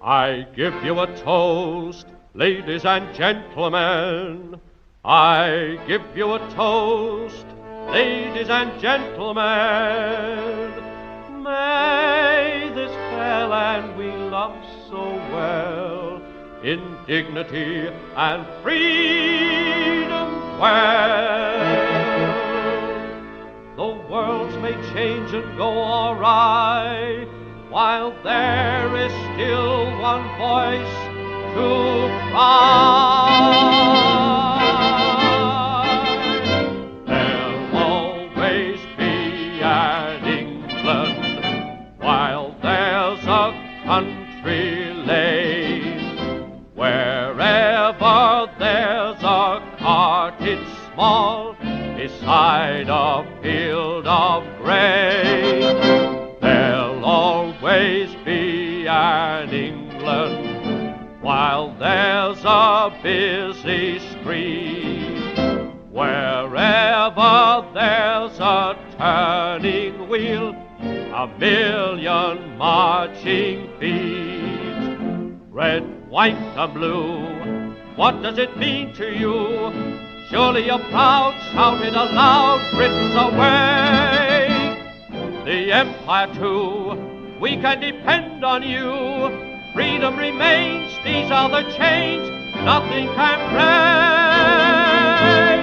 I give you a toast, ladies and gentlemen. I give you a toast, ladies and gentlemen. May this fair land we love so well in dignity and freedom dwell. The worlds may change and go awry, while there is still one voice to cry. There'll always be an England, while there's a country lane. Wherever there's a cottage small, beside a field of grain, there'll always be an England, while there's a busy street. Wherever there's a turning wheel, a million marching feet. Red, white, and blue, what does it mean to you? Surely you're proud, shout it aloud, Britain's away. The Empire too, we can depend on you. Freedom remains, these are the chains, nothing can break.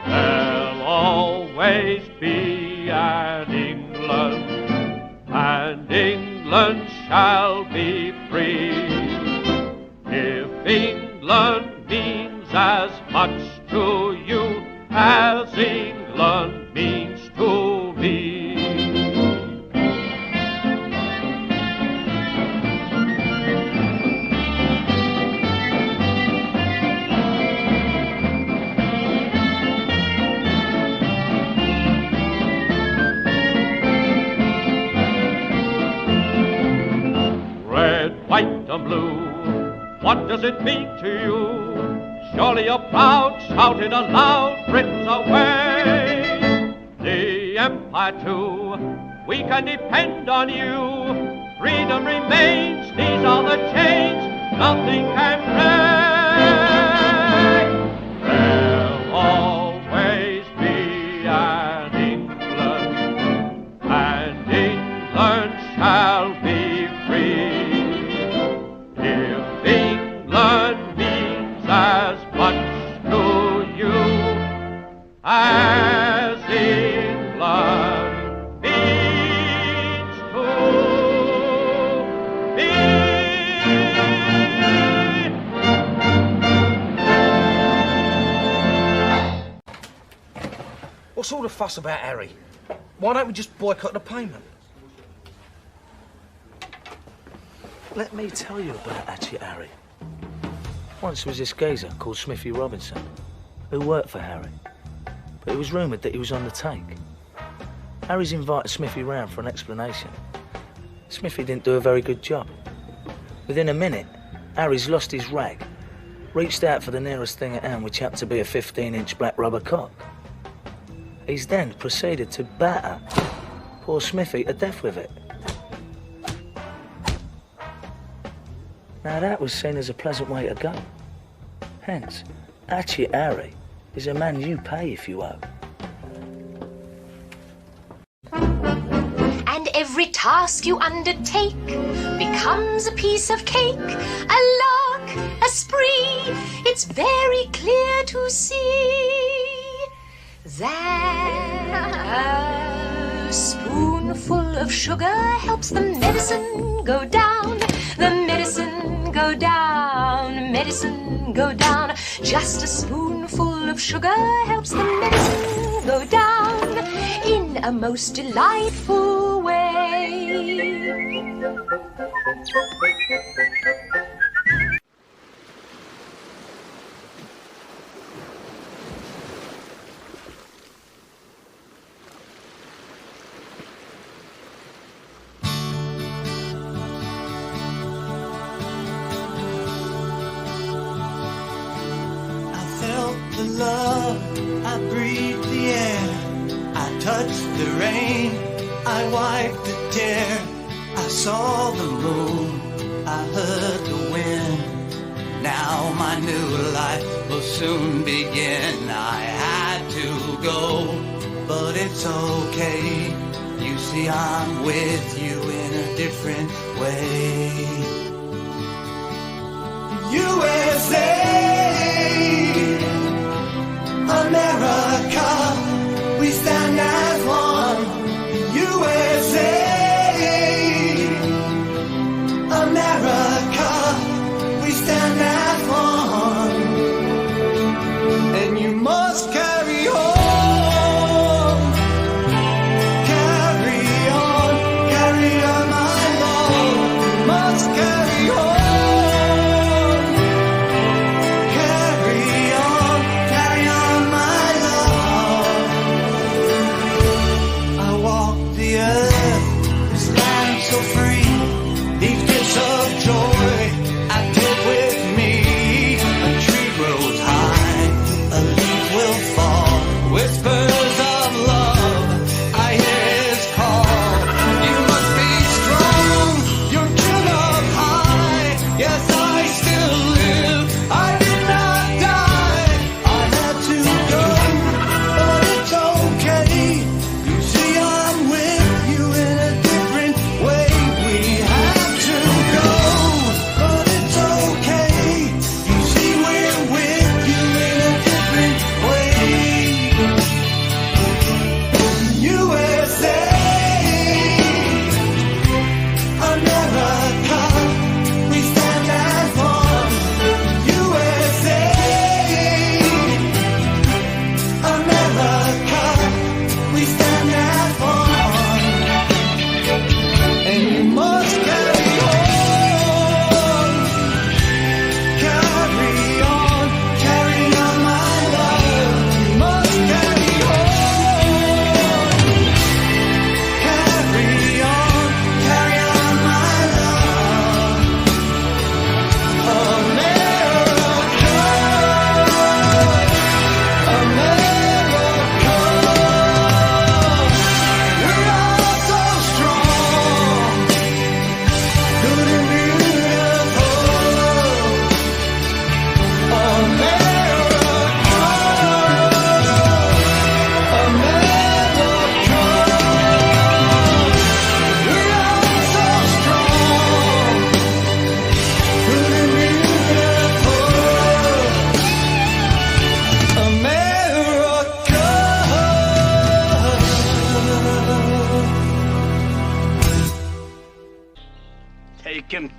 There'll always be an England, and England shall be free. If England means as much to you as England means to me. Red, white, and blue, what does it mean to you? Surely you're proud, shout it aloud, Britain's away. The Empire too, we can depend on you. Freedom remains, these are the chains, nothing can break. There'll always be an England, and England shall be free. If England means as much to you as England means to me. What's all the fuss about Harry? Why don't we just boycott the payment? Let me tell you about Hatchet Harry. Once there was this geezer called Smithy Robinson who worked for Harry, but it was rumoured that he was on the take. Harry's invited Smithy round for an explanation. Smithy didn't do a very good job. Within a minute, Harry's lost his rag, reached out for the nearest thing at hand, which happened to be a 15-inch black rubber cock. He's then proceeded to batter poor Smithy to death with it. Now that was seen as a pleasant way to go. Hence, Hatchet Harry is a man you pay if you owe. And every task you undertake becomes a piece of cake, a lark, a spree. It's very clear to see that a spoonful of sugar helps the medicine go down. The medicine go down, medicine go down. Just a spoonful of sugar helps the medicine go down in a most delightful way. The love, I breathed the air, I touched the rain, I wiped the tear, I saw the moon, I heard the new life will soon begin. I had to go, but it's okay. You see, I'm with you in a different way. USA, America, we stand as one. USA, America, we stand as one. And you must carry on.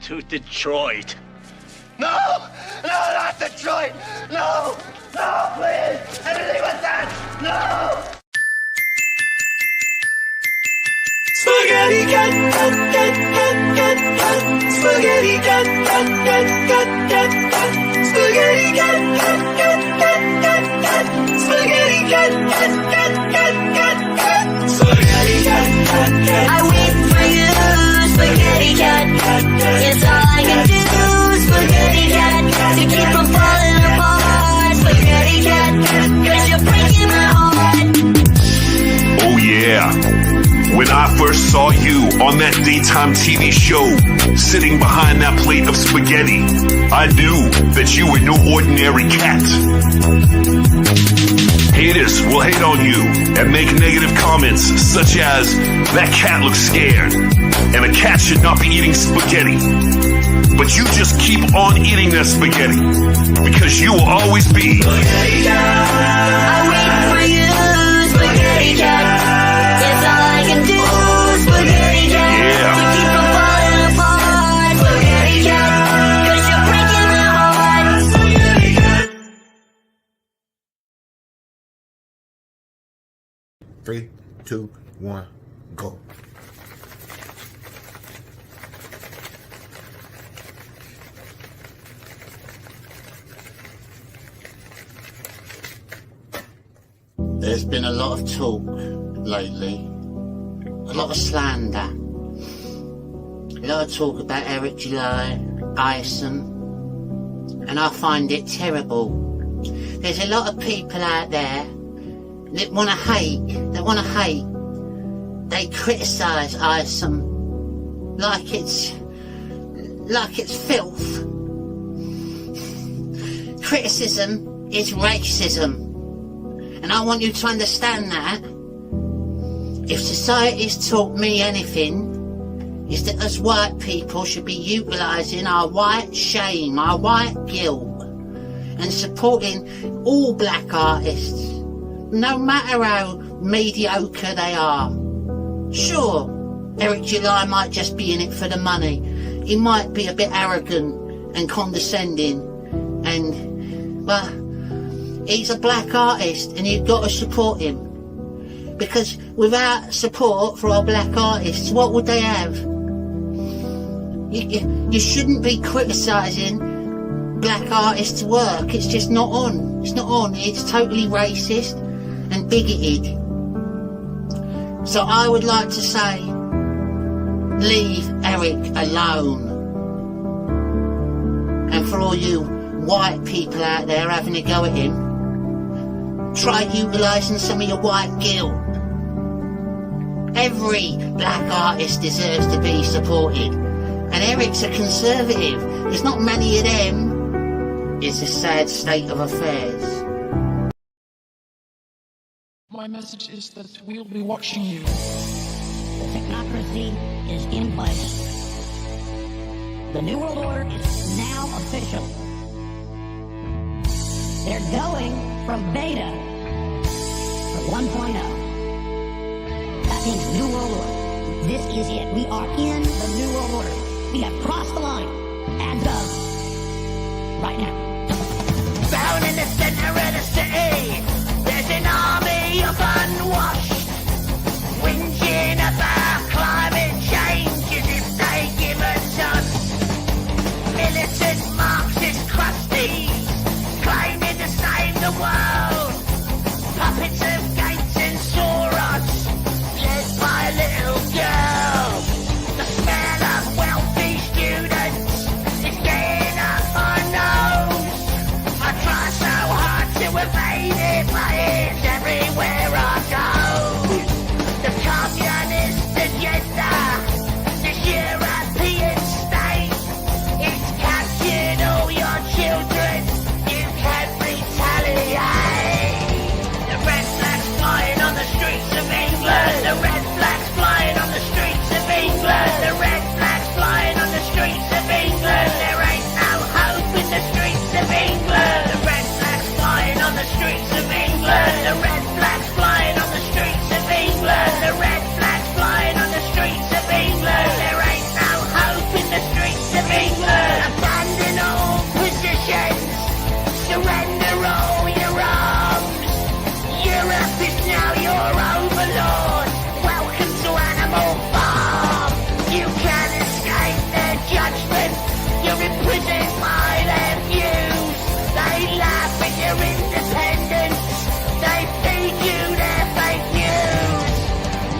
To Detroit. No! No, not Detroit! No! No, please! Anything but that! No! Spaghetti cat, cat, cat, cat, cat, cat. Spaghetti cat, cat, cat, cat, cat, cat. Spaghetti cat, cat, cat, cat, cat, cat. Spaghetti cat, cat, cat, cat, cat, cat. Spaghetti cat, cat, cat. I wait for you, spaghetti cat. It's all I can do, spaghetti cat, to keep from falling apart. Spaghetti cat, 'cause you're breaking my heart. Oh yeah. When I first saw you on that daytime TV show, sitting behind that plate of spaghetti, I knew that you were no ordinary cat. Haters will hate on you and make negative comments such as, that cat looks scared, and a cat should not be eating spaghetti. But you just keep on eating that spaghetti, because you will always be Spaghetti cat. I'm waiting for you, spaghetti cat. It's all I can do, spaghetti cat, to keep from falling apart. Spaghetti cat, 'cause you're breaking my heart. Spaghetti cat. 3, 2, 1, go. There's been a lot of talk lately, a lot of slander, a lot of talk about Eric July, Ison, and I find it terrible. There's a lot of people out there that want to hate, they criticise Ison like it's filth. criticism is racism. And I want you to understand that. If society's taught me anything, is that us white people should be utilising our white shame, our white guilt, and supporting all black artists, no matter how mediocre they are. Sure, Eric July might just be in it for the money. He might be a bit arrogant and condescending, but he's a black artist and you've got to support him. Because without support for our black artists, what would they have? You shouldn't be criticising black artists' work. It's just not on. It's not on. It's totally racist and bigoted. So I would like to say, leave Eric alone. And for all you white people out there having a go at him, try utilising some of your white guilt. Every black artist deserves to be supported. And Eric's a conservative. There's not many of them. It's a sad state of affairs. My message is that we'll be watching you. The technocracy is in place. The New World Order is now official. They're going from beta to 1.0. That means New World Order. This is it. We are in the New World Order. We have crossed the line as of right now. Down in the center of the city, there's an army of unwashed, whinging about climate change as if they give a chance. Militant Marxist crusties claiming to save the world. Puppets of Gates and Soros, led by a little girl. The smell of wealthy students is getting up my nose. I try so hard to evade it, but it's everywhere I go. The communist agenda, this European state, it's captured all your children. You can retaliate. The red flags flying on the streets of England. The red flags flying on the streets of England. The red flags flying on the streets of England. There ain't no hope in the streets of England. The red flags flying on the streets of England. The red flags flying on the streets of England. The red flags flying on the streets of England. There ain't no hope in the streets of England. Abandon all positions. Surrender all your arms. Europe is now your overlord. Welcome to Animal Farm. You can't escape their judgment. You're imprisoned by their views. They laugh at your independence. They feed you their fake news.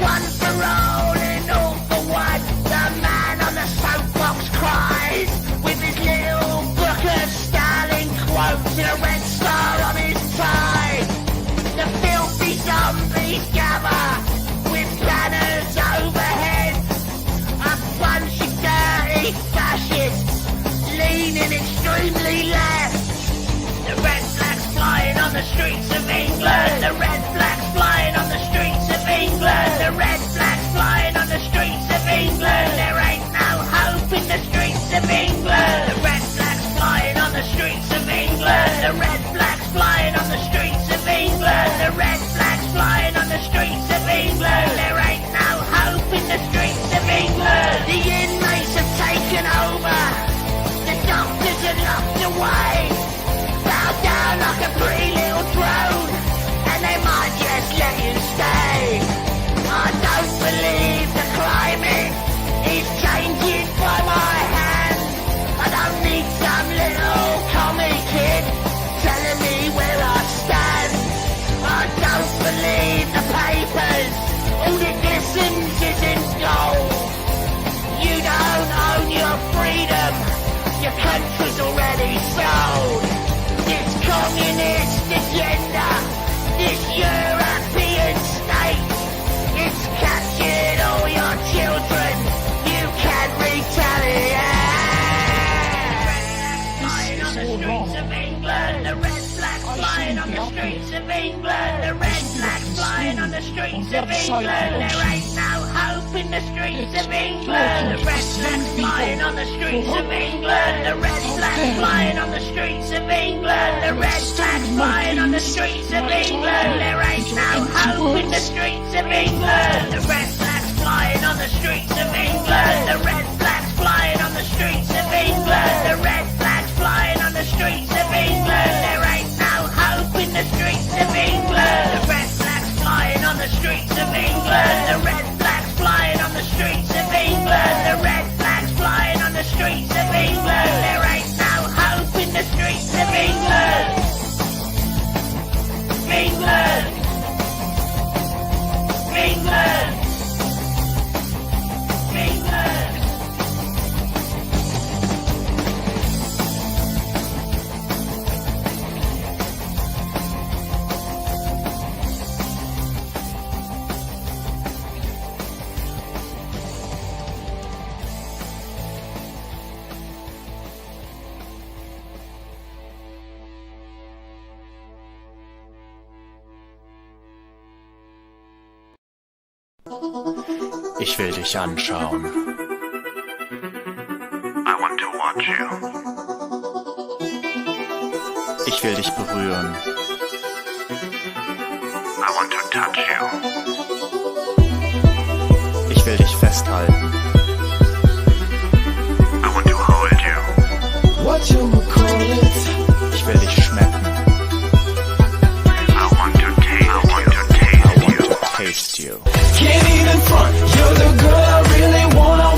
One for all and all for one. The man on the soapbox cries with his little book of Stalin quotes and a red star on his tie. The filthy zombies gather with banners overhead. A bunch of dirty fascists leaning extremely left. The red flags flying on the streets of England. The red flags flying on the streets of England. The red flags flying on the streets of England. There ain't no hope in the streets of England. The red flags flying on the streets of England. The red flags flying on the streets of England. The red flags flying on the streets of England. There ain't no hope in the streets of England. The inmates have taken over. The doctors are locked away. Bow down like a pretty little drone, and they might just let you stay. I don't believe the climate is changing by my hand. I don't need some little commie kid telling me where I stand. I don't believe the papers. All that glistens isn't gold. You don't own your freedom. Your country's already sold. This communist agenda, this European state, it's captured all your children. You can retaliate. This is all wrong. England, England. The red flags flying on the streets of England. There ain't no hope in the streets of England. The red flags flying on the streets of England. The red flags flying on the streets of England. The red flags flying on the streets of England. There ain't no hope in the streets of England. The red flags flying on the streets of England. The red flags flying on the streets of England. The red flags flying on the streets of England. There ain't no hope in the streets of England. The red flags flying on the streets of England. The red flags flying on the streets of England. The red flags flying on the streets of England. There ain't no hope in the streets of England. England. England. England. Ich will dich anschauen. I want to watch you. Ich will dich berühren. I want to touch you. Ich will dich festhalten. I want to hold you. What you call it? Ich will dich schmecken. I want to taste you. I want to taste you. Can't even front, you're the girl I really wanna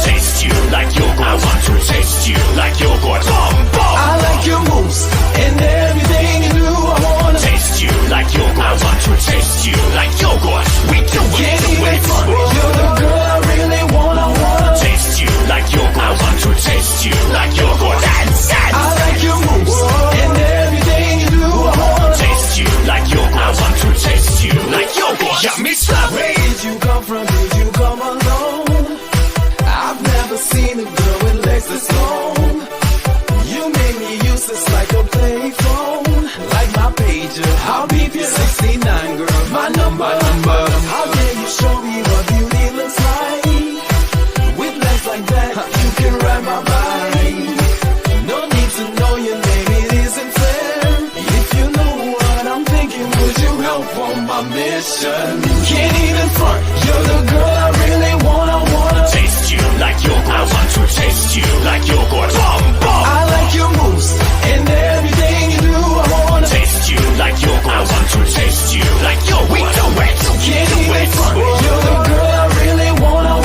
taste you like yogurt. I want to taste you like yogurt. I like your moves and everything you do. I wanna taste you like yogurt. I want to taste you like yogurt. We do it. Can't even front, you're the girl I really wanna taste you like yogurt. I want to taste you like yogurt. Dance. I like your moves and everything you do. I wanna taste you like yogurt. I want to taste you like yogurt. Yummy stuff. Where did you come from? Did you come alone? I've never seen a girl with legs this long. You made me useless like a payphone, like my pager. I'll be your 69 girl, my number. How dare you show me what beauty looks like? With legs like that, you can ride my bike. No need to know your name, it isn't fair. If you know what I'm thinking, would you help on my mission? Can't even front, you're the girl I really wanna taste you like yogurt. I want to taste you like yogurt. I like your moves and everything you do. I wanna taste you like yogurt. I want to taste you like yogurt. We do it. Can't even front, you're the girl I really wanna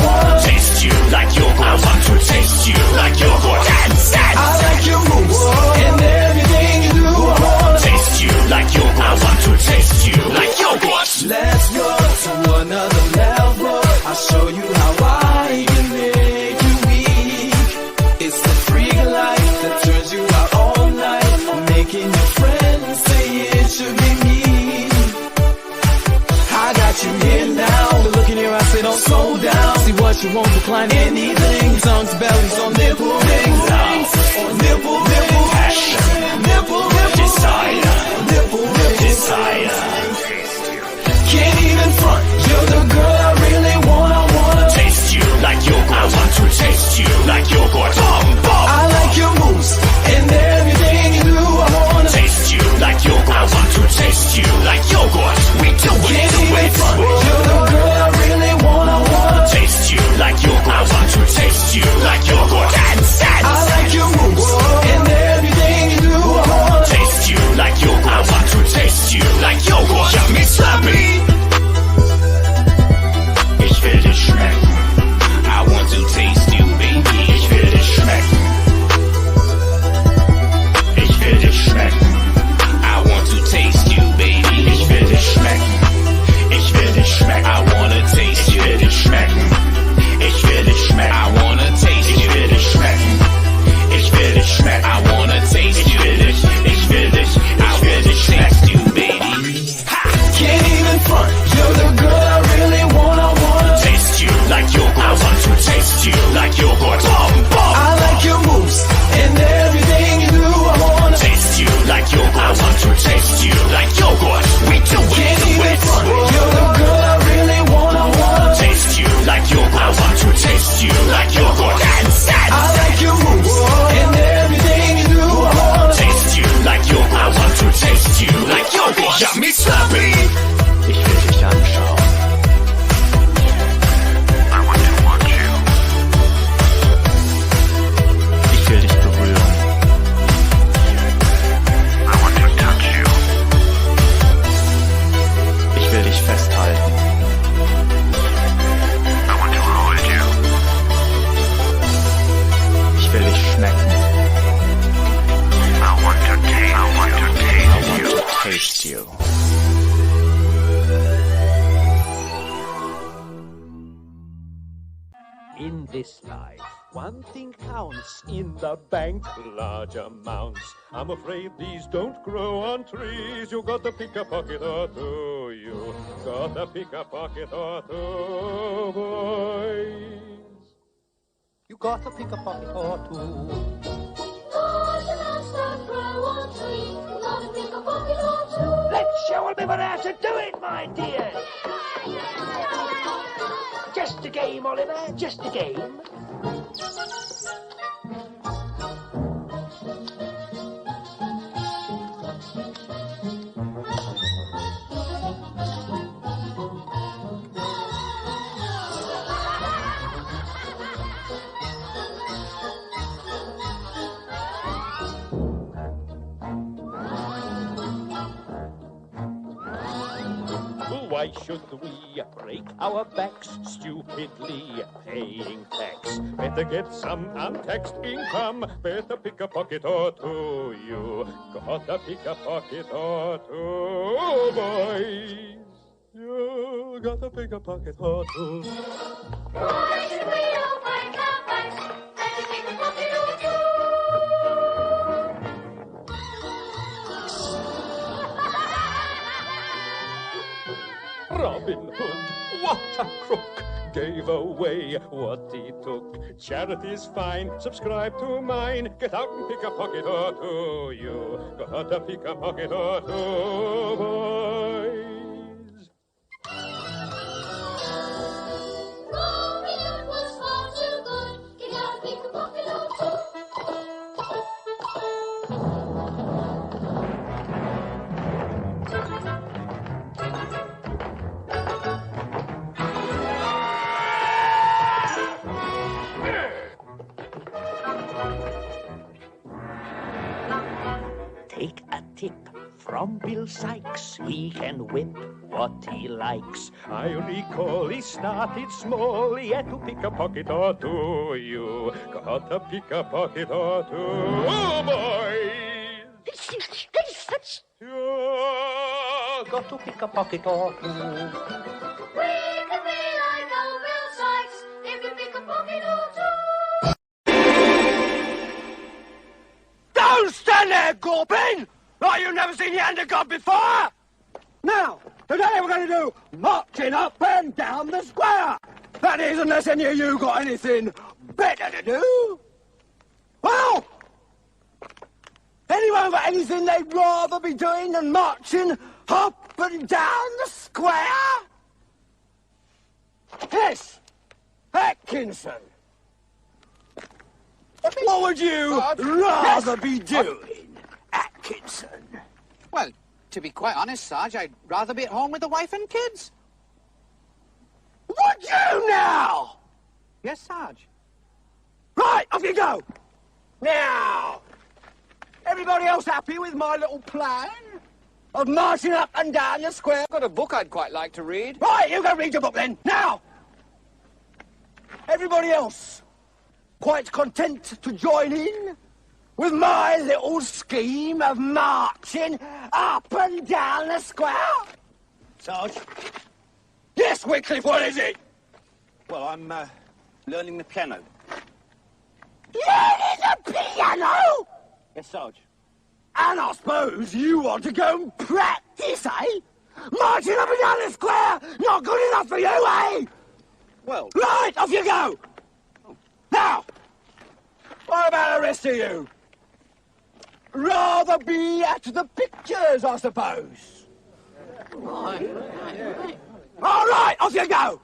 taste you like yogurt. I want to taste you like yogurt. Dance. I like your moves and everything you do. I wanna taste you like yogurt. I want to taste you like yogurt. Let's go to another level. I'll show you how I can make you weak. It's the freak life that turns you out all night, making your friends say it should be me. I got you here now. The look in your eyes, say don't slow down. See what you won't decline anything. Tongues, bellies on nipple rings. Nipple, passion, nipple, desire, nipple, desire. Can't even front, you're the girl I really wanna taste you like yogurt. I want to taste you like yogurt. I like your moves and everything you do. I wanna taste you like yogurt. I want to taste you like yogurt. We do it. Can't even front, you're the girl I really wanna taste you like yogurt. I want to taste you like yogurt. Dance. I like your moves and everything you do. I wanna taste you like yogurt. I want to taste you like yogurt. Yummy sloppy. Ich will dich schmecken. I want to taste you, baby. Ich will dich schmecken. Ich will dich schmecken. I want to taste you, baby. Ich will dich schmecken. Ich will dich schmecken. I wanna taste you. Ich will dich schmecken. Ich will dich schmecken. I wanna taste you. Ich will dich schmecken. Ich will dich schmecken. I wanna taste you. Ich will dich schmecken. Taste you, baby. Can't even front, you're the girl I really wanna taste you like yogurt. I want to taste you like yogurt. I like your moves and everything you do. I wanna taste you like yogurt. I want to taste you like yogurt. this life, one thing counts in the bank, large amounts. I'm afraid these don't grow on trees. You got to pick a pocket or two. You got to pick a pocket or two, boys. You got to pick a pocket or two. Large amounts don't grow on trees. You got to pick a pocket or two. Let's show everyone how to do it, my dear. Just a game, Oliver, just a game. Why should we break our backs stupidly paying tax? Better get some untaxed income. Better pick a pocket or two. You gotta pick a pocket or two, boys. You gotta pick a pocket or two. Why should we all break our backs? Better pick a pocket or two. Robin Hood, what a crook, gave away what he took. Charity's fine, subscribe to mine. Get out and pick a pocket or two. You gotta pick a pocket or two, boys. Robin Hood was far too good. Get out and pick a pocket or two. Take a tip from Bill Sykes. He can whip what he likes. I recall he started small. He had to pick a pocket or two. You gotta pick a pocket or two, boys. You got to pick a pocket or two. We could be like old Bill Sykes if we pick a pocket or two. Don't stand there, Gorbin! Like you've never seen your hand of God before! Now, today we're going to do marching up and down the square. That is, unless any of you got anything better to do. Well, anyone got anything they'd rather be doing than marching up and down the square? Yes, Atkinson. What would you rather be doing, Atkinson? Well, to be quite honest, Sarge, I'd rather be at home with the wife and kids. Would you now? Yes, Sarge. Right, off you go. Now, everybody else happy with my little plan of marching up and down the square? Got a book I'd quite like to read. Right, you go read your book then. Now, everybody else quite content to join in with my little scheme of marching up and down the square? Sarge? Yes, Wycliffe, what is it? Well, I'm learning the piano. Learning the piano? Yes, Sarge. And I suppose you want to go and practice, eh? Marching up and down the square, not good enough for you, eh? Well... Right, off you go! Now, what about the rest of you? Rather be at the pictures, I suppose. All right, off you go!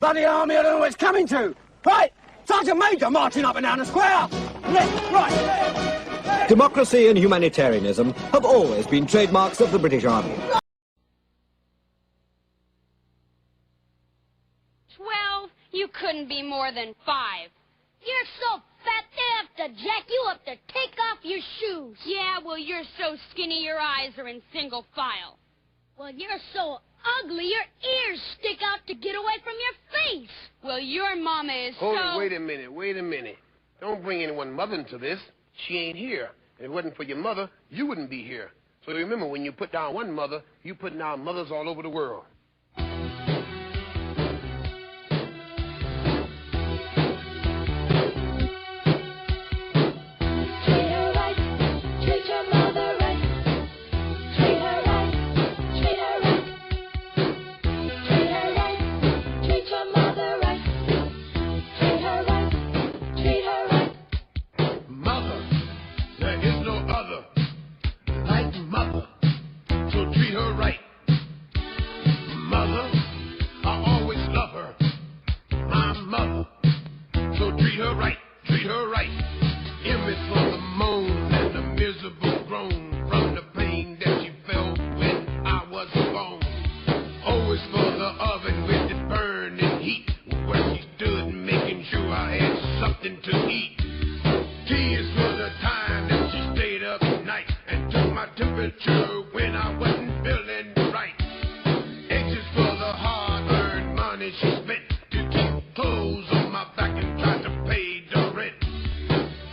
Bloody army, I don't know where it's coming to. Right, Sergeant Major marching up and down the square. Left, right. Democracy and humanitarianism have always been trademarks of the British Army. 12? You couldn't be more than 5. You're so fat they have to jack you up to take off your shoes. Yeah, well, you're so skinny your eyes are in single file. Well, you're so ugly your ears stick out to get away from your face. Well, your mama is Hold it, wait a minute. Don't bring anyone mother into this. She ain't here. If it wasn't for your mother, you wouldn't be here. So remember, when you put down one mother, you putting down mothers all over the world. So treat her right, treat her right. M is for the moan and the miserable groan from the pain that she felt when I was born. O is for the oven with the burning heat, where she stood making sure I had something to eat. T is for the time that she stayed up night and took my temperature when I wasn't feeling right. H is for the hard-earned money she spent to keep clothes on my back and try to pay the rent.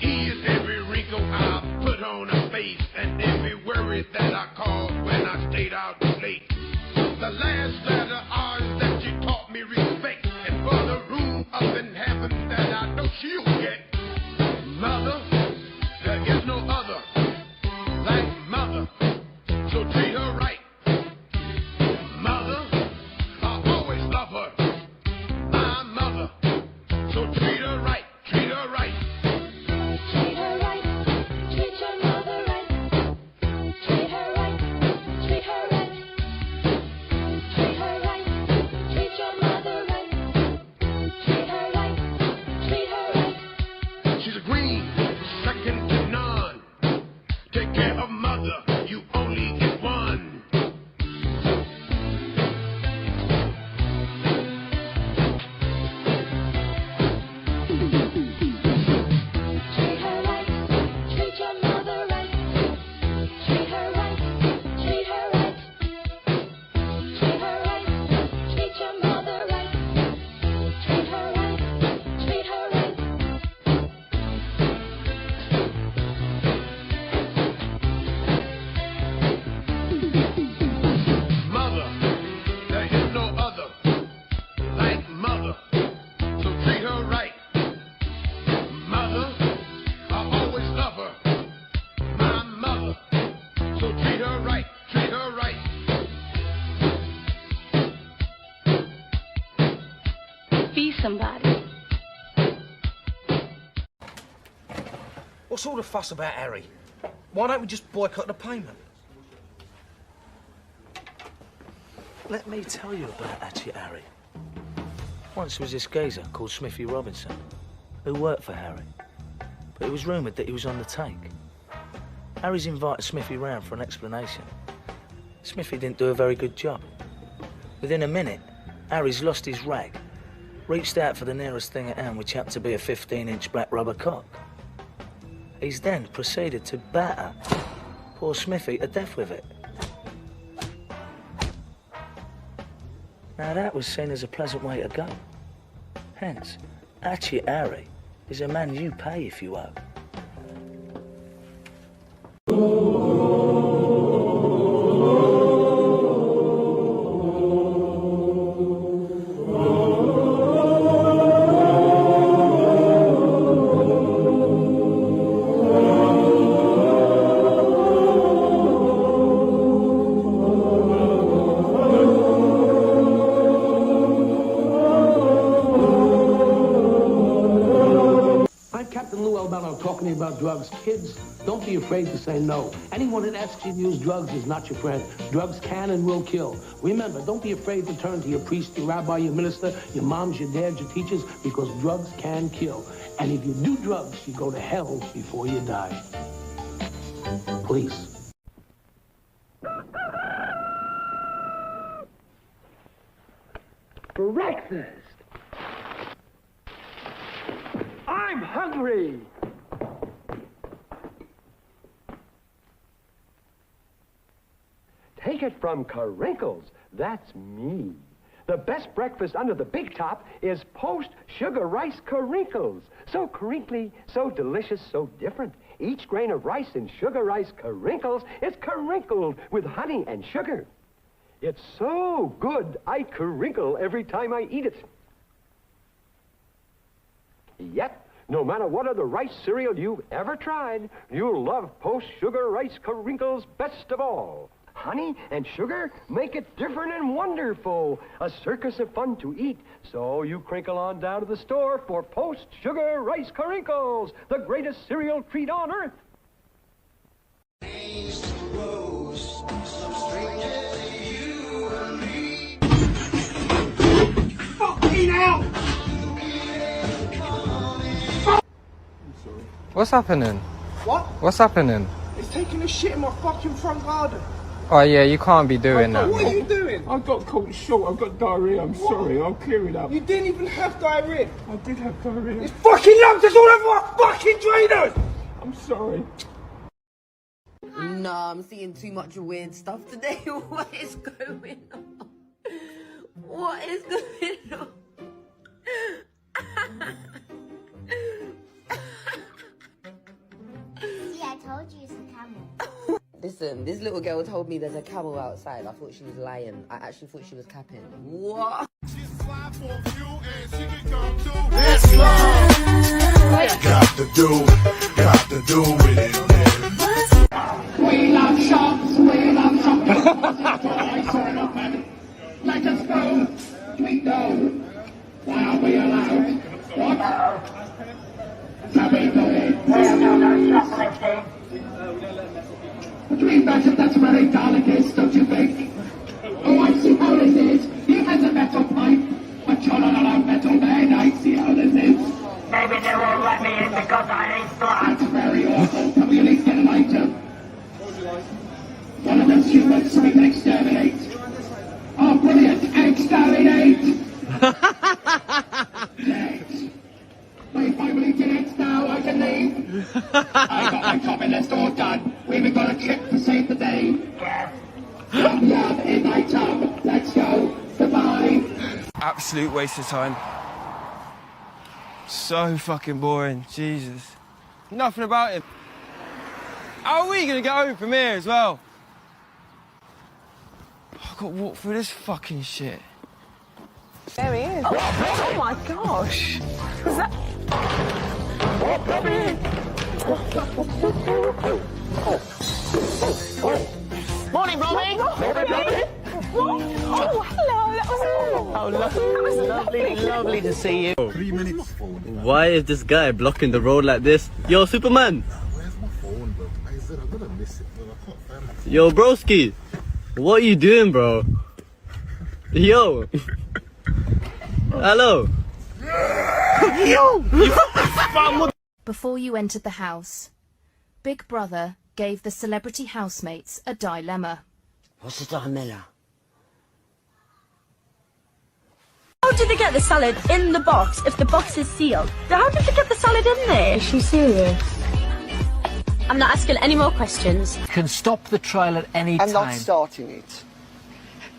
E is every wrinkle I put on her face and every worry that I caused when I stayed out late. The last letter R is that she taught me respect, and for the room up in heaven that I know she'll get. Mother, there is no other like mother, so treat her right. Mother, I always love her. My mother, so treat her right, treat her right. Treat her right, treat your mother right. Treat her right, treat her right. Treat her right, treat your mother right. Treat her right, treat her right. She's a queen, second to none. Take care of mother, you only get one. Treat her right, treat your mother right. Treat her right, treat her right. Treat her right, treat your mother right. Treat her right, treat her right. Mother, there is no other like mother, so treat her right. Mother, I always love her. My mother, so treat her right, treat her right. Be somebody. What's all the fuss about Harry? Why don't we just boycott the payment? Let me tell you about Harry. Once there was this geezer called Smithy Robinson who worked for Harry, but it was rumoured that he was on the take. Harry's invited Smithy round for an explanation. Smithy didn't do a very good job. Within a minute, Harry's lost his rag, reached out for the nearest thing at hand, which happened to be a 15-inch black rubber cock. He's then proceeded to batter poor Smithy to death with it. Now that was seen as a pleasant way to go. Hence, Harry is a man you pay if you owe. Talking to you about drugs. Kids, don't be afraid to say no. Anyone that asks you to use drugs is not your friend. Drugs can and will kill. Remember, don't be afraid to turn to your priest, your rabbi, your minister, your moms, your dads, your teachers, because drugs can kill. And if you do drugs, you go to hell before you die. Please. Breakfast! I'm hungry! Take it from Carinkles. That's me. The best breakfast under the big top is post-sugar rice Carinkles. So crinkly, so delicious, so different. Each grain of rice in sugar rice Carinkles is carinkled with honey and sugar. It's so good, I carinkle every time I eat it. Yet, no matter what other rice cereal you've ever tried, you'll love post-sugar rice Carinkles best of all. Honey and sugar make it different and wonderful. A circus of fun to eat. So you crinkle on down to the store for post-sugar rice Carinkles, the greatest cereal treat on earth. Fucking hell! What's happening? What? What's happening? It's taking a shit in my fucking front garden. Oh yeah, you can't be doing that. What are you doing? I got caught short. I've got diarrhea. I'm sorry. I'll clear it up. You didn't even have diarrhea. I did have diarrhea. It's fucking lumps. It's all over my fucking trainers. I'm sorry. No, I'm seeing too much weird stuff today. What is going on? What is going on? See, I told you it's a camel. Listen, this little girl told me there's a camel outside. I thought she was lying. I actually thought she was capping. What? Got to do with it, man. We love shops, we love shops. Let us go. We go. Why are we allowed? What? Have we got it? Dream that's very delicate, don't you think? Oh, I see how this is. He has a metal pipe, but you're not allowed metal men. I see how this is. Maybe they won't let me in because I ain't black. That's very awful. Can we at least get an item? One of those humans so we can exterminate. Oh, brilliant! Exterminate! Next. Wait, I'm eating eggs now, I can leave. I got my shopping list all done. We even got a trip to save the day. Yum yum in my tub. Let's go. Goodbye. Absolute waste of time. So fucking boring, Jesus. Nothing about him. How are we gonna get home from here as well? I've got to walk through this fucking shit. There he is. Oh my gosh. Is that... Morning, Robbie. Oh, hello. That was Lovely to see you. 3 minutes. Why is this guy blocking the road like this? Yo, Superman! Where's my phone, bro? I said I'm gonna miss it, bro. I can't find my phone. Yo, broski! What are you doing, bro? Yo! Hello! Before you entered the house, Big Brother gave the celebrity housemates a dilemma. What's a dilemma? How did they get the salad in the box if the box is sealed? How did they get the salad in there? Is she serious? I'm not asking any more questions. You can stop the trial at any I'm time. not starting it.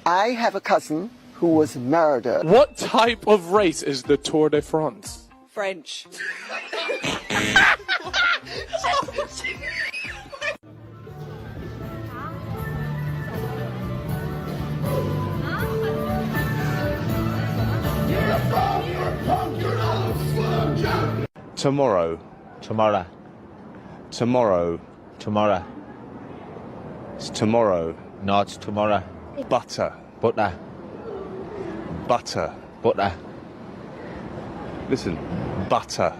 I have a cousin who was murdered. What type of race is the Tour de France? French. Tomorrow. Tomorrow. Tomorrow. Tomorrow. It's tomorrow. No, it's tomorrow. Butter. Butter. Butter. Butter. Listen. Butter.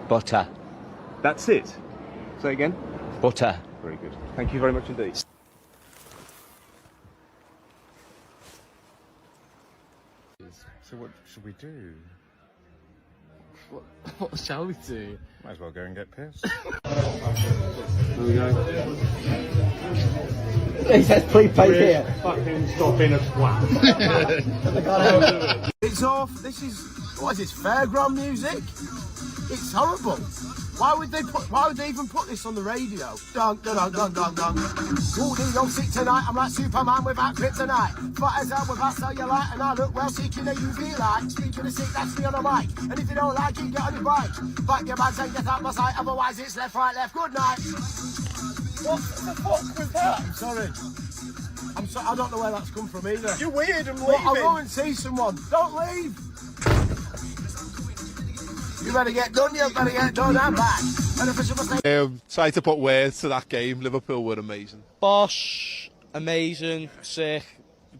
Butter. That's it. Say again. Butter. Very good. Thank you very much indeed. So what should we do? What shall we do? Might as well go and get pissed. Here we go. He says prepaid here. Fucking stop being a twat. It's off. This is what is this? Fairground music? It's horrible. Why would they even put this on the radio? Dun dun dun dun dun dun. Walking on sick tonight, I'm like Superman without kryptonite. Fat as hell without cellulite, and I look well seeking a UV light. Speaking of sick, that's me on the mic. And if you don't like it, get on your bike. Back your bags and get out my sight. Otherwise, it's left, right, left. Good night. What the fuck was that? I'm sorry. I don't know where that's come from either. You're weird. I'm leaving. I'll go and see someone. Don't leave. You better get done, you better get done, I'm back. Try to put words to that game. Liverpool were amazing. Bosh, amazing, sick,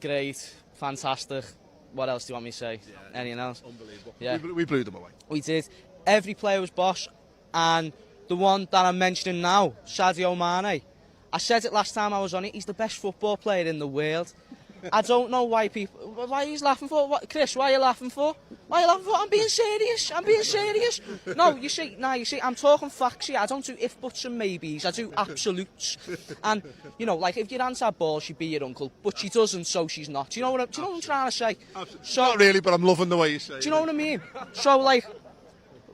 great, fantastic. What else do you want me to say? Yeah, anything else? Unbelievable. Yeah. We blew them away. We did. Every player was Bosh, and the one that I'm mentioning now, Sadio Mane. I said it last time I was on it, he's the best football player in the world. I don't know why people... Why are you laughing for? What, Chris, why are you laughing for? Why are you laughing for? I'm being serious. I'm being serious. No, you see, I'm talking facts here. I don't do if, buts and maybes. I do absolutes. And, you know, like, if your aunt had balls, she'd be your uncle. But she doesn't, so she's not. Do you know what I'm trying to say? So, not really, but I'm loving the way you say it. Do you know what I mean? So, like,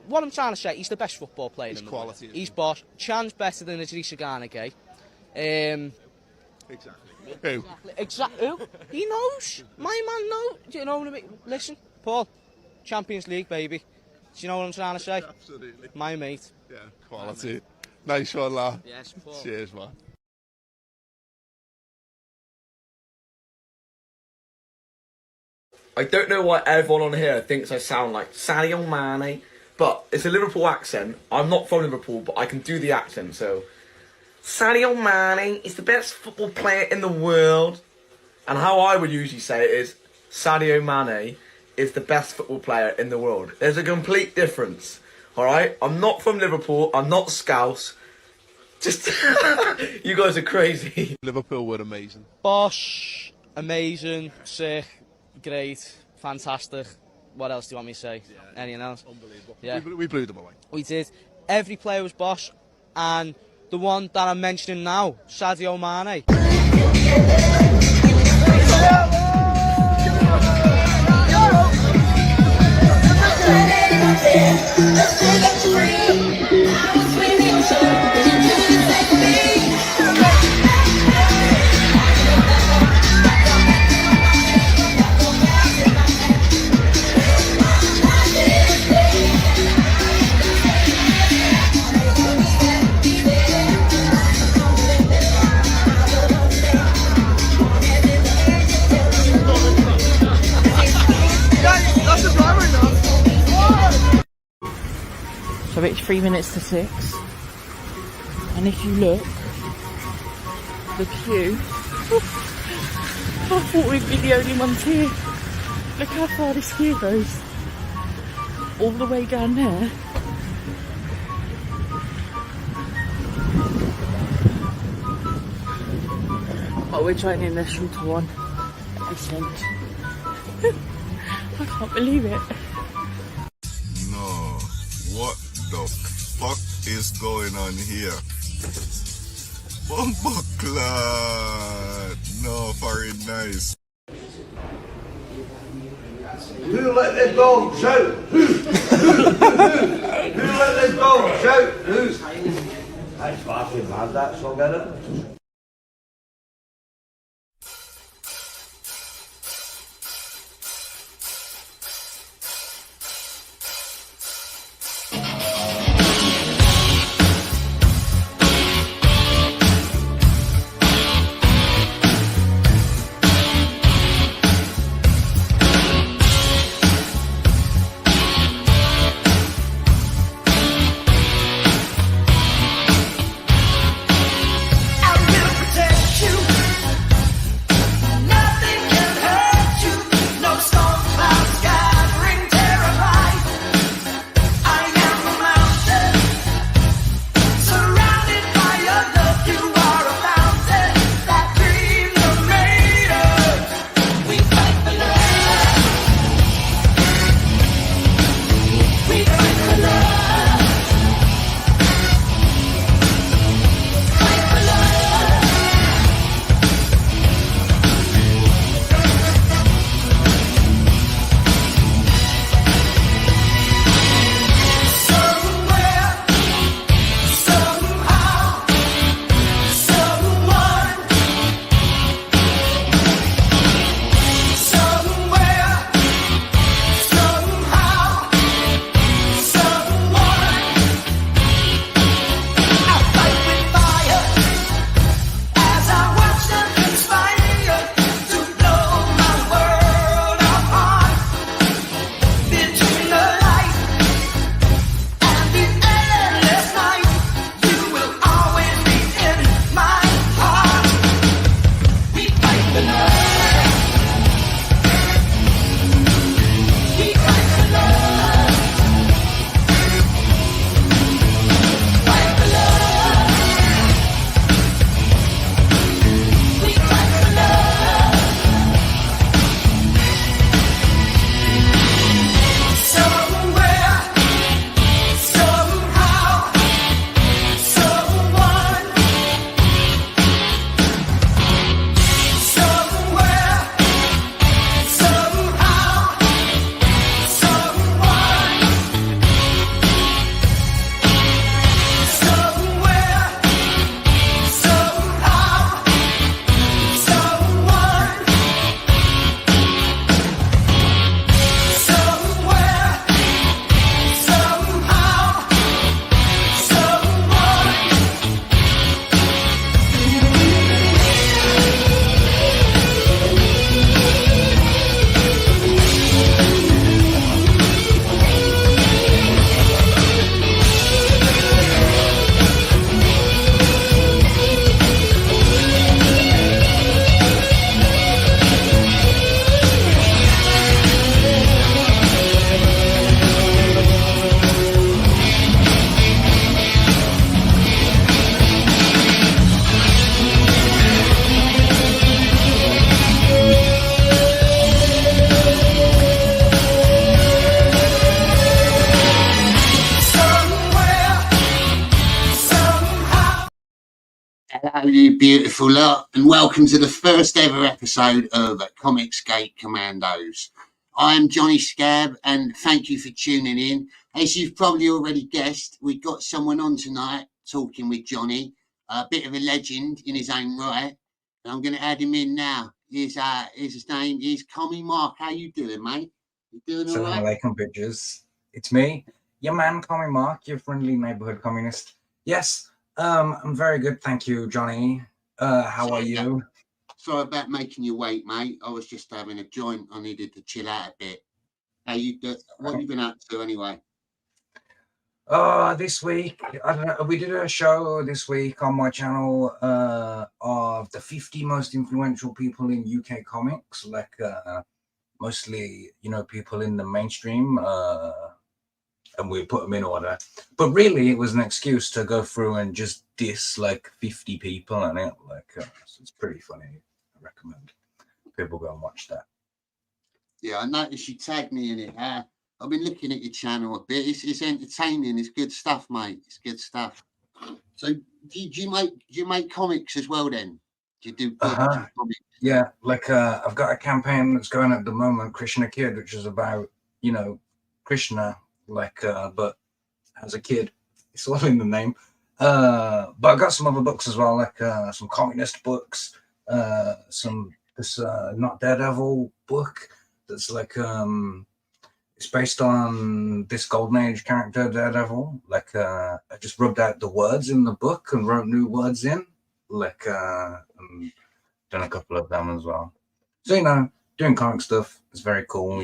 what I'm trying to say, he's the best football player in the world. He's boss. Chan's better than Idrissa Gana Gay. Exactly. Who? Exactly. Who? He knows. My man knows. Do you know what I mean? Listen, Paul. Champions League, baby. Do you know what I'm trying to say? Absolutely. My mate. Yeah, quality. Nice one, lad. Yes, Paul. Cheers, man. I don't know why everyone on here thinks I sound like Sadio Mane, but it's a Liverpool accent. I'm not from Liverpool, but I can do the accent, so... Sadio Mane is the best football player in the world. And how I would usually say it is, Sadio Mane is the best football player in the world. There's a complete difference, alright? I'm not from Liverpool, I'm not Scouse. Just, you guys are crazy. Liverpool were amazing. Bosh, amazing, sick, great, fantastic. What else do you want me to say? Yeah, anything else? Unbelievable. Yeah. We blew them away. We did. Every player was boss, and the one that I'm mentioning now, Sadio Mane. So it's 3 minutes to 6, and if you look, the queue, I thought we'd be the only ones here. Look how far this queue goes, all the way down there. Oh, we're joining the shorter one at this end. I can't believe it. No, what the fuck is going on here? Bumbleclad! No, very nice. Who let this dog shout? Who let this dog shout? Who's? That's fucking mad, that song, isn't it? I'm Hello, you beautiful lot, and welcome to the first ever episode of Comicsgate Commandos. I am Jonny Scab, and thank you for tuning in. As you've probably already guessed, we've got someone on tonight talking with Jonny, a bit of a legend in his own right. And I'm going to add him in now. His name is Commy Mark. How you doing, mate? You doing all right? Assalamu alaikum, bitches. It's me, your man, Commy Mark, your friendly neighborhood communist. Yes, I'm very good, thank you, Jonny. How are you? Sorry about making you wait, mate. I was just having a joint. I needed to chill out a bit. What have you been up to anyway? This week, I don't know, we did a show this week on my channel of the 50 most influential people in UK comics, like mostly, people in the mainstream, and we put them in order. But really, it was an excuse to go through and just diss like 50 people, and so it's pretty funny. I recommend people go and watch that. Yeah, I noticed you tagged me in it. I've been looking at your channel a bit. It's entertaining. It's good stuff, mate. It's good stuff. So, do you make comics as well? Then do you do books and comics? Yeah, like I've got a campaign that's going at the moment, Krishna Kid, which is about Krishna, but as a kid. It's all in the name. But I've got some other books as well, like some communist books, this Not Daredevil book that's like it's based on this Golden Age character, Daredevil. I just rubbed out the words in the book and wrote new words in, and done a couple of them as well. So, doing comic stuff is very cool,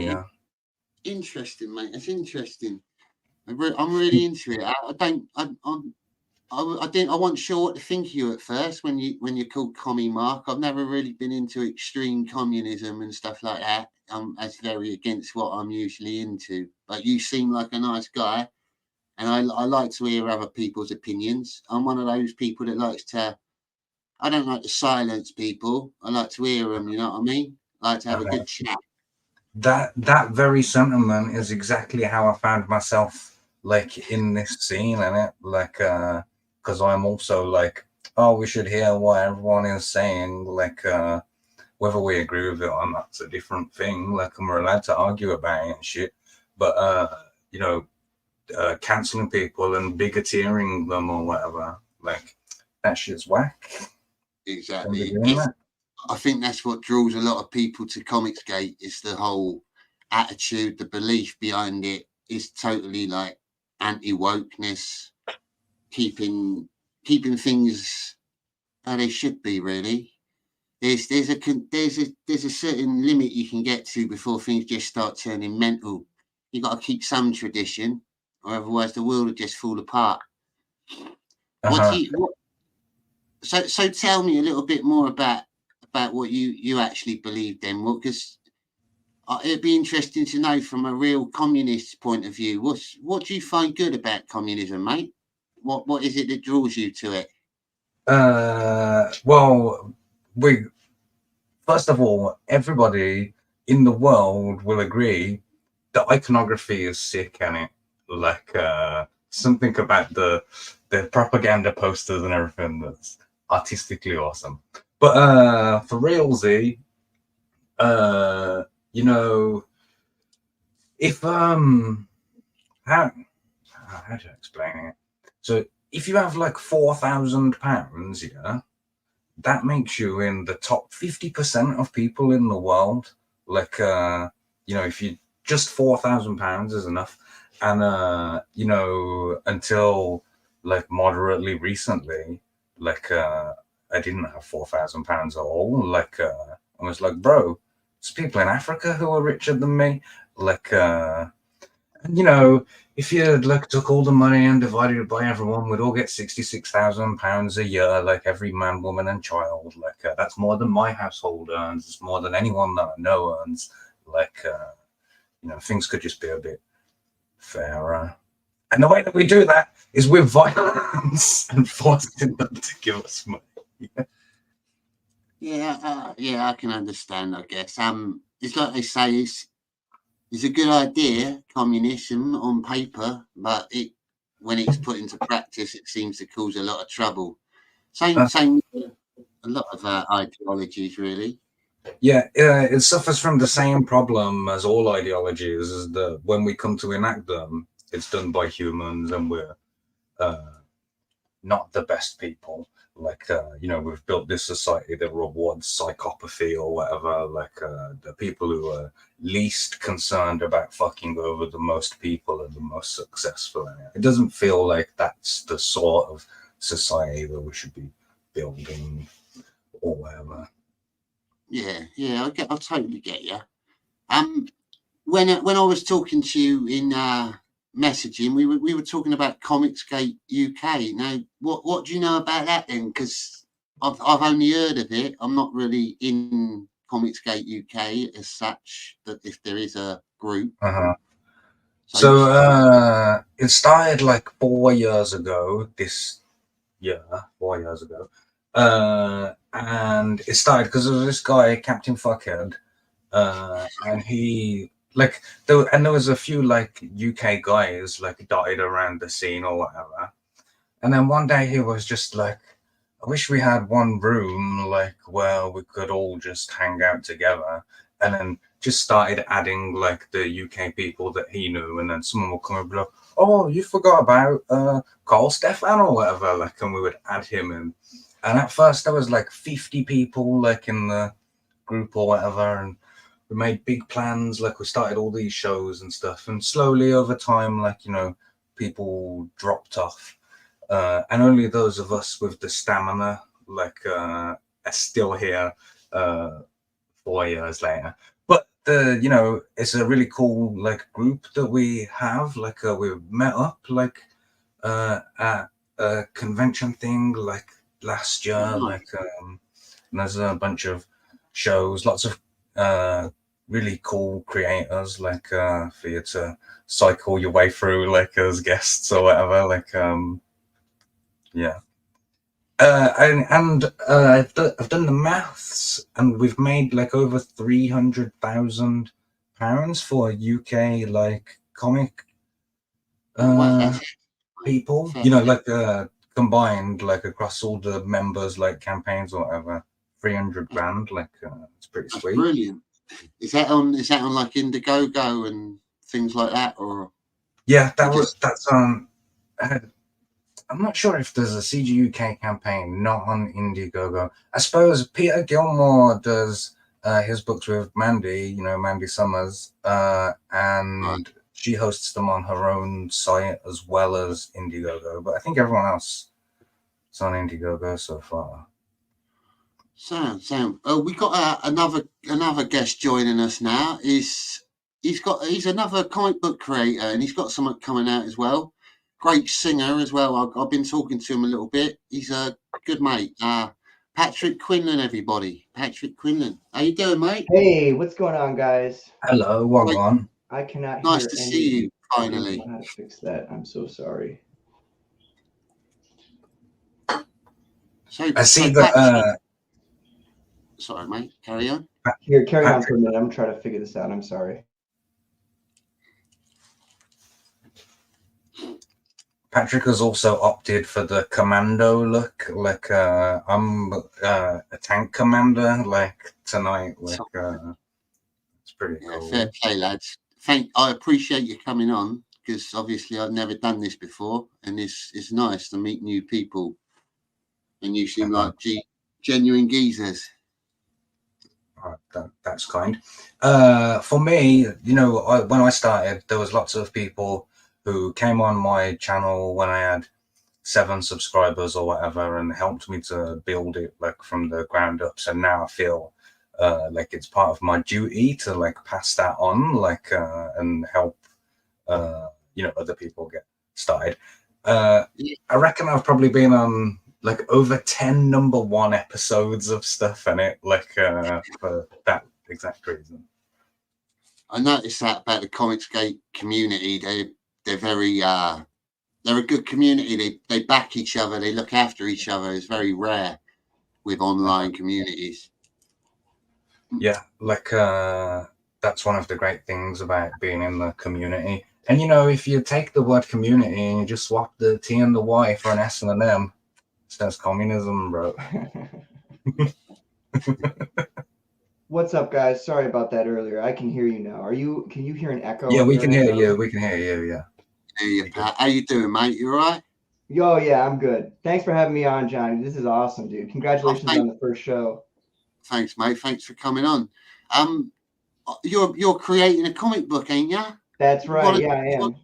Interesting, mate. It's interesting. I'm really into it. I wasn't sure what to think of you at first when you called Commy Mark. I've never really been into extreme communism and stuff like that. That's very against what I'm usually into. But you seem like a nice guy, and I like to hear other people's opinions. I'm one of those people that likes to. I don't like to silence people. I like to hear them. You know what I mean? I like to have a good chat. That very sentiment is exactly how I found myself in this scene, and because I'm also we should hear what everyone is saying, whether we agree with it or not, it's a different thing, and we're allowed to argue about it and shit, but canceling people and bigoteering them or whatever, that shit's whack. Exactly. I think that's what draws a lot of people to Comicsgate, is the whole attitude, the belief behind it is totally anti-wokeness, keeping things how they should be, really. There's a certain limit you can get to before things just start turning mental. You got to keep some tradition, or otherwise the world will just fall apart. So tell me a little bit more about what you actually believe then, because it'd be interesting to know from a real communist point of view. What do you find good about communism, mate? What is it that draws you to it? Well, first of all, everybody in the world will agree the iconography is sick, and something about the propaganda posters and everything that's artistically awesome. But for realsy, if how to explain it? So if you have £4,000, that makes you in the top 50% of people in the world. If you just £4,000 is enough, and until moderately recently, I didn't have £4,000 at all. I was bro, there's people in Africa who are richer than me. If you took all the money and divided it by everyone, we'd all get £66,000 a year, every man, woman, and child. That's more than my household earns. It's more than anyone that I know earns. Things could just be a bit fairer. And the way that we do that is with violence and forcing them to give us money. Yeah, I can understand, I guess. It's like they say, it's a good idea, communism on paper, but when it's put into practice, it seems to cause a lot of trouble. Same. A lot of ideologies, really. Yeah, it suffers from the same problem as all ideologies. Is that when we come to enact them, it's done by humans, and we're not the best people. Like, we've built this society that rewards psychopathy or whatever. Like, the people who are least concerned about fucking over the most people are the most successful in it. It doesn't feel like that's the sort of society that we should be building or whatever. Yeah, I totally get you. When I was talking to you in messaging, we were talking about Comicsgate UK. Now, what do you know about that then? Because I've only heard of it. I'm not really in Comicsgate UK as such. That if there is a group. So it started like 4 years ago. This year, 4 years ago. And it started because there was this guy, Captain Fuckhead, and he there was a few like UK guys like dotted around the scene or whatever. And then one day he was just like, I wish we had one room like where we could all just hang out together. And then just started adding like the UK people that he knew, and then someone would come up and be like, oh, you forgot about Carl Stefan or whatever, like, and we would add him in. And at first there was like 50 people like in the group or whatever, and we made big plans, like we started all these shows and stuff, and slowly over time, like, people dropped off, and only those of us with the stamina like are still here 4 years later. But it's a really cool like group that we have. Like we met up like at a convention thing like last year, like and there's a bunch of shows, lots of really cool creators like for you to cycle your way through like as guests or whatever, like I've done the maths, and we've made like over £300,000 for UK like comic people, like combined like across all the members like campaigns or whatever. 300 grand, like it's pretty sweet. Brilliant. Is that on like Indiegogo and things like that, or? Yeah, that's I'm not sure if there's a CG UK campaign not on Indiegogo. I suppose Peter Gilmore does his books with Mandy, Mandy Summers, and she hosts them on her own site as well as Indiegogo. But I think everyone else is on Indiegogo so far. Sound. We got another guest joining us now. He's another comic book creator, and he's got something coming out as well. Great singer as well. I've been talking to him a little bit. He's a good mate. Patrick Quinlan, everybody. Patrick Quinlan. How you doing, mate? Hey, what's going on, guys? Hello, welcome on. I cannot Nice hear to see you, finally. I know how to fix that. I'm so sorry. I see that. Sorry, mate. Carry on. Here, carry on for a minute. I'm trying to figure this out. I'm sorry. Patrick has also opted for the commando look. Like I'm a tank commander. Like tonight, like it's pretty cool. Fair play, lads. I appreciate you coming on, because obviously I've never done this before, and it's nice to meet new people. And you seem like genuine geezers. That's kind. For me, when I started, there was lots of people who came on my channel when I had 7 subscribers or whatever, and helped me to build it like from the ground up. So now I feel like it's part of my duty to like pass that on, like and help other people get started. I reckon I've probably been on like over 10 #1 episodes of stuff in it, like for that exact reason. I noticed that about the Comicsgate community. They're very they're a good community. They back each other. They look after each other. It's very rare with online communities. Yeah, like that's one of the great things about being in the community. And if you take the word community and you just swap the T and the Y for an S and an M, Says communism, bro. What's up, guys? Sorry about that earlier. I can hear you now. Can you hear an echo? Yeah, on we your can end, hear though? you. We can hear you. Yeah. Hey, you, Pat. How you doing, mate? You all right? Yo, yeah, I'm good. Thanks for having me on, Johnny. This is awesome, dude. Congratulations on the first show. Thanks, mate. Thanks for coming on. You're creating a comic book, ain't you? That's right. Yeah, I am. Do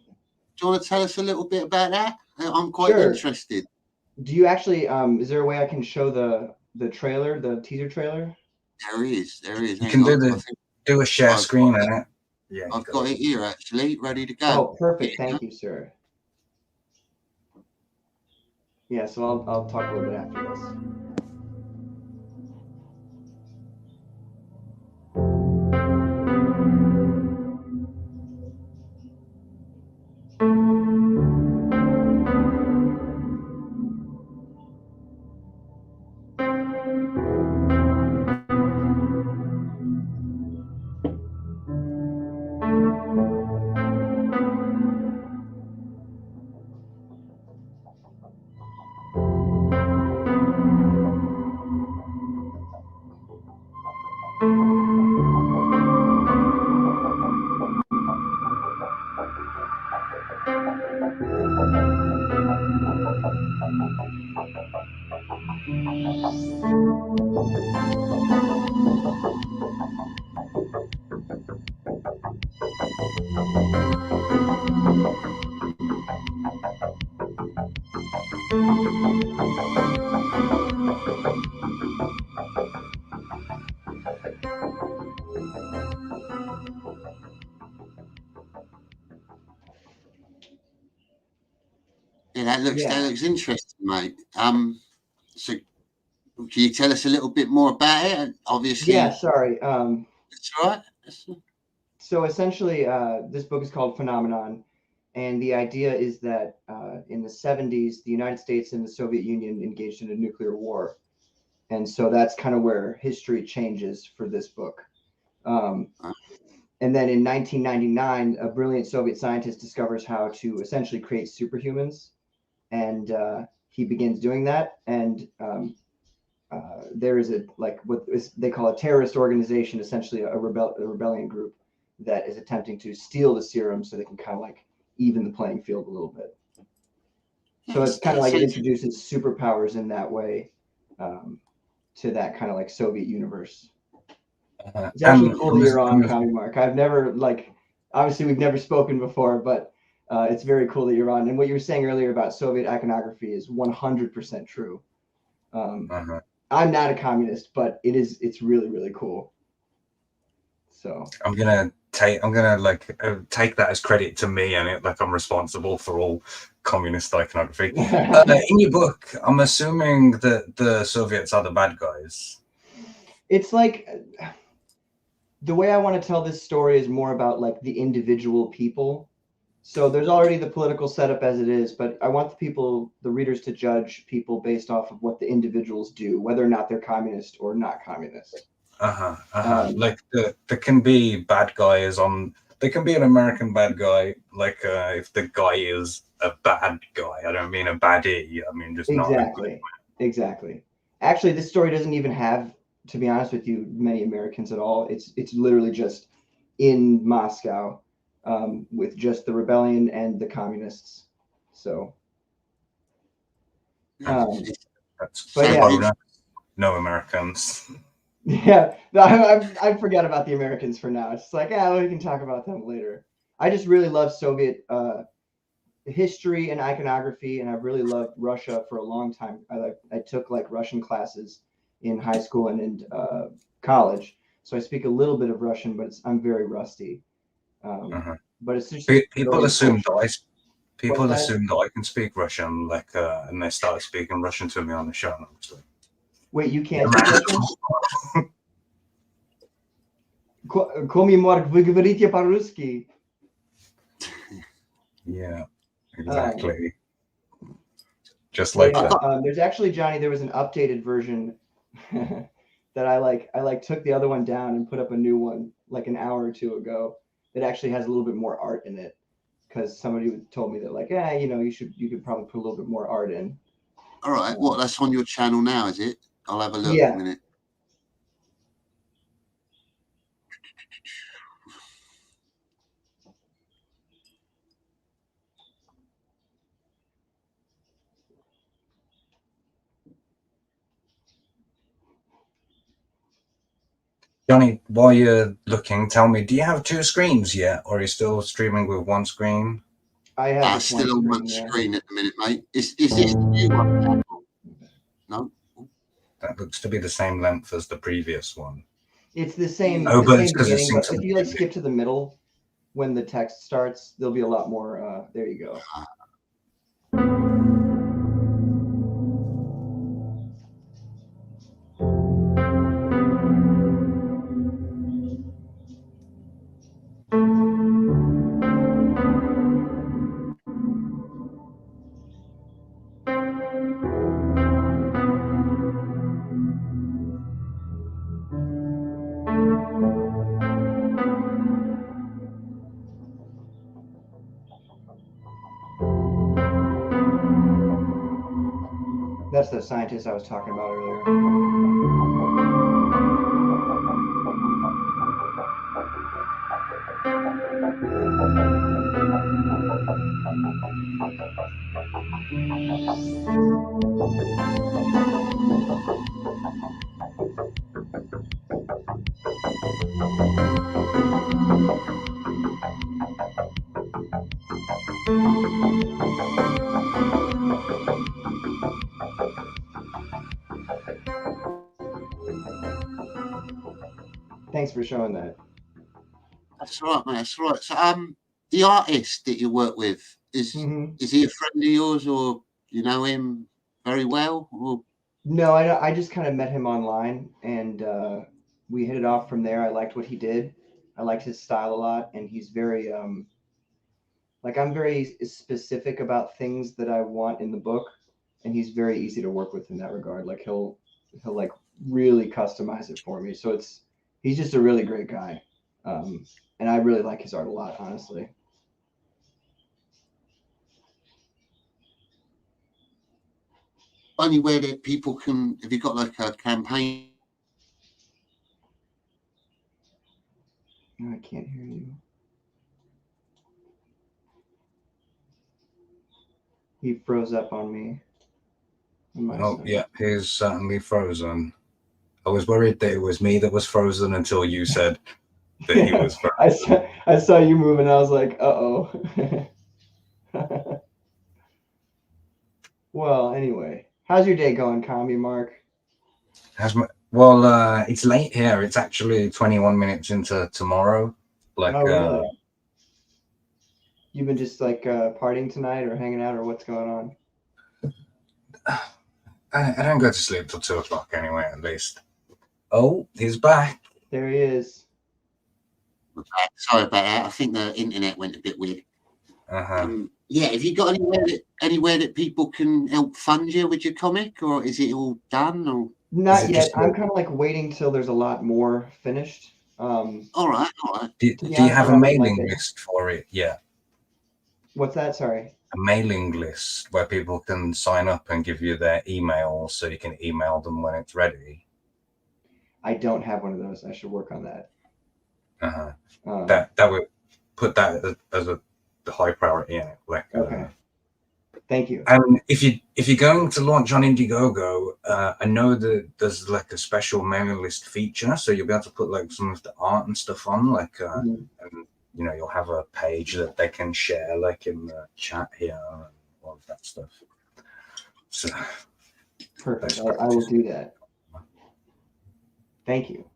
you want to tell us a little bit about that? I'm quite Sure. interested. Do you actually? Is there a way I can show the trailer, the teaser trailer? There is. You Hang can on. do a share screen in it. Yeah, I've got it here, actually, ready to go. Oh, perfect. Thank you, sir. Yeah, so I'll talk a little bit after this. Yeah, that looks interesting, mate. So can you tell us a little bit more about it? Obviously. Yeah, sorry. That's all right. So essentially, this book is called Phenomenon, and the idea is that in the 70s, the United States and the Soviet Union engaged in a nuclear war, and so that's kind of where history changes for this book. And then in 1999, a brilliant Soviet scientist discovers how to essentially create superhumans, and he begins doing that. And there is what they call a terrorist organization, essentially a rebellion group that is attempting to steal the serum so they can kind of like even the playing field a little bit. So it's kind of like it introduces superpowers in that way to that kind of like Soviet universe. It's actually cool that you're on, Comic Mark. I've never obviously we've never spoken before, but it's very cool that you're on. And what you were saying earlier about Soviet iconography is 100% true. I'm not a communist, but it's really, really cool. So I'm gonna take that as credit to me, and I'm responsible for all communist iconography. In your book, I'm assuming that the Soviets are the bad guys. It's like the way I want to tell this story is more about like the individual people. So there's already the political setup as it is, but I want the readers to judge people based off of what the individuals do, whether or not they're communist or not communist. There can be bad guys there can be an American bad guy, if the guy is a bad guy. I don't mean a baddie. I mean just Exactly. Actually, this story doesn't even have, to be honest with you, many Americans at all. It's literally just in Moscow with just the rebellion and the communists. So, no Americans. Yeah, I forget about the Americans for now. It's like, we can talk about them later. I just really love Soviet history and iconography, and I've really loved Russia for a long time. I took like Russian classes in high school and in college, so I speak a little bit of Russian, but I'm very rusty. But it's just people assume that I can speak Russian, and they started speaking Russian to me on the show. And I was like, wait, you can't speak Russian? Коми, Марк, вы говорите по-русски. Yeah, exactly. Just like that. There's actually, Johnny, there was an updated version that I took the other one down and put up a new one like an hour or two ago that actually has a little bit more art in it, because somebody told me that you could probably put a little bit more art in. All right. What? That's on your channel now, is it? I'll have a look Yeah. in a minute. Jonny, while you're looking, tell me, do you have 2 screens yet, or are you still streaming with 1 screen? I have still on one yeah. screen at the minute, mate. Is this the new one? No. That looks to be the same length as the previous one. It's the same. Oh, the but same it's 'cause it beginning, but syncs if you like skip to the middle when the text starts, there'll be a lot more. There you go. That's the scientist I was talking about earlier. Thanks for showing that. That's right, mate. That's right. So, the artist that you work with is he a friend of yours, or you know him very well? Or No, I just kind of met him online, and we hit it off from there. I liked what he did. I liked his style a lot, and he's very like, I'm very specific about things that I want in the book, and he's very easy to work with in that regard. Like he'll like really customize it for me. So he's just a really great guy, and I really like his art a lot, honestly. anywhere that people can? Have you got like a campaign? No, I can't hear you. He froze up on me. Oh, yeah, he's certainly frozen. I was worried that it was me that was frozen until you said that he was frozen. I saw you moving. I was like, uh-oh. Well, anyway, how's your day going, Combi Mark? Well, it's late here. It's actually 21 minutes into tomorrow. Like, oh, really? You've been just like partying tonight or hanging out, or what's going on? I don't go to sleep till 2 o'clock anyway, at least. Oh, he's back. There he is. Sorry about that. I think the internet went a bit weird. Uh-huh. Yeah, have you got anywhere that people can help fund you with your comic, or is it all done? Or not yet. I'm kind of like waiting till there's a lot more finished. All right. Do you have a mailing list for it yet? What's that? Sorry. A mailing list where people can sign up and give you their email so you can email them when it's ready. I don't have one of those. I should work on that. That would put that as a high priority in it. Like, okay. Thank you. And if you're going to launch on Indiegogo, I know that there's like a special mailing list feature, so you'll be able to put like some of the art and stuff on, like, and you know, you'll have a page that they can share, like in the chat here and all of that stuff. So perfect. I will do that. Thank you.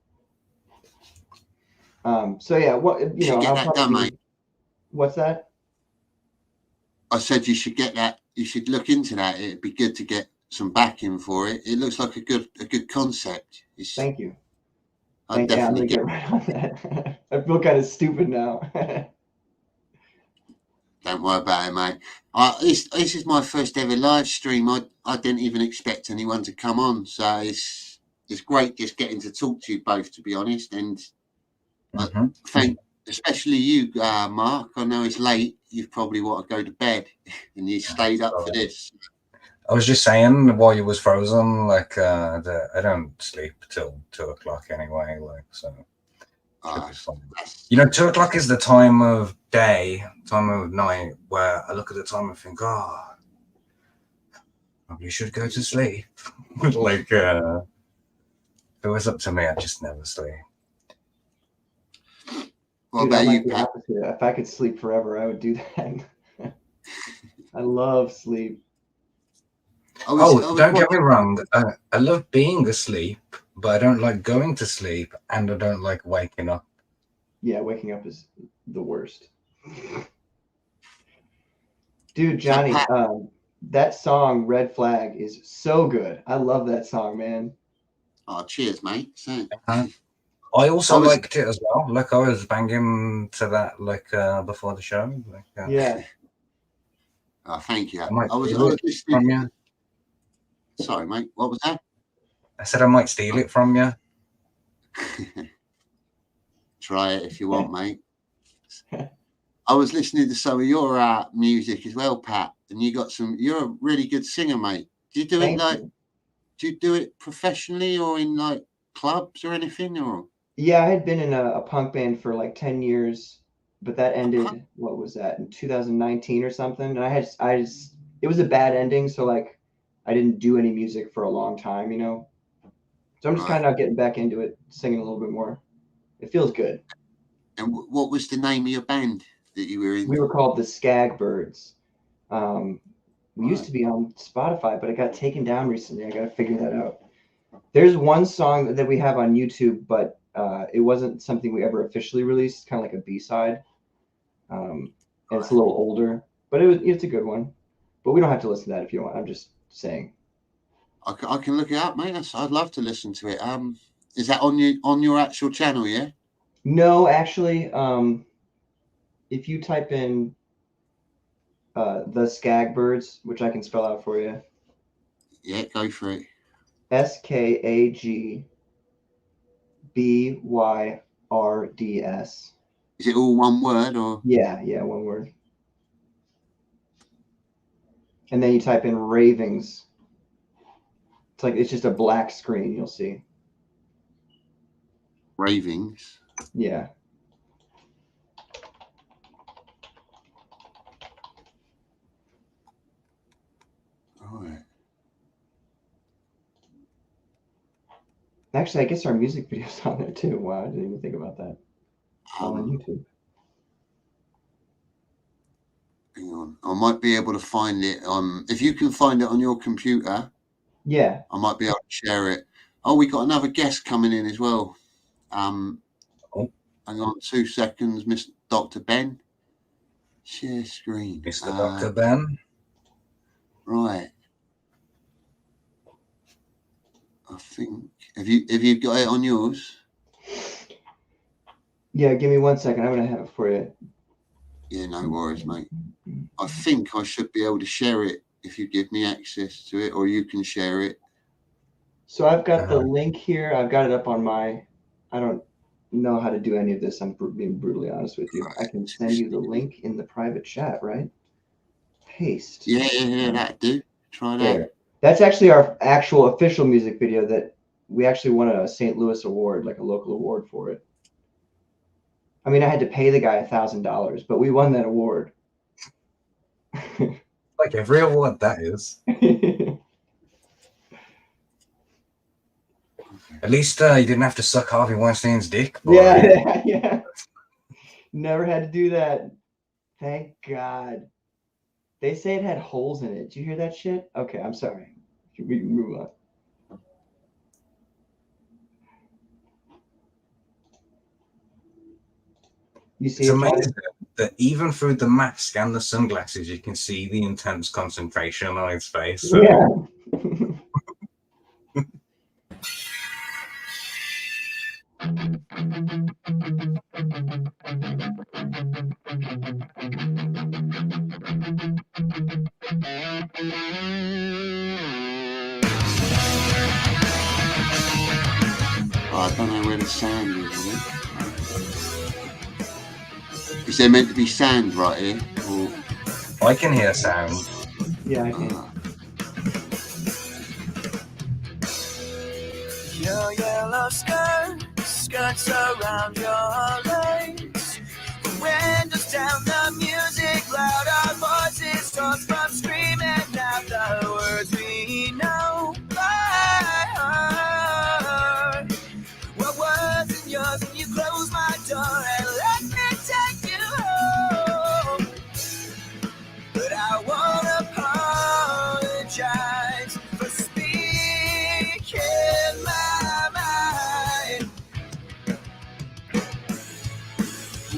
So yeah, what you know, get that done, mate. What's that? I said you should get that. You should look into that. It'd be good to get some backing for it. It looks like a good concept. Thank you. I'd definitely get right on that. I feel kind of stupid now. Don't worry about it, mate. This is my first ever live stream. I didn't even expect anyone to come on, so it's great just getting to talk to you both, to be honest. And thank especially you, Mark. I know it's late. You probably want to go to bed, and you stayed up for this. I was just saying while you was frozen, like that I don't sleep till 2 o'clock anyway. Like so, you know, 2 o'clock is the time of day, time of night where I look at the time and think, oh, probably should go to sleep. Like, if it was up to me, I'd just never sleep. What about you, Pat? If I could sleep forever, I would do that. I love sleep. Don't get me wrong. I love being asleep, but I don't like going to sleep, and I don't like waking up. Yeah, waking up is the worst. Dude, Johnny, that song "Red Flag" is so good. I love that song, man. Oh, cheers, mate. Same. I also liked it as well. Like I was banging to that like before the show. Like, yeah. Oh, thank you. I might I was steal it from you. Sorry, mate. What was that? I said I might steal it from you. Try it if you want, mate. I was listening to some of your music as well, Pat, and you're a really good singer, mate. Do you do do you do it professionally or in like clubs or anything? Or yeah, I had been in a punk band for like 10 years, but that ended, what was that, in 2019 or something? And it was a bad ending, so like I didn't do any music for a long time, you know? So I'm just kind of getting back into it, singing a little bit more. It feels good. And what was the name of your band that you were in? We were called the Scab Birds. We used to be on Spotify, but it got taken down recently. I got to figure that out. There's one song that we have on YouTube, but it wasn't something we ever officially released. It's kind of like a B-side. And it's a little older, but it's a good one. But we don't have to listen to that if you don't want. I'm just saying. I can look it up, mate. I'd love to listen to it. Is that on your actual channel? Yeah. No, actually, if you type in the Scag Birds, which I can spell out for you. Yeah, go for it. SKAGBYRDS. Is it all one word or? Yeah, one word. And then you type in Ravings. It's just a black screen, you'll see. Ravings. Yeah. All right. Actually, I guess our music video's on there too. Wow, I didn't even think about that. On YouTube. Hang on. I might be able to find it on. If you can find it on your computer. Yeah. I might be able to share it. Oh, we got another guest coming in as well. Hang on 2 seconds, Mr. Dr. Ben. Share screen. Mr. Dr. Ben. Right. I think have you got it on yours? Yeah, give me 1 second. I'm gonna have it for you. Yeah, no worries, mate. I think I should be able to share it if you give me access to it, or you can share it. So I've got the link here. I've got it up on my. I don't know how to do any of this. I'm being brutally honest with you. I can send you the link in the private chat, right? Paste. Yeah, that'd do. Try that. There. That's actually our actual official music video that we actually won a St. Louis award, like a local award for it. I mean, I had to pay the guy $1,000, but we won that award. Like every award, that is. At least you didn't have to suck Harvey Weinstein's dick. Boy. Yeah. Never had to do that. Thank God. They say it had holes in it. Did you hear that shit? Okay, I'm sorry. We can move on. You see, it's amazing that even through the mask and the sunglasses, you can see the intense concentration on his face. So. Yeah. I don't know where the sand is. Is there meant to be sand right here? Or... I can hear sound. Yeah, I can. Your yellow skirts around your legs. The windows down, the music loud, our voices talk from screaming out the words we know by heart. What wasn't yours when you closed my door and let me take you home? But I won't apologize for speaking my mind.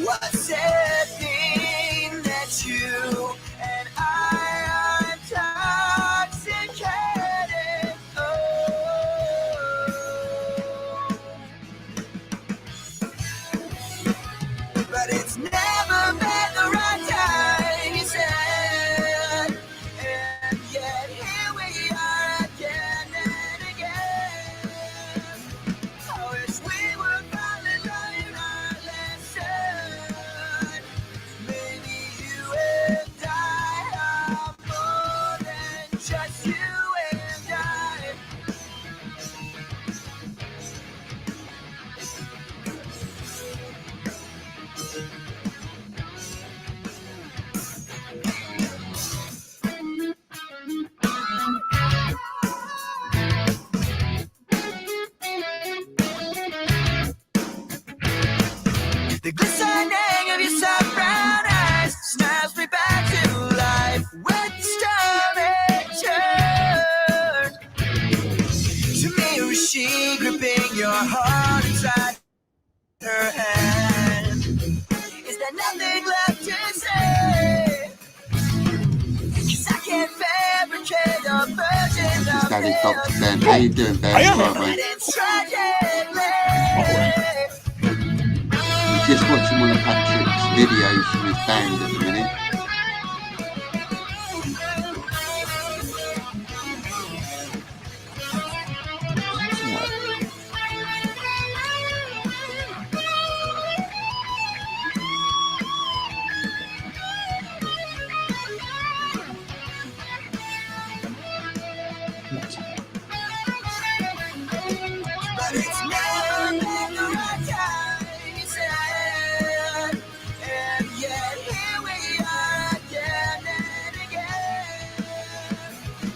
What's that thing that you and I are intoxicated? Oh. But it's never been the right time, you said. And yet here we are again and again. I wish we would finally learn our lesson. Maybe you and I are more than just you and I. The glistening of your soft brown eyes snaps me back to life when the stomach turned. To me, was she gripping your heart inside her hand? Is there nothing left to say? 'Cause I can't fabricate a version of Daddy Dr. Ben. How you doing, Ben? All right, mate. it's tragically. We're just watching one of Patrick's videos from his band at the minute. But it's never been the right time, you said. And yet here we are again and again.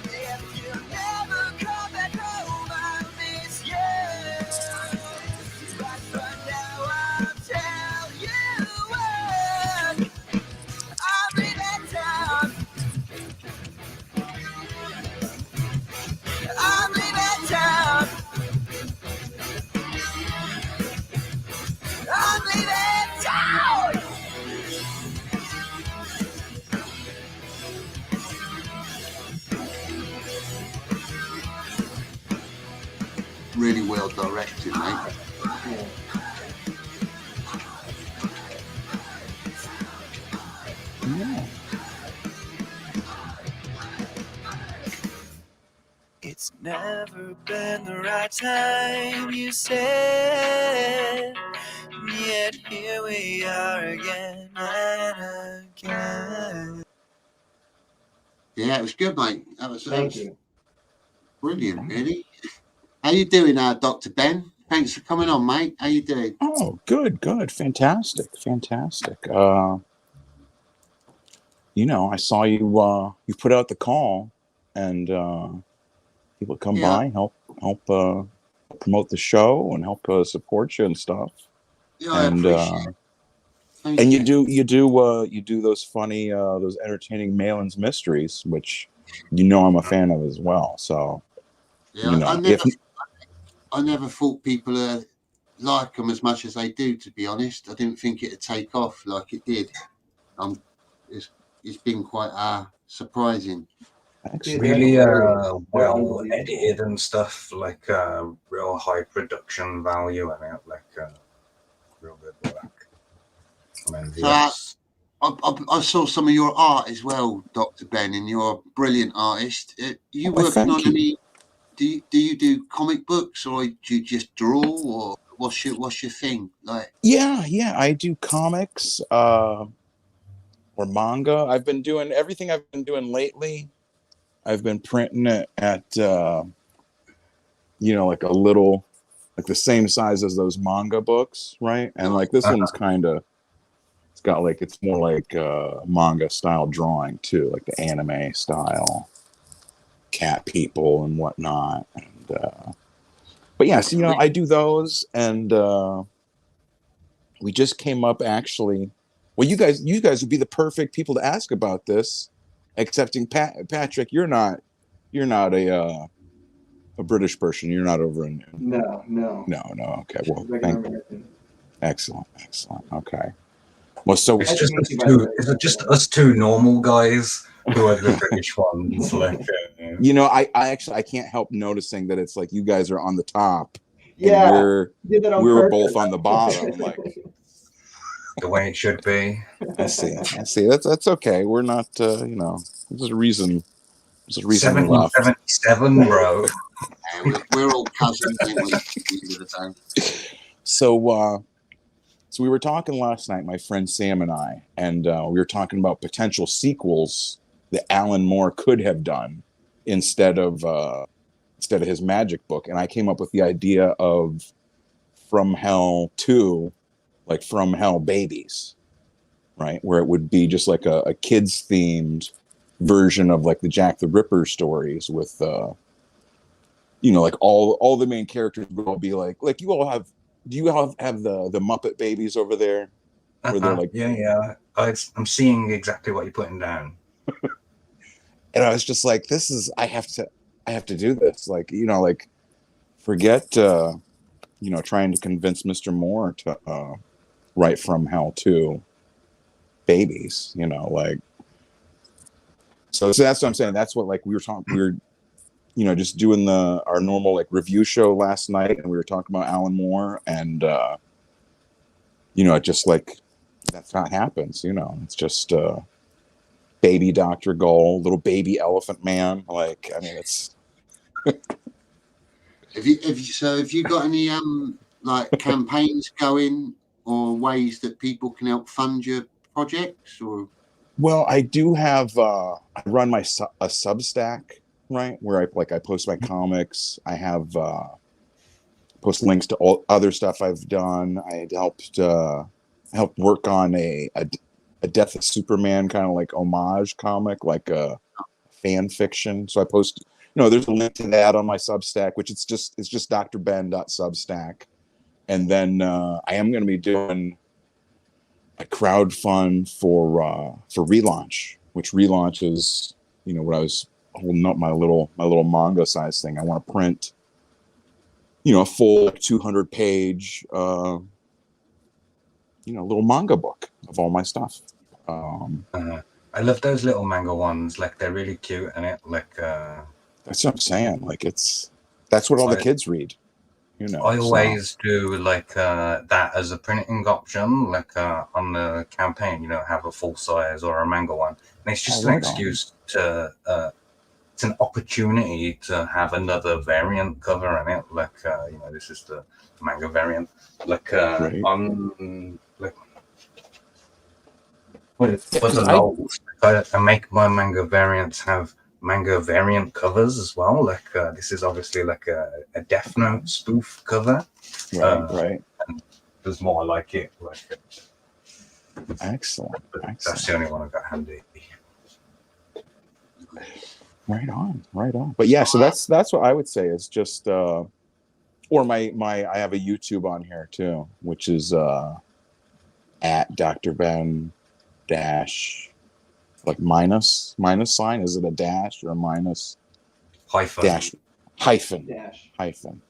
If you never come back home, I'll miss you. But for now, I'll tell you what. I'll be that town. I'll be that town. I'll be that town. Really well directed, mate. Yeah. It's never been the right time, you said. Yet here we are again and again. Yeah, it was good, mate. That was Thank you. brilliant, really. How you doing, Dr. Ben? Thanks for coming on, mate. How you doing? Oh, good. Fantastic. You know, I saw you you put out the call, and people come by, help promote the show and help support you and stuff. Yeah, I appreciate it. And you do those funny those entertaining Malin's mysteries, which I'm a fan of as well. So yeah, I never thought people like them as much as they do, to be honest. I didn't think it'd take off like it did. It's been quite surprising. It's really well edited and stuff, like real high production value and real good work. I saw some of your art as well, Dr. Ben, and you're a brilliant artist. You working on any? Do you do comic books, or do you just draw, or what's your thing like? Yeah, I do comics or manga. I've been doing everything I've been doing lately. I've been printing it at like a little like the same size as those manga books, right? And like this one's kind of, it's got like, it's more like manga style drawing too, like the anime style cat people and whatnot. And but yes, you know, I do those, and we just came up actually. Well, you guys would be the perfect people to ask about this, excepting Patrick. You're not a British person. You're not over in. No. Okay. Well, American. Excellent. Okay. Well, so it's just us two normal guys who are the British ones. Like, you know, I actually I can't help noticing that it's like you guys are on the top. Yeah, we're both on the bottom, like the way it should be. I see. That's okay. We're not, you know. There's a reason. There's a reason we left. 77, bro. We're all cousins. So we were talking last night, my friend Sam and I, and we were talking about potential sequels that Alan Moore could have done instead of his magic book, and I came up with the idea of From Hell 2, like From Hell Babies, right? Where it would be just like a kids themed version of like the Jack the Ripper stories with, you know, like all the main characters would all be like you all have. Do you all have the Muppet Babies over there? Where they're like, yeah. I'm seeing exactly what you're putting down. And I was just like, I have to do this. Like, you know, like forget, you know, trying to convince Mr. Moore to write From Hell 2 Babies, you know, like, so that's what I'm saying. That's what, like, we were, you know, just doing our normal like review show last night, and we were talking about Alan Moore, and you know, it just like that's not happens, you know. It's just baby Dr. Gull, little baby Elephant Man. Like, I mean, it's Have you got any like campaigns going or ways that people can help fund your projects? Or well, I do have I run a Substack, right, where I post my comics. I have post links to all other stuff I've done. I had helped work on a Death of Superman kind of like homage comic, like a fan fiction. So I post, you know, there's a link to that on my Substack, which it's just drben.substack. And then I am going to be doing a crowdfund for relaunch, which relaunches, you know, what I was holding up my little manga size thing. I want to print, you know, a full 200-page, you know, little manga book of all my stuff. I love those little manga ones. Like, they're really cute, and it like. That's what I'm saying. Like, that's what all the kids read. You know, I always do like that as a printing option, like on the campaign. You know, have a full size or a manga one, and it's just an excuse to. It's an opportunity to have another variant cover in it. Like, you know, this is the manga variant. Like, on like. Well, it wasn't old. I make my manga variants have manga variant covers as well. Like, this is obviously like a Death Note spoof cover. Right. And there's more like it. Like, excellent. That's the only one I got handy. Right on. But yeah, so that's what I would say is just or my I have a YouTube on here too, which is at Dr. Ben dash like minus sign. Is it a dash or a minus? Hyphen. Dash. Hyphen.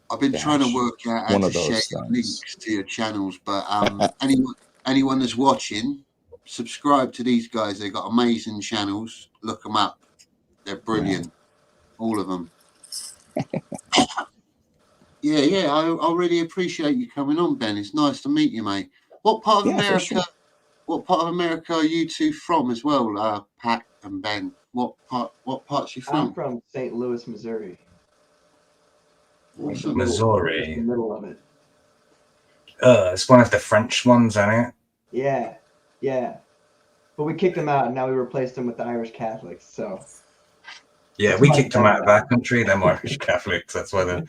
I've been trying to work out how to share links to your channels, but anyone that's watching, subscribe to these guys. They've got amazing channels. Look them up. They're brilliant, all of them. Yeah. I really appreciate you coming on, Ben. It's nice to meet you, mate. What part of America? Sure. What part of America are you two from as well, Pat and Ben? What parts are you from? I'm from St. Louis, Missouri. Missouri. The middle of it. It's one of the French ones, isn't it? Yeah. But we kicked them out, and now we replaced them with the Irish Catholics. So. Yeah, we kicked them out of our country. They're Irish Catholics. That's why they're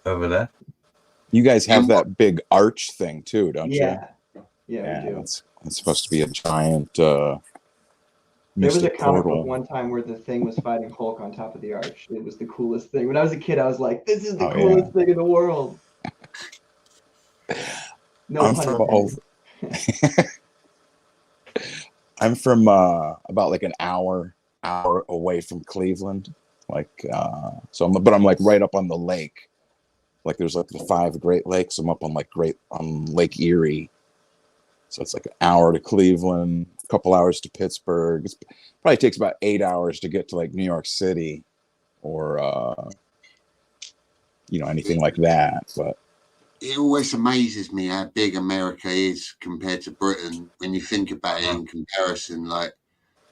over there. You guys have that big arch thing too, don't you? Yeah, we do. That's supposed to be a giant There was a mystic comic portal. book one time where the Thing was fighting Hulk on top of the arch. It was the coolest thing. When I was a kid, I was like, "This is the coolest thing in the world." No I'm pun from intended. I'm from about like an hour away from Cleveland, like but I'm like right up on the lake. Like there's like the 5 Great Lakes. I'm up on on Lake Erie, so it's like an hour to Cleveland, a couple hours to Pittsburgh. It probably takes about 8 hours to get to like New York City, or anything like that. But it always amazes me how big America is compared to Britain when you think about it in comparison. Like,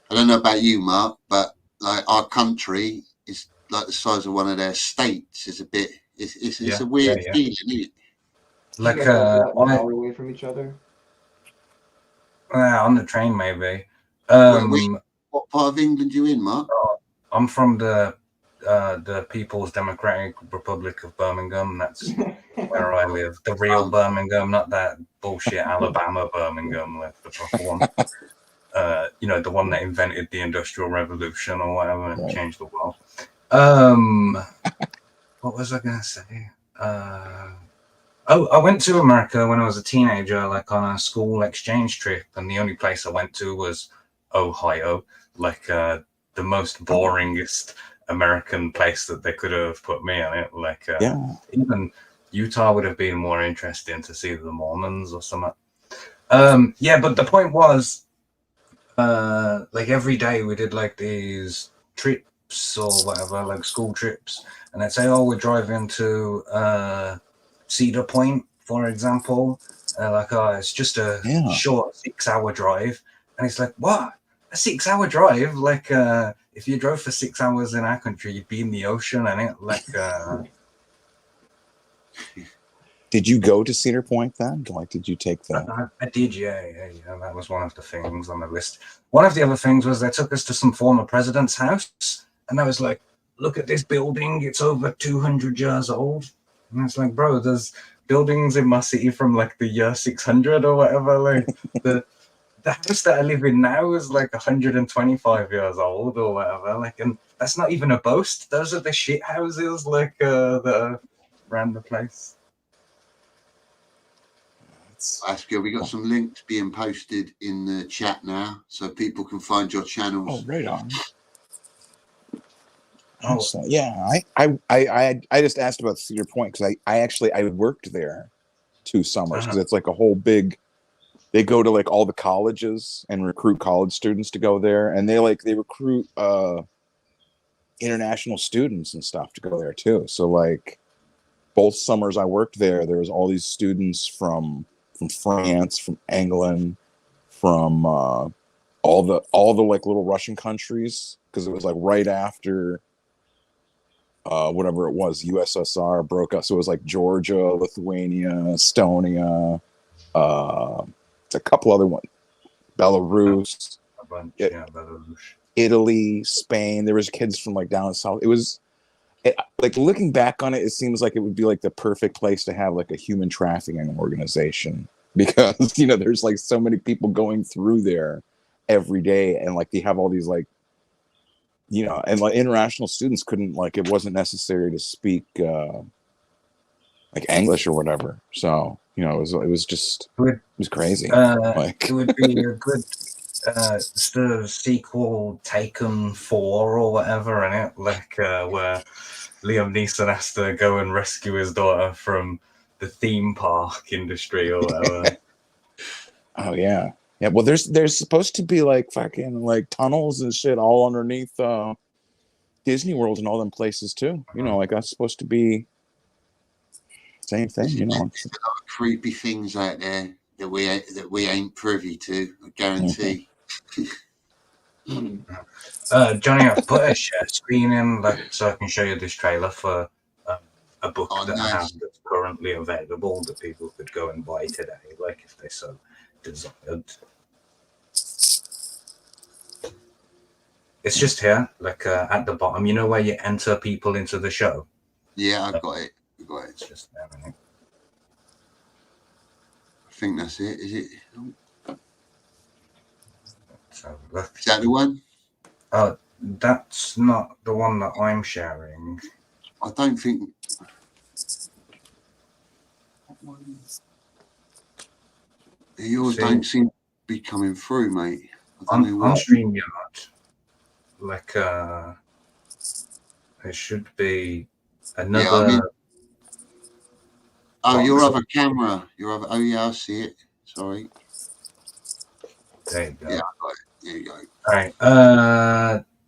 I don't know about you, Mark, but like our country is like the size of one of their states. It's a bit. It's a weird feeling, isn't it? Like you guys are about an hour away from each other. On the train maybe. What part of England are you in, Mark? I'm from the People's Democratic Republic of Birmingham. That's where I live. The real Birmingham, not that bullshit Alabama Birmingham, like the proper one. The one that invented the Industrial Revolution or whatever and changed the world. What was I gonna say? I went to America when I was a teenager, like on a school exchange trip, and the only place I went to was Ohio, like the most boringest American place that they could have put me on it. Like even Utah would have been more interesting to see the Mormons or something. But the point was, like every day we did like these trips or whatever, like school trips, and they'd say, "Oh, we're driving to Cedar Point, for example." It's just a short 6-hour drive, and it's like, what? A 6-hour drive? Like, if you drove for 6 hours in our country, you'd be in the ocean, and it like. Did you go to Cedar Point then? Like, did you take that? I did, yeah. That was one of the things on the list. One of the other things was they took us to some former president's house, and I was like, look at this building, it's over 200 years old. And it's like, bro, there's buildings in my city from like the year 600 or whatever. Like the house that I live in now is like 125 years old or whatever. Like, and that's not even a boast. Those are the shit houses like that are around the place. That's good. We got some links being posted in the chat now, so people can find your channels. Oh, right on. Excellent. Yeah, I just asked about Cedar Point because I worked there 2 summers because it's like a whole big. They go to like all the colleges and recruit college students to go there, and they recruit international students and stuff to go there too. So like both summers I worked there was all these students from France, from England, from all the like little Russian countries, because it was like right after whatever it was, USSR broke up. So it was like Georgia, Lithuania, Estonia, it's a couple other ones, Belarus, a bunch, Belarus, Italy, Spain. There was kids from like down south. It was like looking back on it, it seems like it would be like the perfect place to have like a human trafficking organization, because there's like so many people going through there every day, and like they have all these like and like international students couldn't, like, it wasn't necessary to speak like English or whatever, so it was crazy. It would be a good sort of sequel, Taken 4 or whatever, in it, like where Liam Neeson has to go and rescue his daughter from the theme park industry or whatever. Oh yeah. Well, there's supposed to be like fucking like tunnels and shit all underneath Disney World and all them places too. Like that's supposed to be same thing. There's a lot of creepy things out there that we ain't privy to, I guarantee. Jonny, I've put a share screen in so I can show you this trailer for a book that I have that's currently available that people could go and buy today, like if they so desired. It's just here, like at the bottom. Where you enter people into the show? Yeah, I've got it. It's just there, isn't it? think that's it. Is it? Let's have a look. Is that the one? That's not the one that I'm sharing. I don't think. Yours don't seem to be coming through, mate. On StreamYard, like there should be another. Yeah, I mean, oh, your other camera. Your other. Oh, yeah, I see it. Sorry. There you go. Yeah, I got it. There you go. All right.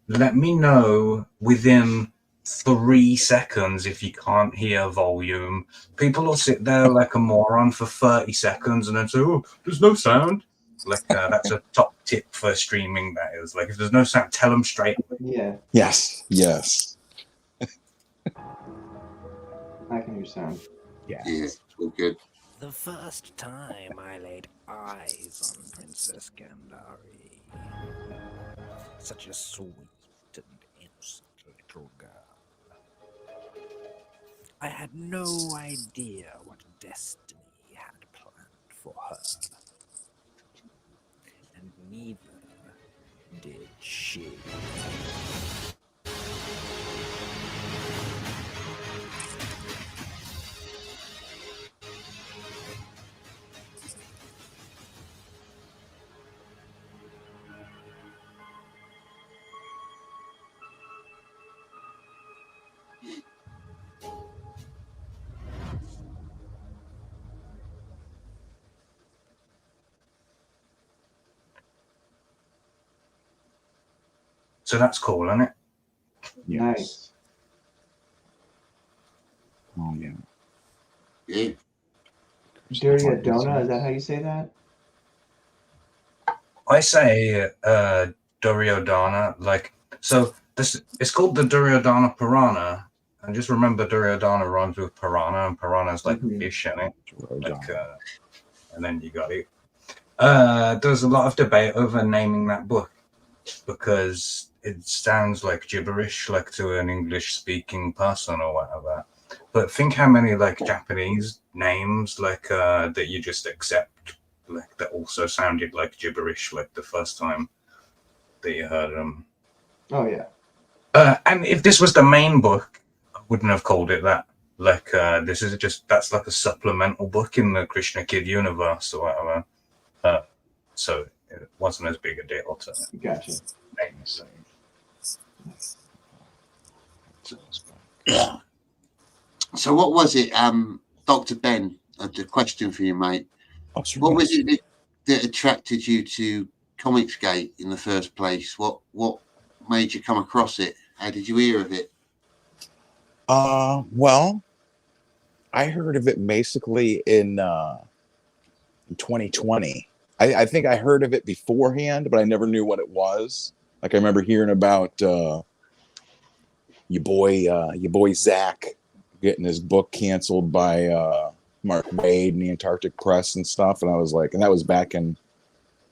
Let me know within 3 seconds if you can't hear volume. People will sit there like a moron for 30 seconds and then say, "Oh, there's no sound." Like that's a top tip for streaming. That is, like, if there's no sound, tell them straight away. Yeah. Yes. Yes. I can hear sound. Yeah. Yeah, it's all good. The first time I laid eyes on Princess Gandari, such a sweet and innocent little girl, I had no idea what destiny had planned for her. And neither did she. So that's cool, isn't it? Yes. Nice. Oh yeah. Yeah. Duryodhana, is that how you say that? I say Duryodhana. Like, so this it's called the Duryodhana Purana. And just remember, Duryodhana rhymes with piranha, and piranha's like fish in it. Like, and then you got it. There's a lot of debate over naming that book because it sounds like gibberish, like to an English-speaking person or whatever. But think how many like Japanese names like that you just accept, like that also sounded like gibberish, like the first time that you heard them. Oh yeah. And if this was the main book, I wouldn't have called it that. Like this is just that's like a supplemental book in the Krishna Kid universe or whatever. So it wasn't as big a deal to Gotcha. name it. Yeah. So what was it, Dr. Ben? The question for you, mate. What was it that attracted you to Comicsgate in the first place? What made you come across it? How did you hear of it? Well, I heard of it basically in 2020. I think I heard of it beforehand, but I never knew what it was. Like I remember hearing about your boy Zach getting his book canceled by Mark Wade and the Antarctic Press and stuff, and I was like, and that was back in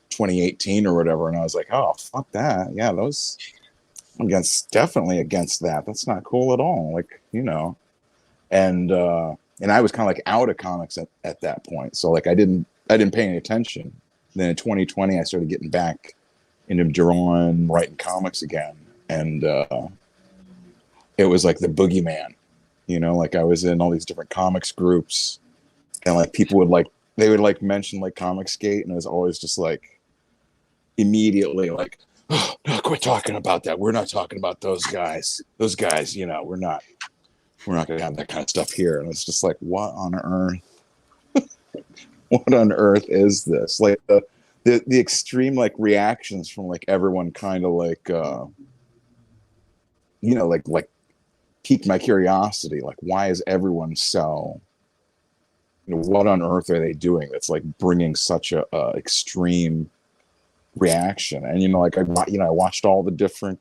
2018 or whatever, and I was like, oh fuck that, yeah, those I'm definitely against that. That's not cool at all, like, you know. And I was kind of like out of comics at that point, so like I didn't pay any attention. Then in 2020 I started getting back into drawing, writing comics again, and it was like the boogeyman, you know, like I was in all these different comics groups, and like people would like mention like Comicsgate, and it was always just like immediately like, oh, no, quit talking about that. We're not talking about those guys. Those guys, you know, we're not going to have that kind of stuff here. And it's just like, what on earth? What on earth is this? Like the extreme like reactions from like everyone kind of like you know, like piqued my curiosity. Like, why is everyone so, you know, what on earth are they doing that's like bringing such a extreme reaction? And you know, like I watched all the different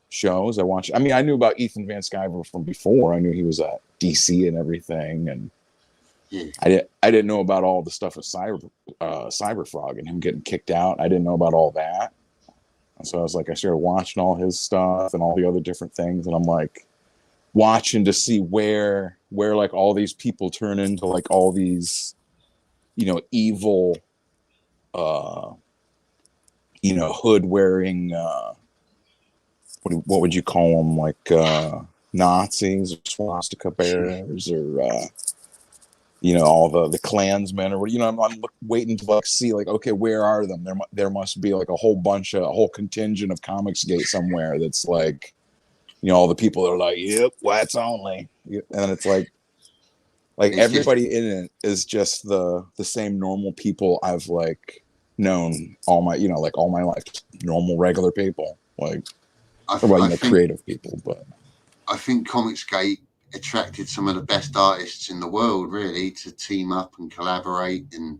shows. I mean, I knew about Ethan Van Sciver from before. I knew he was at DC and everything, and I didn't know about all the stuff with Cyberfrog and him getting kicked out. I didn't know about all that. And so I was like, I started watching all his stuff and all the other different things, and I'm like watching to see where like all these people turn into like all these evil, hood wearing, what would you call them? Like Nazis or swastika bearers or, all the Klansmen or, I'm waiting to like see like, okay, where are them? There must be like a whole contingent of Comicsgate somewhere that's like, all the people that are like, yep, whites only. And it's like everybody in it is just the same normal people I've like known all my, all my life, normal, regular people, like, creative people. But I think Comicsgate attracted some of the best artists in the world, really, to team up and collaborate. And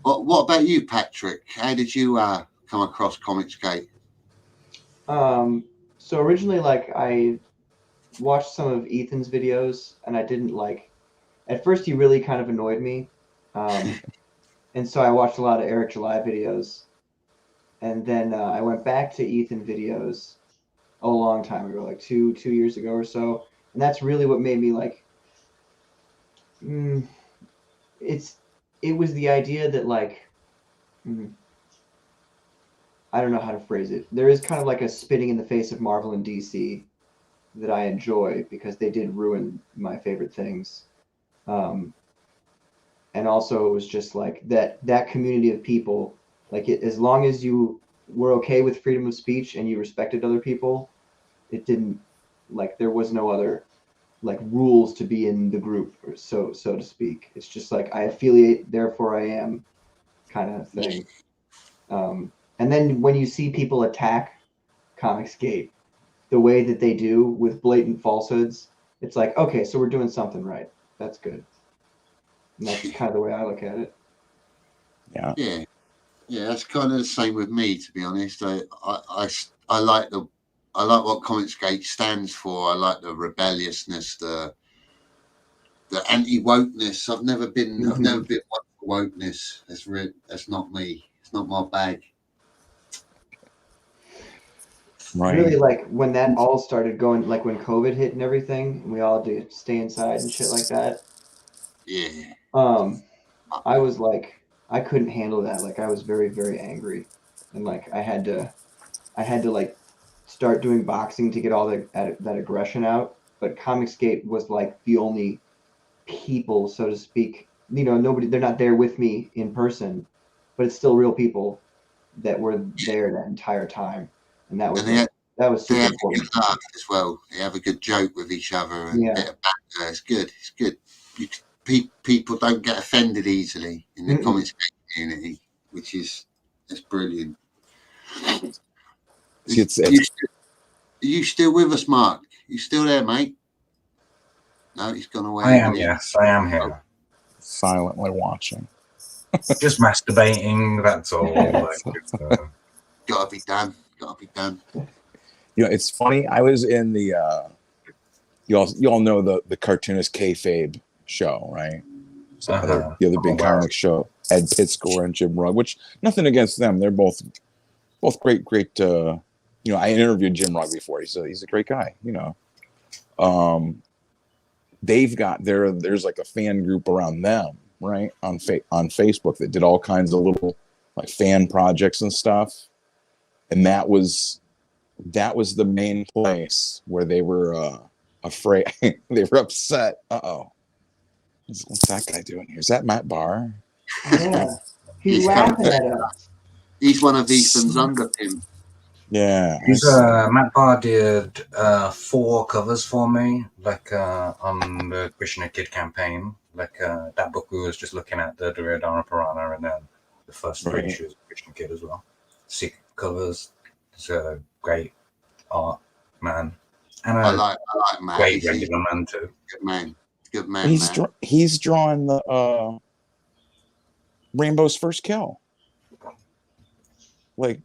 what about you, Patrick? How did you come across Comicsgate? So originally, like, I watched some of Ethan's videos, and I didn't like. At first, he really kind of annoyed me, and so I watched a lot of Eric July videos, and then I went back to Ethan videos a long time ago, like two years ago or so, and that's really what made me like. It was the idea that like. I don't know how to phrase it. There is kind of like a spitting in the face of Marvel and DC that I enjoy because they did ruin my favorite things. And also it was just like that community of people, like as long as you were okay with freedom of speech and you respected other people, it didn't like there was no other like rules to be in the group, or so to speak. It's just like I affiliate, therefore I am kind of thing. And then when you see people attack Comicsgate the way that they do with blatant falsehoods, it's like, okay, so we're doing something right. That's good. And that's kind of the way I look at it. Yeah. Yeah, that's kind of the same with me, to be honest. I like what Comicsgate stands for. I like the rebelliousness, the anti-wokeness. I've never been one for wokeness. That's not me. It's not my bag. Right. Really, like when that all started going, like when COVID hit and everything, and we all had to stay inside and shit like that. Yeah. I was like, I couldn't handle that. Like, I was very, very angry, and like I had to like start doing boxing to get all that aggression out. But Comicsgate was like the only people, so to speak. Nobody. They're not there with me in person, but it's still real people that were there that entire time. And that was that was super cool. Good laugh as well. They have a good joke with each other and a bit of banter. It's good. It's good. People don't get offended easily in the comics community, which is brilliant. Are you still with us, Mark? You still there, mate? No, he's gone away. I am. Yes, I am here. Silently watching. Just masturbating. That's all. Gotta be done. It's funny. I was in the you all know the cartoonist kayfabe show, right? So the other big comic show, Ed Pitzcore and Jim Rugg, which nothing against them. They're both great. I interviewed Jim Rugg before. He's a great guy. They've got there's like a fan group around them, right, on Facebook that did all kinds of little like fan projects and stuff. And that was the main place where they were afraid. They were upset. What's that guy doing here? Is that Matt Barr? Yeah, he's laughing at us. He's one of Ethan's underpins. Yeah, Matt Barr did 4 covers for me, like on the Krishna Kid campaign. Like that book we was just looking at, the Duryodhana Purana, and then the first 3 issues of Krishna Kid as well. 6 covers. It's a great art, man. And I like Matt. Great regular man too. Good man. He's drawing the Rainbow's First Kill. Like,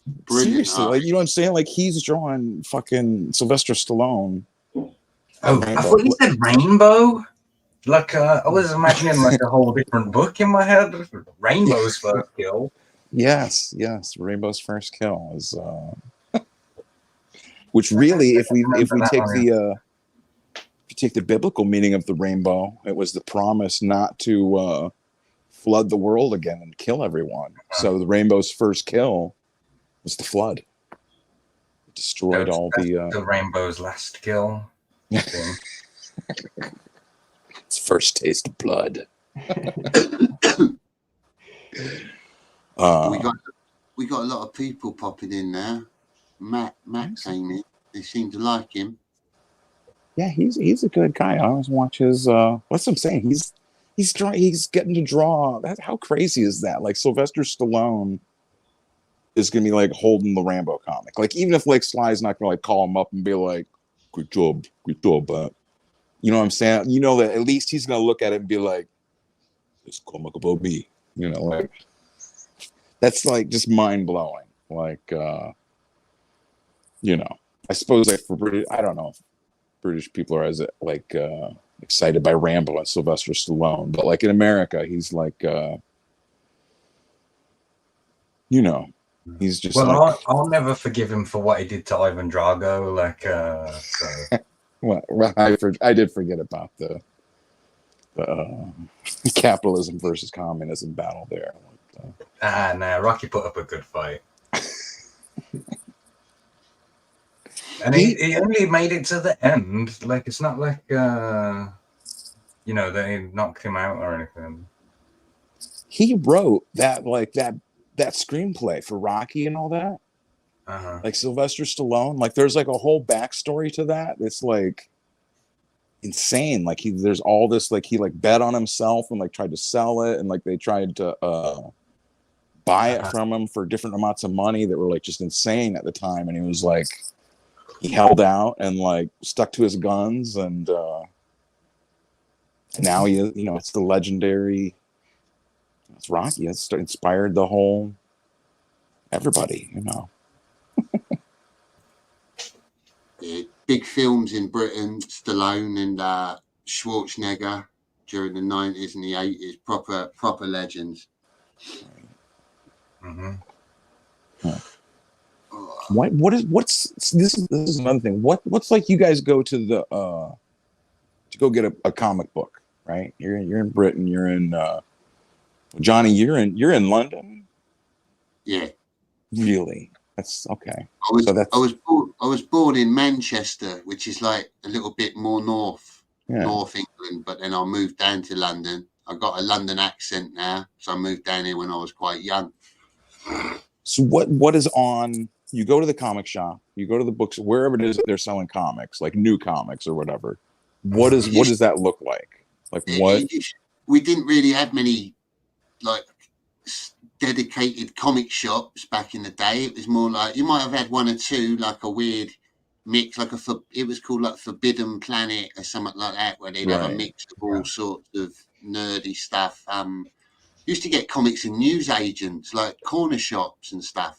brilliant, seriously, like, you know what I'm saying? Like, he's drawing fucking Sylvester Stallone. Oh, I thought you said Rainbow. Like, I was imagining like a whole different book in my head. Rainbow's First Kill. Yes, Rainbow's First Kill is, which really, if we take the biblical meaning of the rainbow, it was the promise not to flood the world again and kill everyone. So the Rainbow's first kill was the flood. It destroyed all the Rainbow's last kill. Its first taste of blood. We got a lot of people popping in now. Matt came in. They seem to like him. Yeah, he's a good guy. I always watch his. What's I'm saying? He's getting to draw. How crazy is that? Like Sylvester Stallone is gonna be like holding the Rambo comic. Like even if like Sly's not gonna like call him up and be like, good job, but you know what I'm saying? You know that at least he's gonna look at it and be like, this comic about me. You know, like that's like just mind blowing. Like you know, I suppose like for British, I don't know if British people are as like excited by Rambo and Sylvester Stallone, but like in America, he's like you know, he's just like, I'll never forgive him for what he did to Ivan Drago. Like, so. well, I did forget about the capitalism versus communism battle there. Nah, Rocky put up a good fight. And he only made it to the end. Like, it's not like, you know, they knocked him out or anything. He wrote that screenplay for Rocky and all that. Like Sylvester Stallone. Like, there's like a whole backstory to that. It's like insane. Like there's all this, like he like bet on himself and like tried to sell it, and like they tried to buy it from him for different amounts of money that were like just insane at the time. And he was like, he held out and like stuck to his guns, and now he, you know, it's the legendary. It's Rocky. It's inspired the whole everybody, you know. Big films in Britain, Stallone and Schwarzenegger during the 90s and the 80s, proper legends. What's this is another thing. What's like you guys go to the to go get a comic book, right? You're in Britain, you're in Jonny, you're in London? Yeah. Really? That's okay. I was born in Manchester, which is like a little bit more north England, but then I moved down to London. I got a London accent now, so I moved down here when I was quite young. So what is on? You go to the comic shop, you go to the books, wherever it is they're selling comics, like new comics or whatever. What does that look like? Like what? We didn't really have many like dedicated comic shops back in the day. It was more like you might have had one or two, like a weird mix, like it was called like Forbidden Planet or something like that, where they'd have a mix of all sorts of nerdy stuff. Used to get comics in news agents, like corner shops and stuff.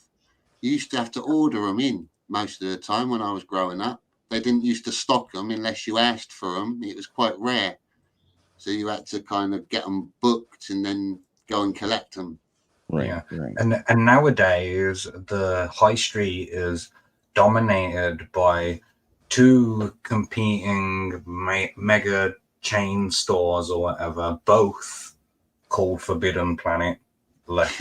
You used to have to order them in most of the time when I was growing up. They didn't used to stock them unless you asked for them. It was quite rare. So you had to kind of get them booked and then go and collect them. Right. Yeah. And nowadays the high street is dominated by two competing mega chain stores or whatever, both called Forbidden Planet, like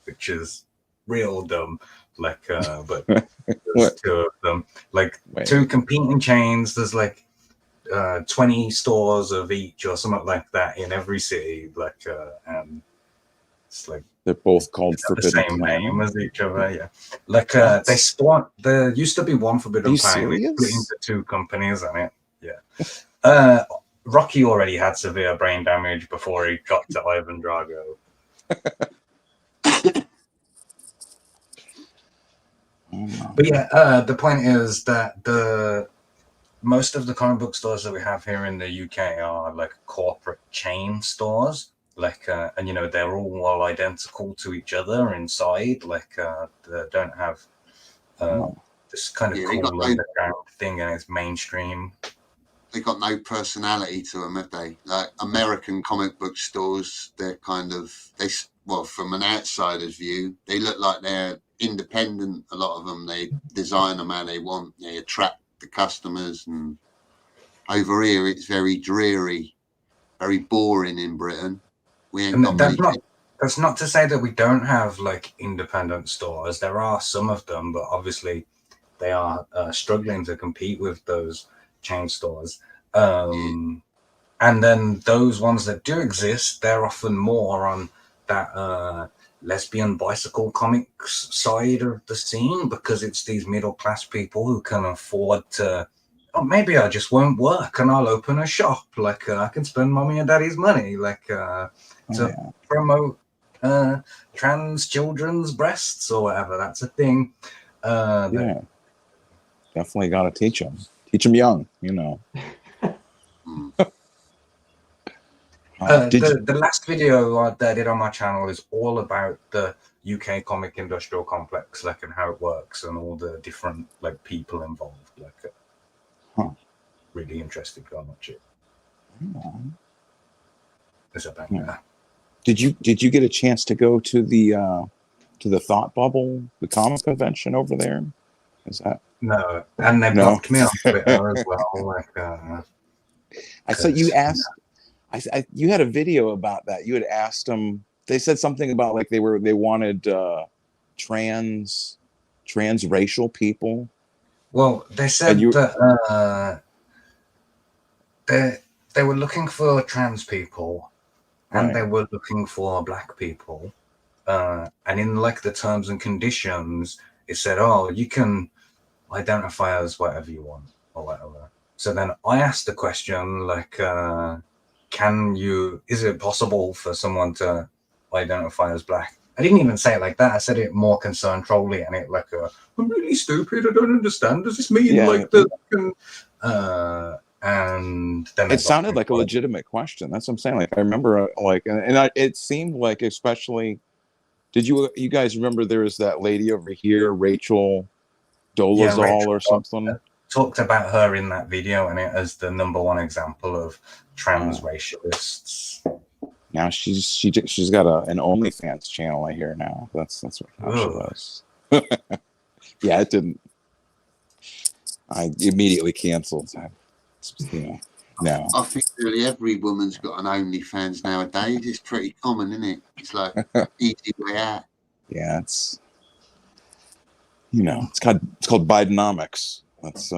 which is real dumb. Like but there's two of them. Like two competing chains. There's like 20 stores of each or something like that in every city. Like and it's like they're both called the same name as each other. Yeah, like they spawned. There used to be one Forbidden Planet. They split into two companies, and Rocky already had severe brain damage before he got to Ivan Drago. But yeah, the point is that most of the comic book stores that we have here in the UK are like corporate chain stores. Like, and you know, they're all identical to each other inside. Like, they don't have this kind of cool underground thing, and it's mainstream. They got no personality to them, have they? Like American comic book stores, they're kind of from an outsider's view, they look like they're independent. A lot of them, they design them how they want. They attract the customers, and over here it's very dreary, very boring in Britain. We ain't And got that's many. that's not to say that we don't have like independent stores. There are some of them, but obviously they are struggling to compete with those chain stores. And then those ones that do exist, they're often more on that lesbian bicycle comics side of the scene, because it's these middle class people who can afford to, oh, maybe I just won't work and I'll open a shop. Like I can spend mommy and daddy's money, like to promote trans children's breasts or whatever. That's a thing. Yeah, definitely got to teach them young, you know. The last video that I did on my channel is all about the UK comic industrial complex, like, and how it works and all the different like people involved. Like, really interested. Go and watch it. It's about that. Did you get a chance to go to the Thought Bubble, the comic convention over there? Is that no? And they blocked me on Twitter as well. Like, I saw you asked. You had a video about that. You had asked them. They said something about like they wanted transracial people. Well, they said that they were looking for trans people, and they were looking for black people. And in like the terms and conditions, it said, "Oh, you can identify as whatever you want or whatever." So then I asked the question like, is it possible for someone to identify as black? I didn't even say it like that. I said it more concerned trolly, and it like, I'm really stupid. I don't understand. Does this mean like that? And then it sounded like a legitimate question. That's what I'm saying. Like I remember, it seemed like, especially, did you guys remember there was that lady over here, Rachel Dolezal or something? Talked about her in that video, and it as the #1 example of trans racialists. Now she's got an OnlyFans channel, I hear now. That's what she was. Yeah, it didn't. I immediately canceled. No. I think really every woman's got an OnlyFans nowadays. It's pretty common, isn't it? It's like easy way out. Yeah, it's called Bidenomics. That's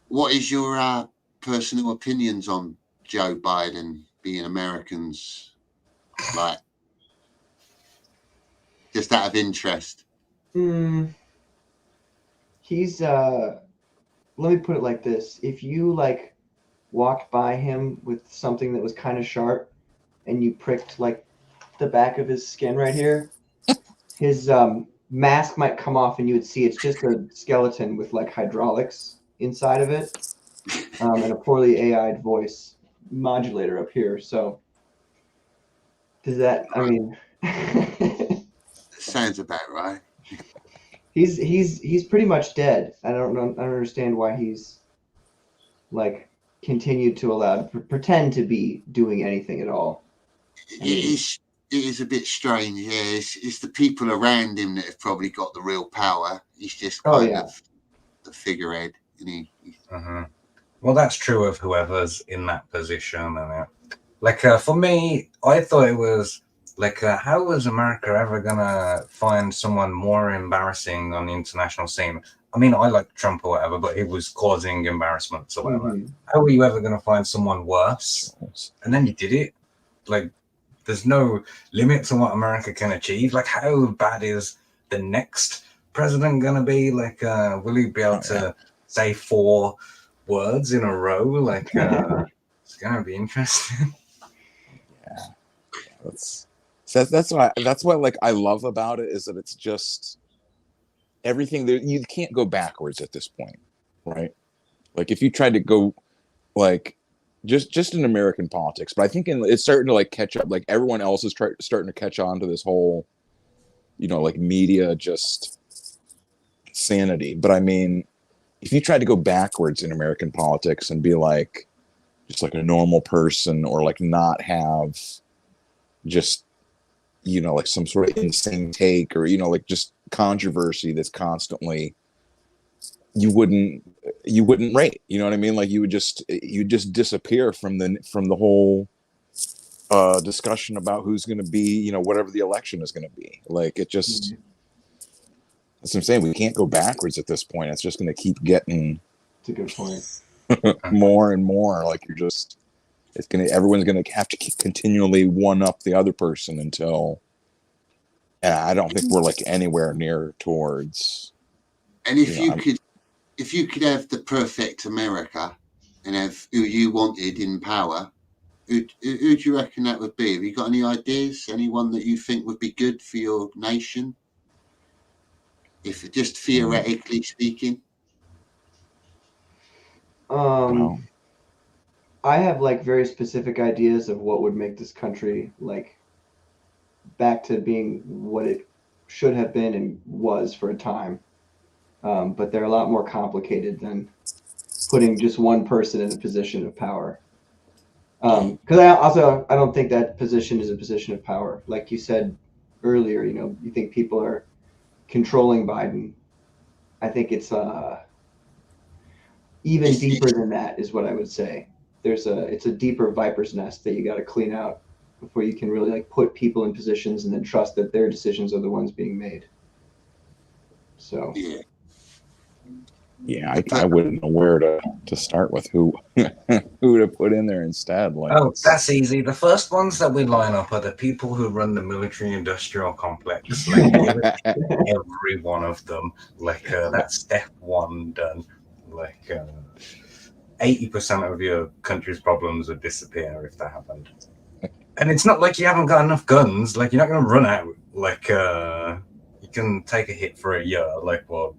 what is your personal opinions on Joe Biden being Americans, like, just out of interest? He's let me put it like this: if you like walked by him with something that was kind of sharp and you pricked like the back of his skin right here, his mask might come off and you would see it's just a skeleton with like hydraulics inside of it, and a poorly AI'd voice modulator up here. So does that, I mean, sounds about right. He's pretty much dead. I don't understand why he's like continued to pretend to be doing anything at all. It is a bit strange. Yeah, it's the people around him that have probably got the real power. He's just kind of the figurehead. Well, that's true of whoever's in that position. And for me, I thought it was like, how was America ever gonna find someone more embarrassing on the international scene? I mean, I like Trump or whatever, but it was causing embarrassments or whatever. How were you ever gonna find someone worse? And then you did it. Like, there's no limit to what America can achieve. Like, how bad is the next president gonna be? Like, will he be able to say 4 words in a row? Like, it's gonna be interesting. That's what like I love about it, is that it's just everything that you can't go backwards at this point, right? Like if you tried to go like just in American politics, but I think it's starting to like catch up. Like everyone else is starting to catch on to this whole, like media just sanity. But I mean, if you tried to go backwards in American politics and be like just like a normal person, or like not have just like some sort of insane take, or like just controversy that's constantly you wouldn't rate. You know what I mean? Like you just disappear from the whole discussion about who's going to be, whatever the election is going to be. Like it just, that's what I'm saying. We can't go backwards at this point. It's just going to keep getting. It's a good point. more and more. Like everyone's going to have to continually one up the other person until. I don't think we're like anywhere near towards. And if you could have the perfect America and have who you wanted in power, who do you reckon that would be? Have you got any ideas? Anyone that you think would be good for your nation? If just theoretically speaking. I have like very specific ideas of what would make this country like back to being what it should have been and was for a time. But they're a lot more complicated than putting just one person in a position of power. Because I don't think that position is a position of power. Like you said earlier, you think people are controlling Biden. I think it's even deeper than that is what I would say. It's a deeper viper's nest that you got to clean out before you can really like put people in positions and then trust that their decisions are the ones being made. So yeah, I wouldn't know where to start with who to put in there instead. Like, that's easy. The first ones that we line up are the people who run the military-industrial complex. Like every one of them. Like that's step one done. Like 80% of your country's problems would disappear if that happened. And it's not like you haven't got enough guns. Like you're not going to run out. Like you can take a hit for a year. Like while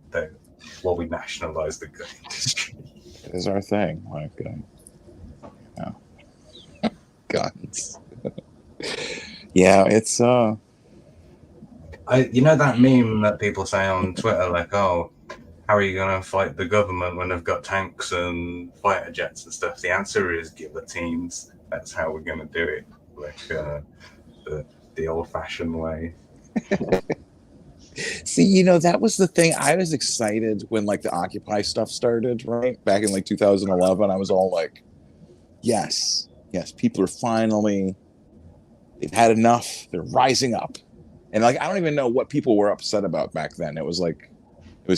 we nationalize the gun industry. It is our thing. Like guns. Yeah, it's that meme that people say on Twitter, like, oh, how are you going to fight the government when they've got tanks and fighter jets and stuff? The answer is guillotines. That's how we're going to do it. Like the old-fashioned way. See, that was the thing. I was excited when like the Occupy stuff started, right? Back in like 2011, I was all like, yes, people are they've had enough. They're rising up. And like, I don't even know what people were upset about back then. It was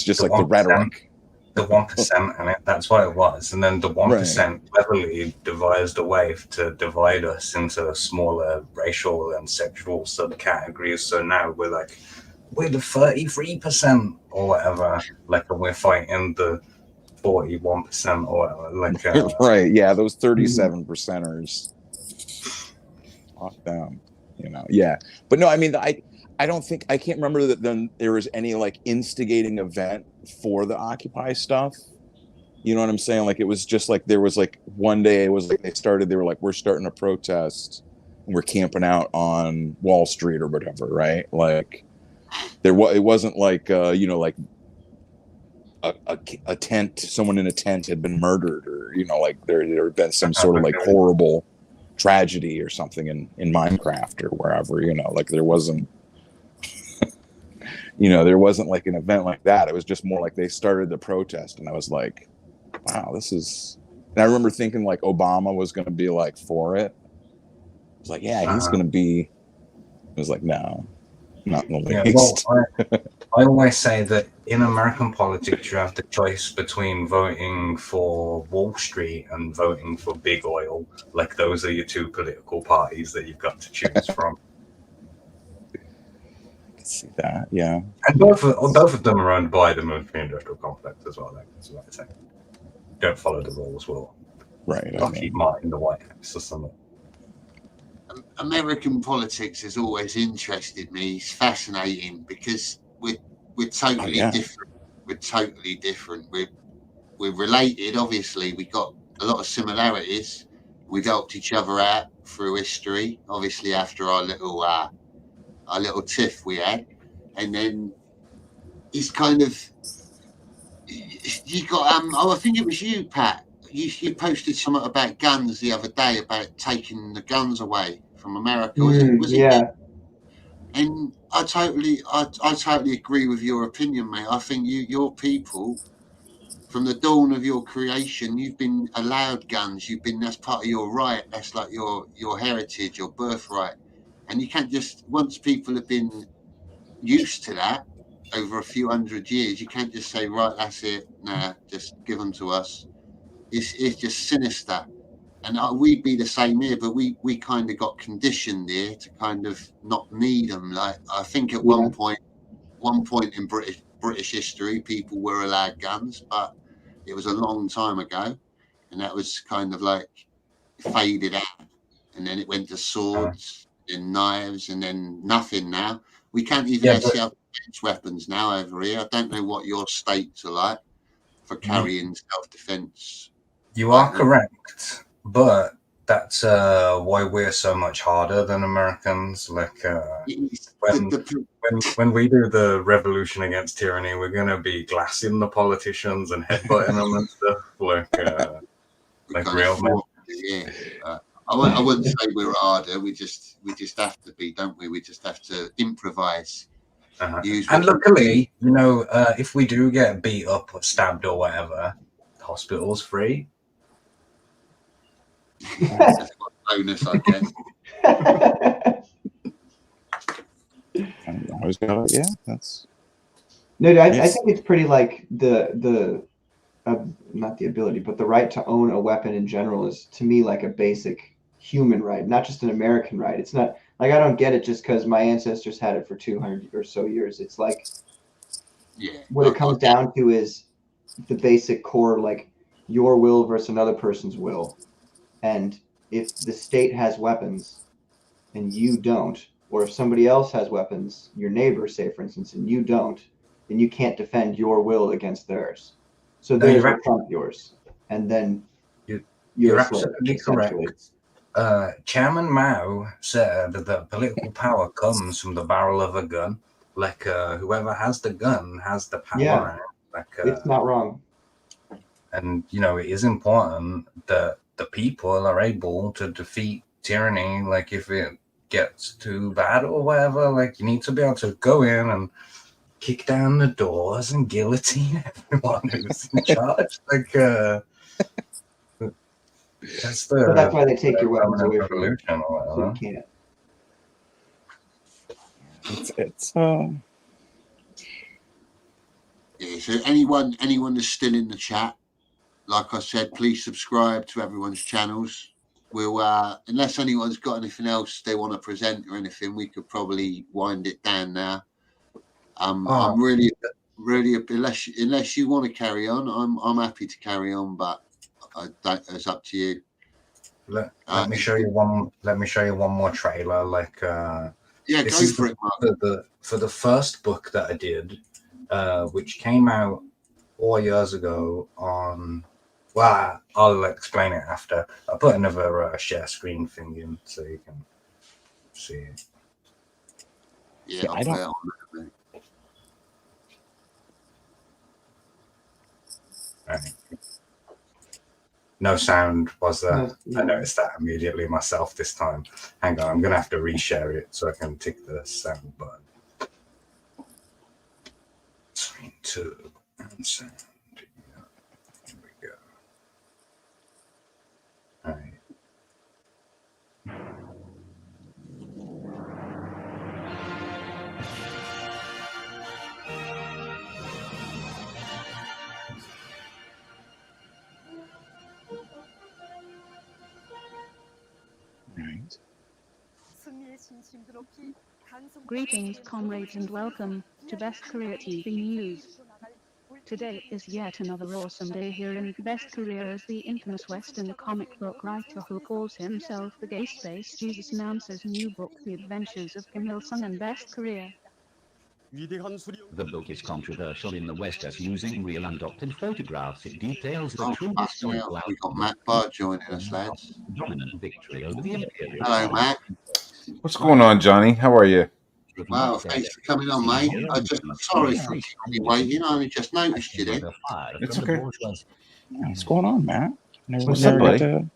just like the rhetoric. The 1%, and that's what it was. And then the 1% cleverly devised a way to divide us into smaller racial and sexual subcategories. So now we're the 33% or whatever. Like we're fighting the 41% or whatever. Like right, yeah, those 37%ers. Off them, yeah. But no, I mean, I don't think I can't remember that then there was any like instigating event for the Occupy stuff. You know what I'm saying? Like it was just like there was like one day it was like they were like, we're starting a protest and we're camping out on Wall Street or whatever, right? Like it wasn't like like a tent, someone in a tent had been murdered or like there had been some sort of like horrible tragedy or something in Minecraft or wherever, like there wasn't there wasn't like an event like that. It was just more like they started the protest and I was like, wow, this is, and I remember thinking like Obama was going to be like for it. I was like, yeah, he's going to be, I was like, no, not in the least. Well, I always say that in American politics, you have the choice between voting for Wall Street and voting for big oil. Like those are your two political parties that you've got to choose from. See that, yeah. And both of them are owned by the military-industrial complex as well. That's what I say. Don't follow the rules, will right? Lockheed Martin, the White House, or something. American politics has always interested me. It's fascinating because we're totally different. We're totally different. We're related, obviously. We got a lot of similarities. We've helped each other out through history. Obviously, after our little tiff we had, and then it's kind of you got I think it was you, Pat. You posted something about guns the other day about taking the guns away from America. Was it? Yeah. And I totally agree with your opinion, mate. I think your people from the dawn of your creation, you've been allowed guns. That's part of your right. That's like your heritage, your birthright. And you can't just, once people have been used to that over a few hundred years, you can't just say, right, that's it. Nah, just give them to us. It's just sinister. And we'd be the same here, but we kind of got conditioned here to kind of not need them. Like, I think at one point in British history, people were allowed guns, but it was a long time ago, and that was kind of like faded out. And then it went to swords, and knives, and then nothing now. We can't even actually have weapons now over here. I don't know what your states are like for carrying self-defense. You are correct, but that's why we're so much harder than Americans. Like when we do the revolution against tyranny, we're gonna be glassing the politicians and headbutting them and stuff. Like real men. Yeah. I wouldn't say we're harder. We just have to be, don't we? We just have to improvise. And luckily, you know, if we do get beat up or stabbed or whatever, the hospital's free. That's a bonus, I guess. Always got it. Yeah, that's. No, I think it's pretty like the not the ability, but the right to own a weapon in general is, to me, like a basic human right, not just an American right. It's not like, I don't get it just because my ancestors had it for 200 or so years. It's like, what it comes down to is the basic core, like your will versus another person's will. And if the state has weapons and you don't, or if somebody else has weapons, your neighbor, say, for instance, and you don't, then you can't defend your will against theirs. So theirs will trump yours. And then you're absolutely correct. Chairman Mao said that political power comes from the barrel of a gun. Like whoever has the gun has the power. Yeah, like, it's not wrong. And, you know, it is important that the people are able to defeat tyranny. Like, if it gets too bad or whatever, like, you need to be able to go in and kick down the doors and guillotine everyone who's in charge. Like, that's why they take your weapons away from you. So you can't. Yeah, so anyone that's still in the chat, like I said, please subscribe to everyone's channels. We'll unless anyone's got anything else they want to present or anything, we could probably wind it down now. I'm really unless you want to carry on, I'm happy to carry on, but it's up to you. Let me show you one. Let me show you one more trailer. Like, go for it, Mark. For the first book that I did, which came out 4 years ago on. Well, I'll explain it after. I'll put another share screen thing in so you can see it. Yeah, I don't. Right. No sound was there. I noticed that immediately myself this time. Hang on, I'm going to have to reshare it so I can tick the sound button. Screen 2 and sound. Here we go. All right. Greetings, comrades, and welcome to Best Career TV News. Today is yet another awesome day here in Best Career as the infamous Western comic book writer who calls himself the Gay Space Jesus announces new book, The Adventures of Kim Il-sung and Best Career. The book is controversial in the West as using real undoctored photographs. It details the true historical We got Matt Bard joining us, lads. dominant victory over the Imperial. Hello, Matt. What's going on, Johnny? How are you? Wow, thanks for coming on, mate. Sorry for keeping you waiting. I only just noticed you then. It's okay. What's going on, Matt? What's up, buddy?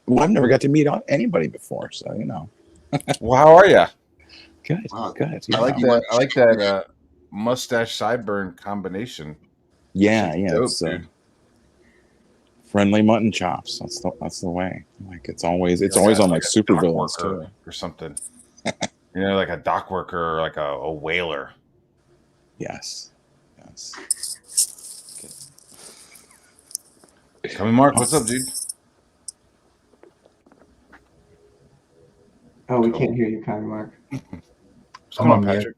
Well, I've never got to meet anybody before, so you know. Well, how are you? Good, good. I like that. I like that mustache sideburn combination. Yeah, dope, it's dude. friendly mutton chops. That's the way. Like it's always on like a super dock villains worker too. or something. You know, like a dock worker or like a whaler. Yes. Coming, Mark. What's up, dude? Oh, we can't hear you, Kyle Mark. Come on, Patrick.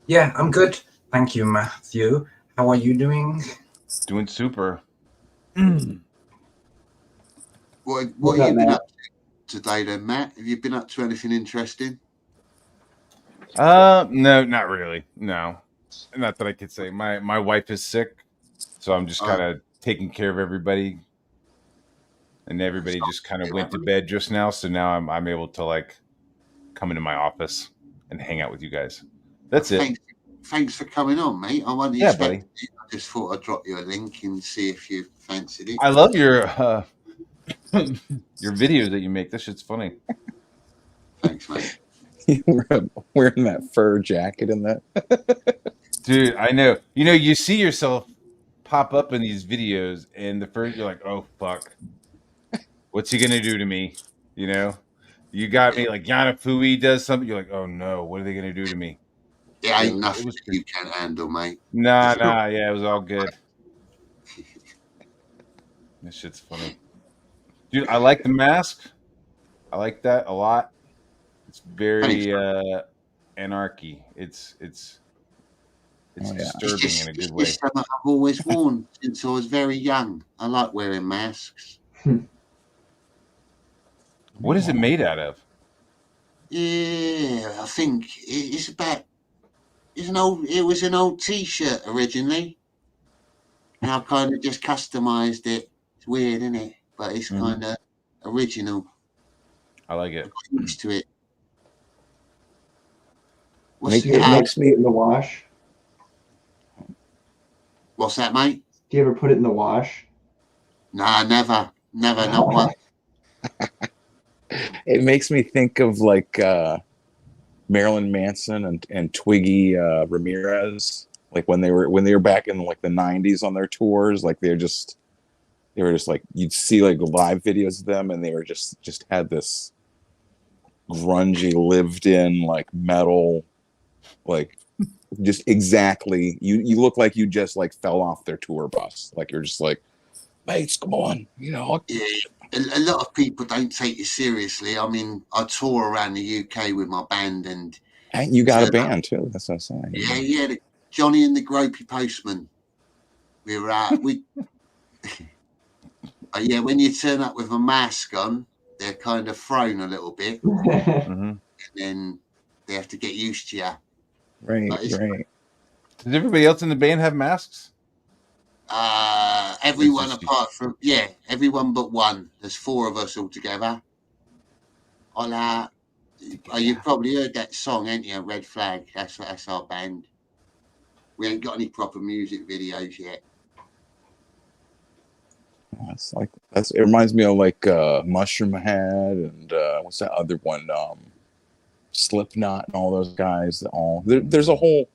Yeah, I'm good. Thank you, Matthew. How are you doing? Doing super. What have you been up to today then, Matt? Have you been up to anything interesting? No, not really. No, not that I could say. My wife is sick, so I'm just kind of taking care of everybody, and everybody just kind of went to bed just now. So now I'm able to like come into my office and hang out with you guys. That's it. Thanks for coming on, mate. I wasn't expecting it. I just thought I'd drop you a link and see if you fancied it. I love your your videos that you make. This shit's funny. Thanks, mate. Wearing that fur jacket and that. Dude, I know. You know, you see yourself pop up in these videos, and the first you're like, "Oh fuck, what's he gonna do to me?" You know, you got me like Yanafui does something. You're like, "Oh no, what are they gonna do to me?" It ain't nothing you can't handle, mate. Nah, yeah, it was all good. This shit's funny, dude. I like the mask. I like that a lot. It's very anarchy. It's disturbing in a good way. It's something I've always worn since I was very young. I like wearing masks. What is it made out of? Yeah, I think it's about. It was an old T-shirt originally, and I kind of just customized it. It's weird, isn't it? But it's kind of original. I like it. I'm used to it. It makes me in the wash. What's that, mate? Do you ever put it in the wash? Nah, never, not once. It makes me think of like Marilyn Manson and Twiggy Ramirez, like when they were back in like the 90s on their tours. Like they were just like, you'd see like live videos of them, and they were just had this grungy, lived in like metal, like just exactly. You look like you just like fell off their tour bus. Like you're just like, mates, come on, you know. Yeah, a lot of people don't take you seriously. I mean, I tour around the UK with my band, and you got a band too. That's what I'm saying. Yeah, Jonny and the Gropey Postman. We yeah, when you turn up with a mask on, they're kind of thrown a little bit, and then they have to get used to you. Right. Does everybody else in the band have masks? Everyone apart from everyone but one. There's 4 of us all together. You've probably heard that song, ain't you? Red Flag. That's our band. We ain't got any proper music videos yet. It reminds me of like Mushroom Head and what's that other one? Slipknot and all those guys. There's a whole.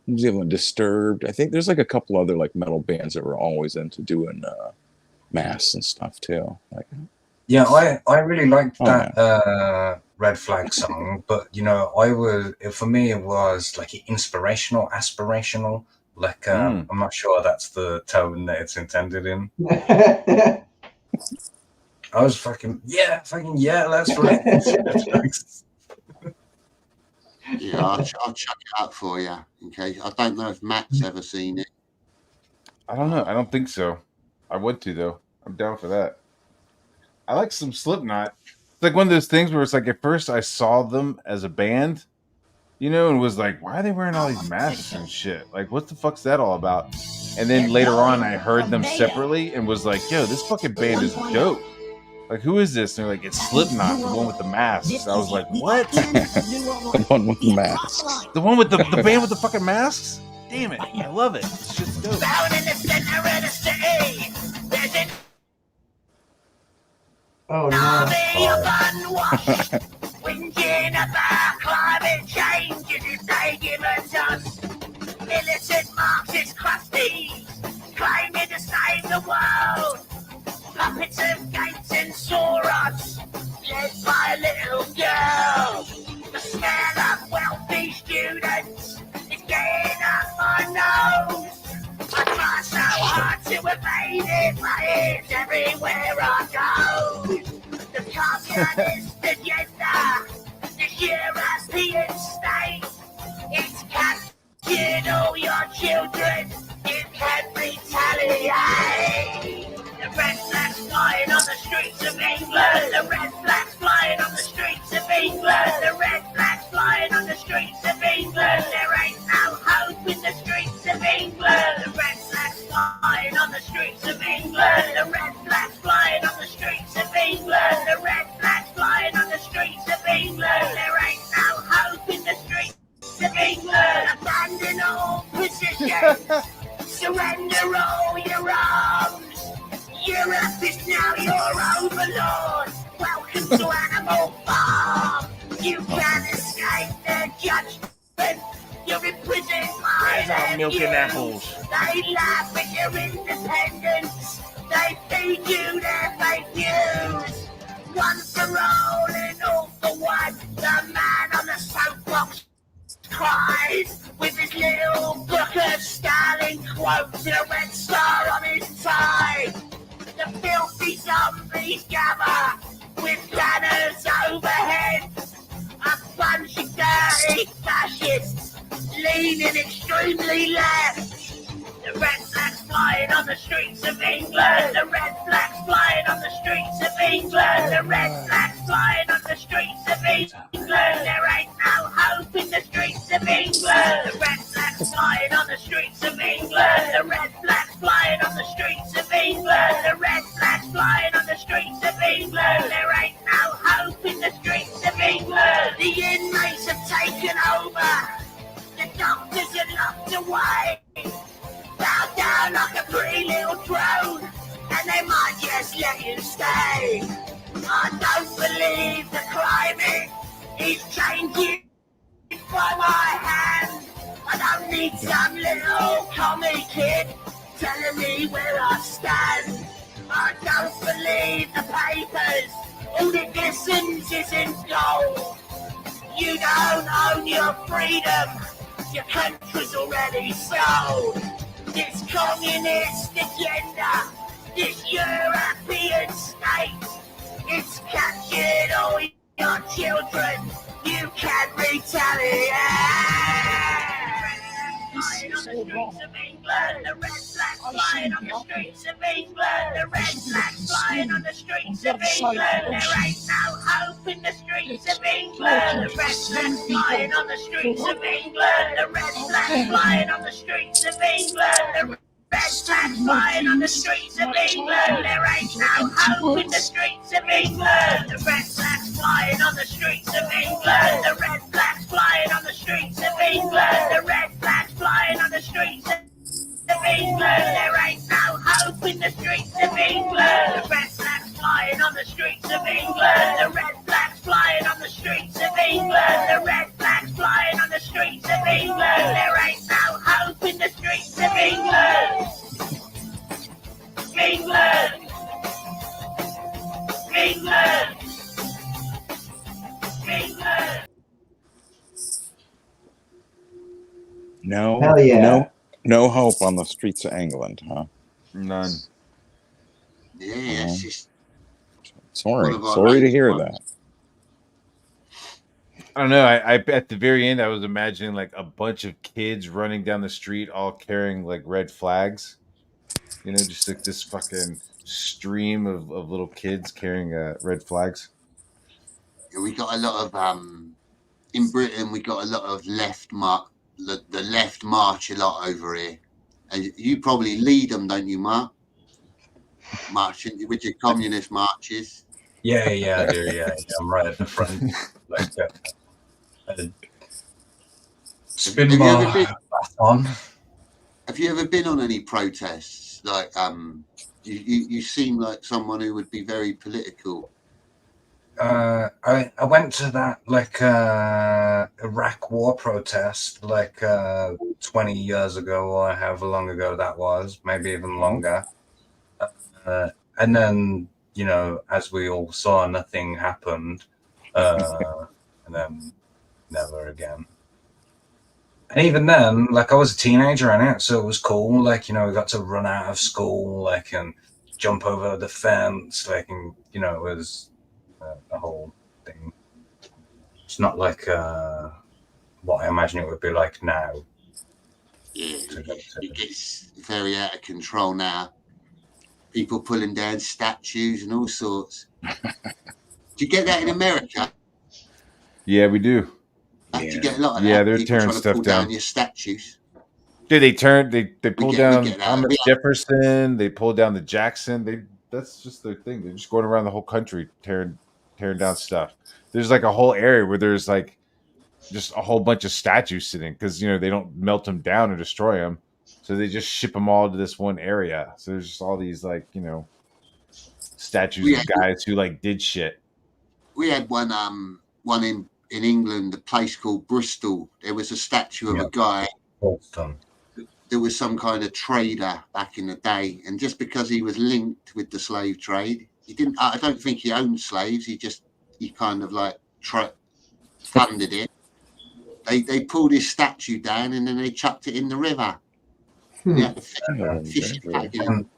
Disturbed. I think there's like a couple other like metal bands that were always into doing masks and stuff too. Like, yeah, I really liked that Red Flag song, but you know, for me it was like inspirational, aspirational. Like I'm not sure that's the tone that it's intended in. I was fucking yeah, that's right. Yeah, I'll chuck it up for you in case. I don't know if Matt's ever seen it. I don't know. I don't think so. I would to though. I'm down for that. I like some Slipknot. It's like one of those things where it's like at first I saw them as a band, you know, and was like, why are they wearing all these masks and shit? Like, what the fuck's that all about? And then later on, I heard them separately and was like, yo, this fucking band is dope. Like, who is this? And they're like, it's Slipknot, the one with the masks. I was like, what? The one with the masks. The one with the band with the fucking masks? Damn it. I love it. This shit's dope. Oh, no. Climate change is a given us. Militant Marxist crusties claiming to save the world. Puppets of Gates and Soros, led by a little girl. The smell of wealthy students is getting up my nose. I try so hard to evade it, but it's everywhere I go. The communist agenda, the European state, it's captured all your children. You can retaliate. The red flags flying on the streets of England. The red flags flying on the streets of England. The red flags flying on the streets of England. There ain't no hope in the streets of England. The red flags flying on the streets of England. The red flags flying on the streets of England. The red flags flying on the streets of England. There ain't no hope in the streets of England. Abandon all positions. Surrender all your arms. Europe is now your overlord. Welcome to Animal Farm. You can't escape their judgment. You're imprisoned by their milk and views. apples. They laugh at your independence. They feed you their fake news. One for all and all for one. The man on the soapbox cries with his little book of Stalin quotes and a red star on his tie. The filthy zombies gather with banners overhead. A bunch of dirty fascists leaning extremely left. The red flags flying on the streets of England. The red flags flying on the streets of England. The red flags flying on the streets of England. There ain't no hope in the streets of England. The red flags flying on the streets of England. The red flags flying on the streets of England. The red flags flying on the streets of England. There ain't no hope in the streets of England. The inmates have taken over. The doctors are locked away. Bow down like a pretty little drone, and they might just let you stay. I don't believe the climate is changing by my hand. I don't need some little commie kid telling me where I stand. I don't believe the papers. All that glistens isn't gold. You don't own your freedom. Your country's already sold. This communist agenda, this European state, it's captured all your children. You can retaliate. Flying on the streets of England, the red flags flying on the streets of England, the red flags flying on the streets of England. There ain't no hope in the streets of England. The red flags flying on the streets of England, the red flags flying on the streets of England. The red flags flying on the streets of England. There ain't no hope in the streets of England. The red flags flying on the streets of England. The red flags flying on the streets of England. The red flags flying on the streets of England. There ain't no hope in the streets of England. The red flags flying on the streets of England. The red flags flying on the streets of England. The red flags flying on the streets of England. There ain't no hope in the streets of England. England. England. England. No, Hell yeah. no hope on the streets of England, huh? None. Yeah, it's just Sorry One of our to latest hear ones. that. I don't know. I at the very end, I was imagining like a bunch of kids running down the street, all carrying like red flags. You know, just like this fucking stream of little kids carrying red flags. Yeah, we got a lot of in Britain. We got a lot of the left march a lot over here, and you probably lead them, don't you, Mark? Marching with your communist marches. Yeah, I do. Yeah, I'm right at the front. Like, spin Have you my ever been- baton. Have you ever been on any protests? Like, you seem like someone who would be very political. I went to that like Iraq war protest like 20 years ago, or however long ago that was, maybe even longer. And then, you know, as we all saw, nothing happened. And then never again. And even then, like, I was a teenager in it, so it was cool. Like, you know, we got to run out of school, like, and jump over the fence, like, and, you know, it was a whole thing. It's not like what I imagine it would be like now. Yeah, it gets very out of control now. People pulling down statues and all sorts. Do you get that in America? Yeah, we do. Do you get a lot of Yeah, that? they're People tearing trying to stuff pull down. your statues. Dude, they pulled get- we down get that. Thomas We- Jefferson. They pulled down the Jackson. That's just their thing. They're just going around the whole country tearing down stuff. There's like a whole area where there's like just a whole bunch of statues sitting because, you know, they don't melt them down or destroy them, so they just ship them all to this one area. So there's just all these, like, you know, statues of guys who like did shit. We had one in England, a place called Bristol. There was a statue of a guy. There was some kind of trader back in the day, and just because he was linked with the slave trade, I don't think he owned slaves. He kind of like funded it. They pulled his statue down and then they chucked it in the river. Yeah, fish it back in.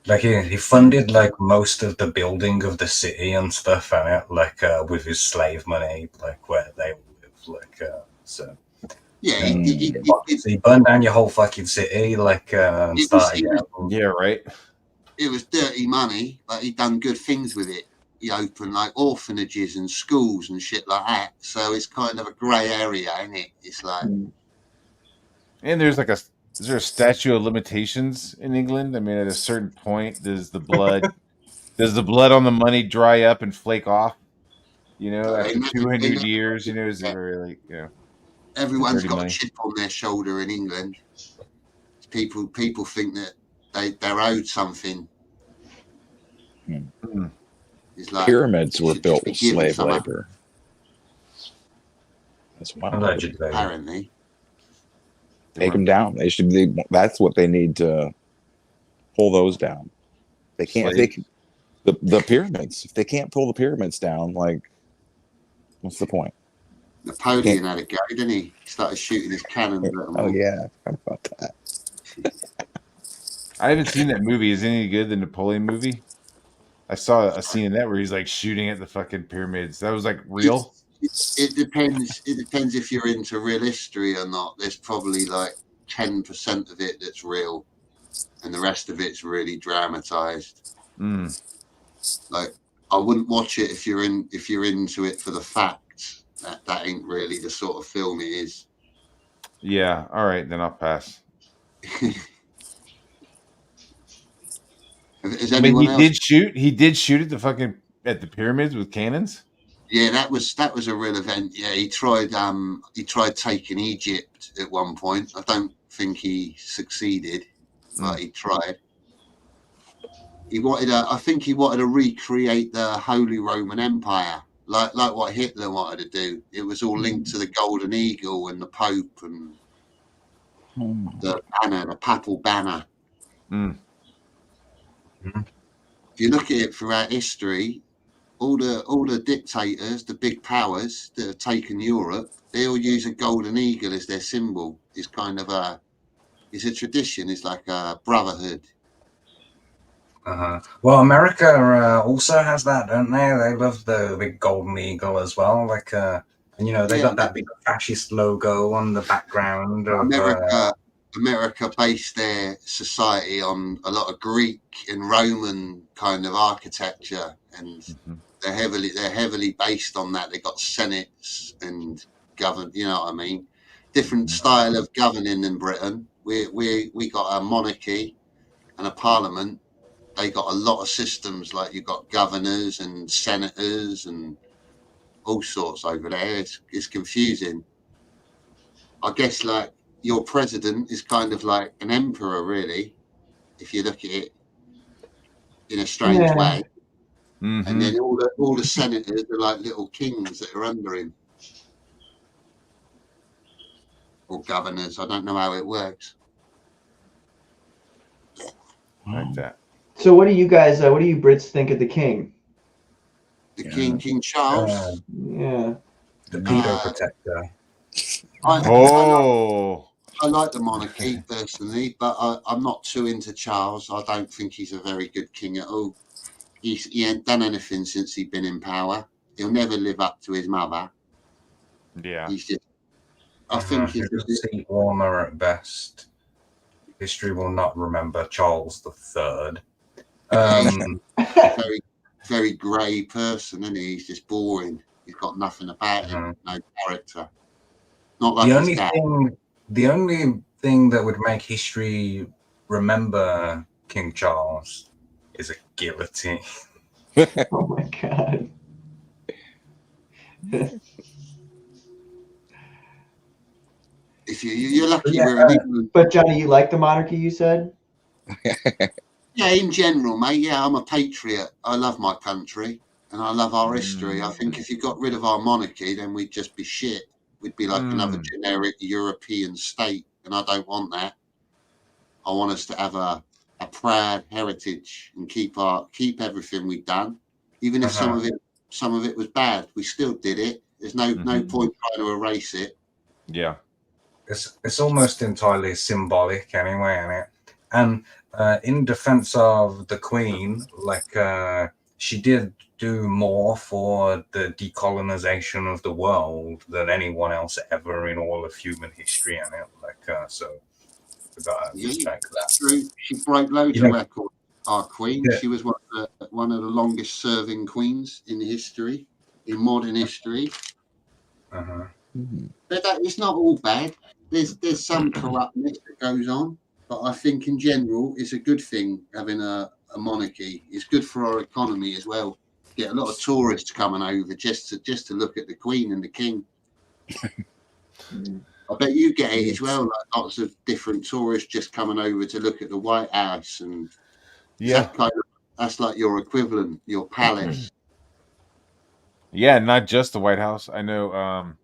Like he funded like most of the building of the city and stuff, like with his slave money, like where they live, like so. Yeah, he burned down your whole fucking city, like and started. Yeah, right. It was dirty money, but he done good things with it. He opened like orphanages and schools and shit like that. So it's kind of a grey area, isn't it? It's like, and there's like is there a statute of limitations in England? I mean, at a certain point, does the blood on the money dry up and flake off? You know, after 200 years, you know, is it really, you know? Everyone's got money. a chip on their shoulder in England. People think that they're owed something. It's like, Pyramids were built with forgive slave someone. labor. That's why. Apparently. Take them down. They should be. That's what they need to pull those down. They can't. The pyramids. If they can't pull the pyramids down, like, what's the point? Napoleon had a go, didn't he? He started shooting his cannons at them. Oh yeah, I forgot about that. I haven't seen that movie. Is it any good? The Napoleon movie? I saw a scene in that where he's like shooting at the fucking pyramids. That was like real. It depends. It depends if you're into real history or not. There's probably like 10% of it that's real, and the rest of it's really dramatized. Like, I wouldn't watch it if you're into it for the facts. That ain't really the sort of film it is. Yeah. All right, then I'll pass. I mean, he did shoot at the pyramids with cannons. Yeah, that was a real event. Yeah, he tried taking Egypt at one point. I don't think he succeeded, but he tried. I think he wanted to recreate the Holy Roman Empire, like what Hitler wanted to do. It was all linked to the Golden Eagle and the Pope and the banner, the papal banner. If you look at it throughout history, all the dictators, the big powers that have taken Europe, they all use a golden eagle as their symbol. It's kind of it's a tradition. It's like a brotherhood. Well, America also has that, don't they? They love the big golden eagle as well. Like, and you know, they got that big fascist logo on the background. America based their society on a lot of Greek and Roman kind of architecture, and they're heavily based on that. They got senates and govern. You know what I mean? Different style of governing in Britain. We got a monarchy and a parliament. They got a lot of systems, like you've got governors and senators and all sorts over there. It's confusing. I guess like your president is kind of like an emperor, really, if you look at it in a strange way. and then all the senators are like little kings that are under him, or governors. I don't know how it works. Like that. So what do you guys, what do you Brits think of the king? The King Charles. Yeah. The pedo protector. I like the monarchy personally, but I'm not too into Charles. I don't think he's a very good king at all. He ain't done anything since he's been in power. He'll never live up to his mother. Yeah. He's just. I think he's a seat warmer at best. History will not remember Charles III. Very, very grey person, isn't he? He's just boring. He's got nothing about him, no character. Not like his dad. The only thing that would make history remember King Charles is a guillotine. Oh my god. If you're lucky, we're in England. But Johnny, you like the monarchy? You said. Yeah, in general, mate. Yeah, I'm a patriot. I love my country and I love our history. I think if you got rid of our monarchy, then we'd just be shit. We'd be like another generic European state, and I don't want that. I want us to have a proud heritage and keep everything we've done, even if some of it was bad. We still did it. There's no point trying to erase it. Yeah, it's almost entirely symbolic anyway, isn't it? And in defense of the Queen, like she did do more for the decolonization of the world than anyone else ever in all of human history, and so we gotta respect that. True. She broke loads of records. Our Queen, she was one of the longest serving queens in history, in modern history. But it's not all bad. There's some corruptness that goes on, but I think in general it's a good thing having a monarchy. It's good for our economy as well. Get a lot of tourists coming over just to look at the Queen and the King. I bet you get it as well. Like lots of different tourists just coming over to look at the White House, and that's like your equivalent, your palace. Yeah, not just the White House. I know,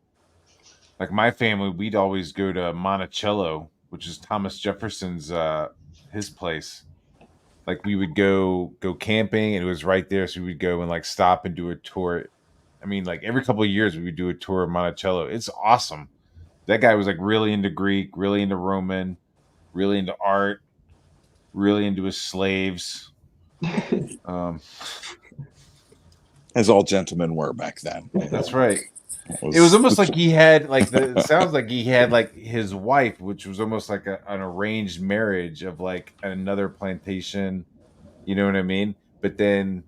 like my family, we'd always go to Monticello, which is Thomas Jefferson's his place. Like we would go camping, and it was right there, so we would go and like stop and do a tour. I mean, like every couple of years, we would do a tour of Monticello. It's awesome. That guy was like really into Greek, really into Roman, really into art, really into his slaves. As all gentlemen were back then. That's right. It was almost like he had like it sounds like he had like his wife, which was almost like an arranged marriage of like another plantation, you know what I mean? But then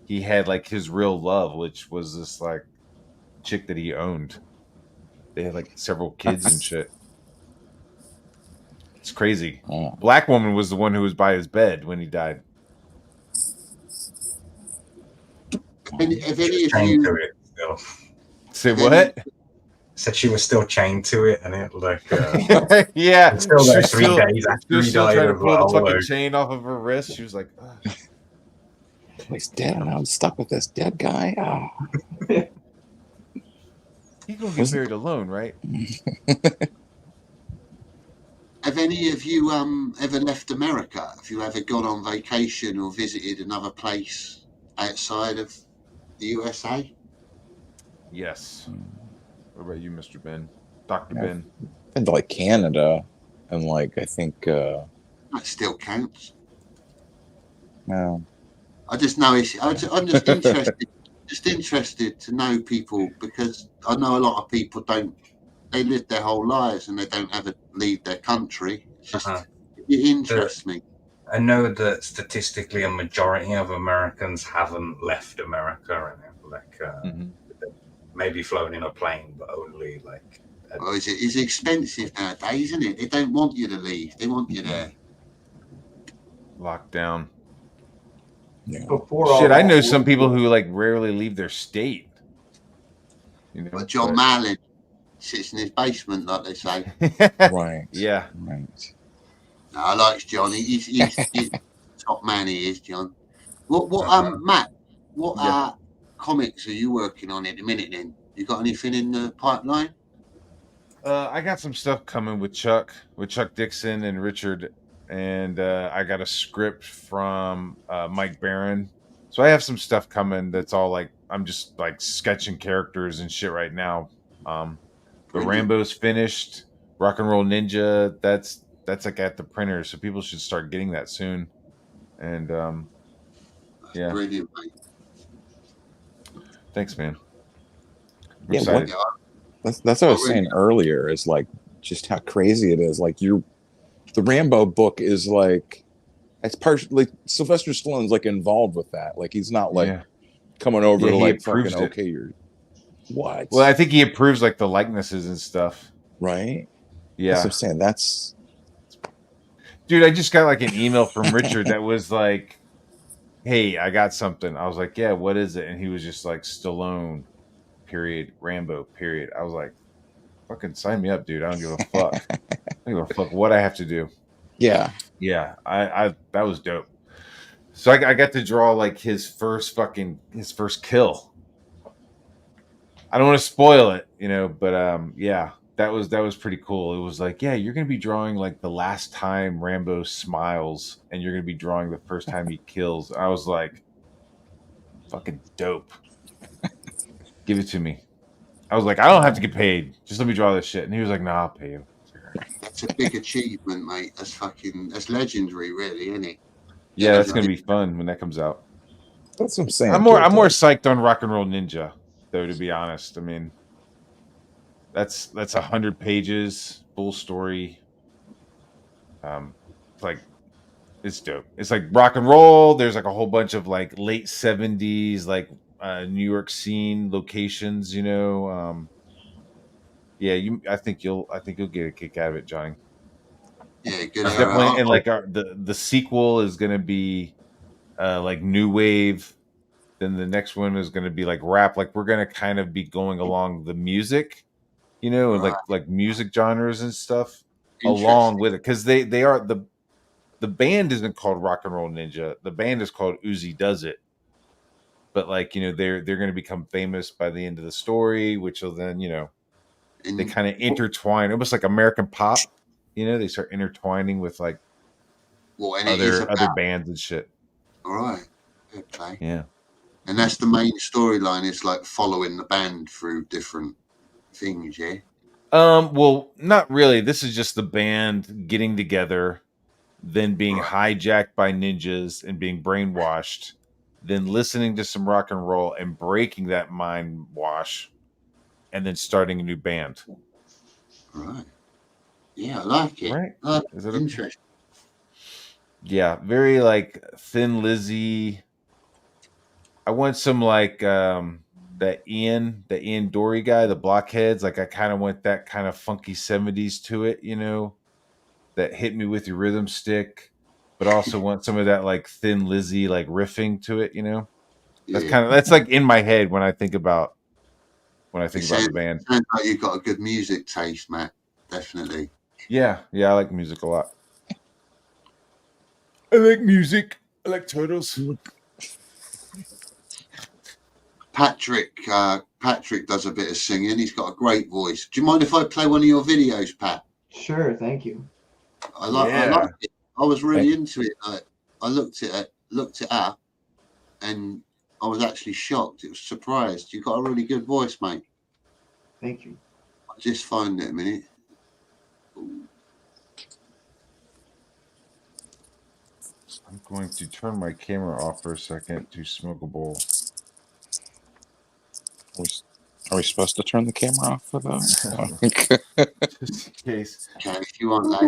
he had like his real love, which was this like chick that he owned. They had like several kids and shit. It's crazy. Black woman was the one who was by his bed when he died. If any of you say what? Said she was still chained to it, and it like yeah, it's still there 3 days after he died. Trying to pull the fucking chain off of her wrist. She was like, he's dead, and I'm stuck with this dead guy. Oh. He's gonna get buried alone, right? Have any of you ever left America? Have you ever gone on vacation or visited another place outside of the USA? Yes. What about you, Mr. Ben? Dr. Ben? Been to like Canada, and like I think that still counts. No. I just know I'm just interested. Just interested to know people, because I know a lot of people they live their whole lives and they don't ever leave their country. It's just, it interests me. I know that statistically a majority of Americans haven't left America, and like maybe flown in a plane, but only like. Oh, it's expensive nowadays, isn't it? They don't want you to leave. They want you there. Locked down. Yeah. Shit, I know some people who like rarely leave their state. You know, but Jon Malin sits in his basement, like they say. Right. Yeah. Right. No, I like Jonny. He's top man. He is, John. What Matt? What comics are you working on at the minute? Then you got anything in the pipeline? I got some stuff coming with Chuck Dixon and Richard, and I got a script from Mike Barron. So I have some stuff coming that's all like I'm just like sketching characters and shit right now. The Rambo's finished. Rock and Roll Ninja, that's like at the printer, so people should start getting that soon. And yeah. Brilliant, mate. Thanks, man. I'm Yeah, excited. that's what I was saying earlier, is like just how crazy it is. Like the Rambo book is like, it's partially Sylvester Stallone's like involved with that. Like he's not like coming over to like fucking okay, you're what? Well, I think he approves like the likenesses and stuff. Right? Yeah. That's what I'm saying. That's dude, I just got like an email from Richard that was like, hey, I got something. I was like, yeah, what is it? And he was just like, Stallone, period, Rambo, period. I was like, fucking sign me up, dude. I don't give a fuck. I don't give a fuck what I have to do. Yeah. Yeah. I that was dope. So I got to draw like his first kill. I don't want to spoil it, you know, but yeah, that was pretty cool. It was like, yeah, you're gonna be drawing like the last time Rambo smiles, and you're gonna be drawing the first time he kills. I was like, fucking dope. Give it to me. I was like, I don't have to get paid. Just let me draw this shit. And he was like, nah, I'll pay you. That's a big achievement, mate. That's legendary, really, isn't it? Yeah, that's gonna be fun when that comes out. That's what I'm saying. I'm more psyched on Rock and Roll Ninja, though, to be honest. I mean, that's 100 pages, full story. Like, it's dope. It's like rock and roll. There's like a whole bunch of like late 70s, like New York scene locations, you know. Yeah, I think you'll get a kick out of it, Johnny. Yeah, good. Definitely, and like the sequel is gonna be like new wave. Then the next one is gonna be like rap. Like we're gonna kind of be going along the music, you know, and like music genres and stuff along with it, because they are the band isn't called Rock and Roll Ninja. The band is called Uzi Does It. But like, you know, they're going to become famous by the end of the story, which will then, you know, they kind of intertwine, almost like American pop. You know, they start intertwining with like other bands and shit. All right. Okay. Yeah. And that's the main storyline. It's like following the band through different things, yeah? Well, not really. This is just the band getting together, then being hijacked by ninjas and being brainwashed, then listening to some rock and roll and breaking that mind wash, and then starting a new band. Right. Yeah, I like it. Right. Is it interesting? Yeah, very like Thin Lizzy. I want some like the Ian Dory guy, the Blockheads. Like I kind of want that kind of funky 70s to it, you know, that hit me with your rhythm stick, but also want some of that like Thin Lizzy like riffing to it, you know. That's like in my head when I think about the band. Sounds like you've got a good music taste, Matt. Definitely. Yeah, I like music a lot. I like music. I like turtles. Patrick does a bit of singing. He's got a great voice. Do you mind if I play one of your videos, Pat? Sure, thank you. I like it. I was really into it. I looked it up, and I was actually shocked. It was surprised. You've got a really good voice, mate. Thank you. I'll just find it a minute. I'm going to turn my camera off for a second to smoke a bowl. Are we supposed to turn the camera off for that? Just in case. Okay, if you want that.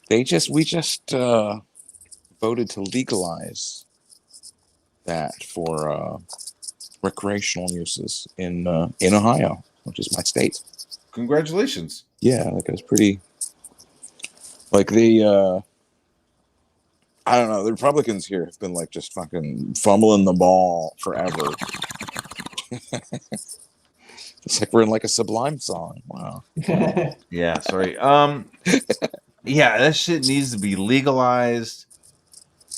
We just voted to legalize that for recreational uses in Ohio, which is my state. Congratulations. Yeah, like it was pretty. Like the I don't know, the Republicans here have been like just fucking fumbling the ball forever. It's like we're in like a Sublime song. Wow. Yeah, sorry. Yeah, that shit needs to be legalized.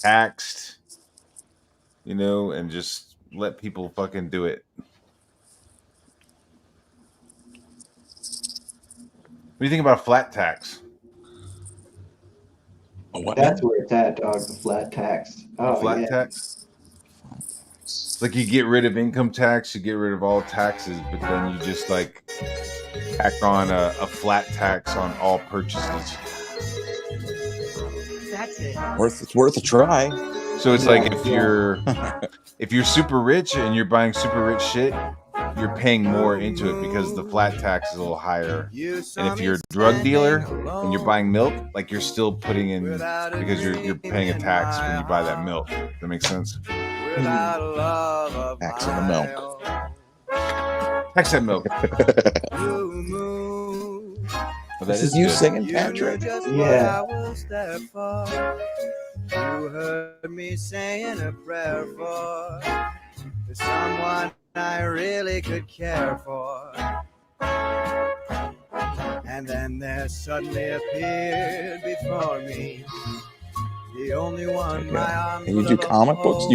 taxed, you know, and just let people fucking do it. What do you think about flat tax? That's where it's at, dog. The flat tax. A Oh flat yeah. tax? It's like you get rid of income tax, you get rid of all taxes, but then you just like tack on a flat tax on all purchases. That's it. It's worth a try. So it's like if you're super rich and you're buying super rich shit, you're paying more into it because the flat tax is a little higher. And if you're a drug dealer and you're buying milk, like you're still putting in because you're paying a tax when you buy that milk. Does that make sense? Tax on the milk. Tax that milk. This is you singing, Patrick? Yeah. You heard me saying a prayer for someone I really could care for. And then there suddenly appeared before me the only one my arms. And you do comic books?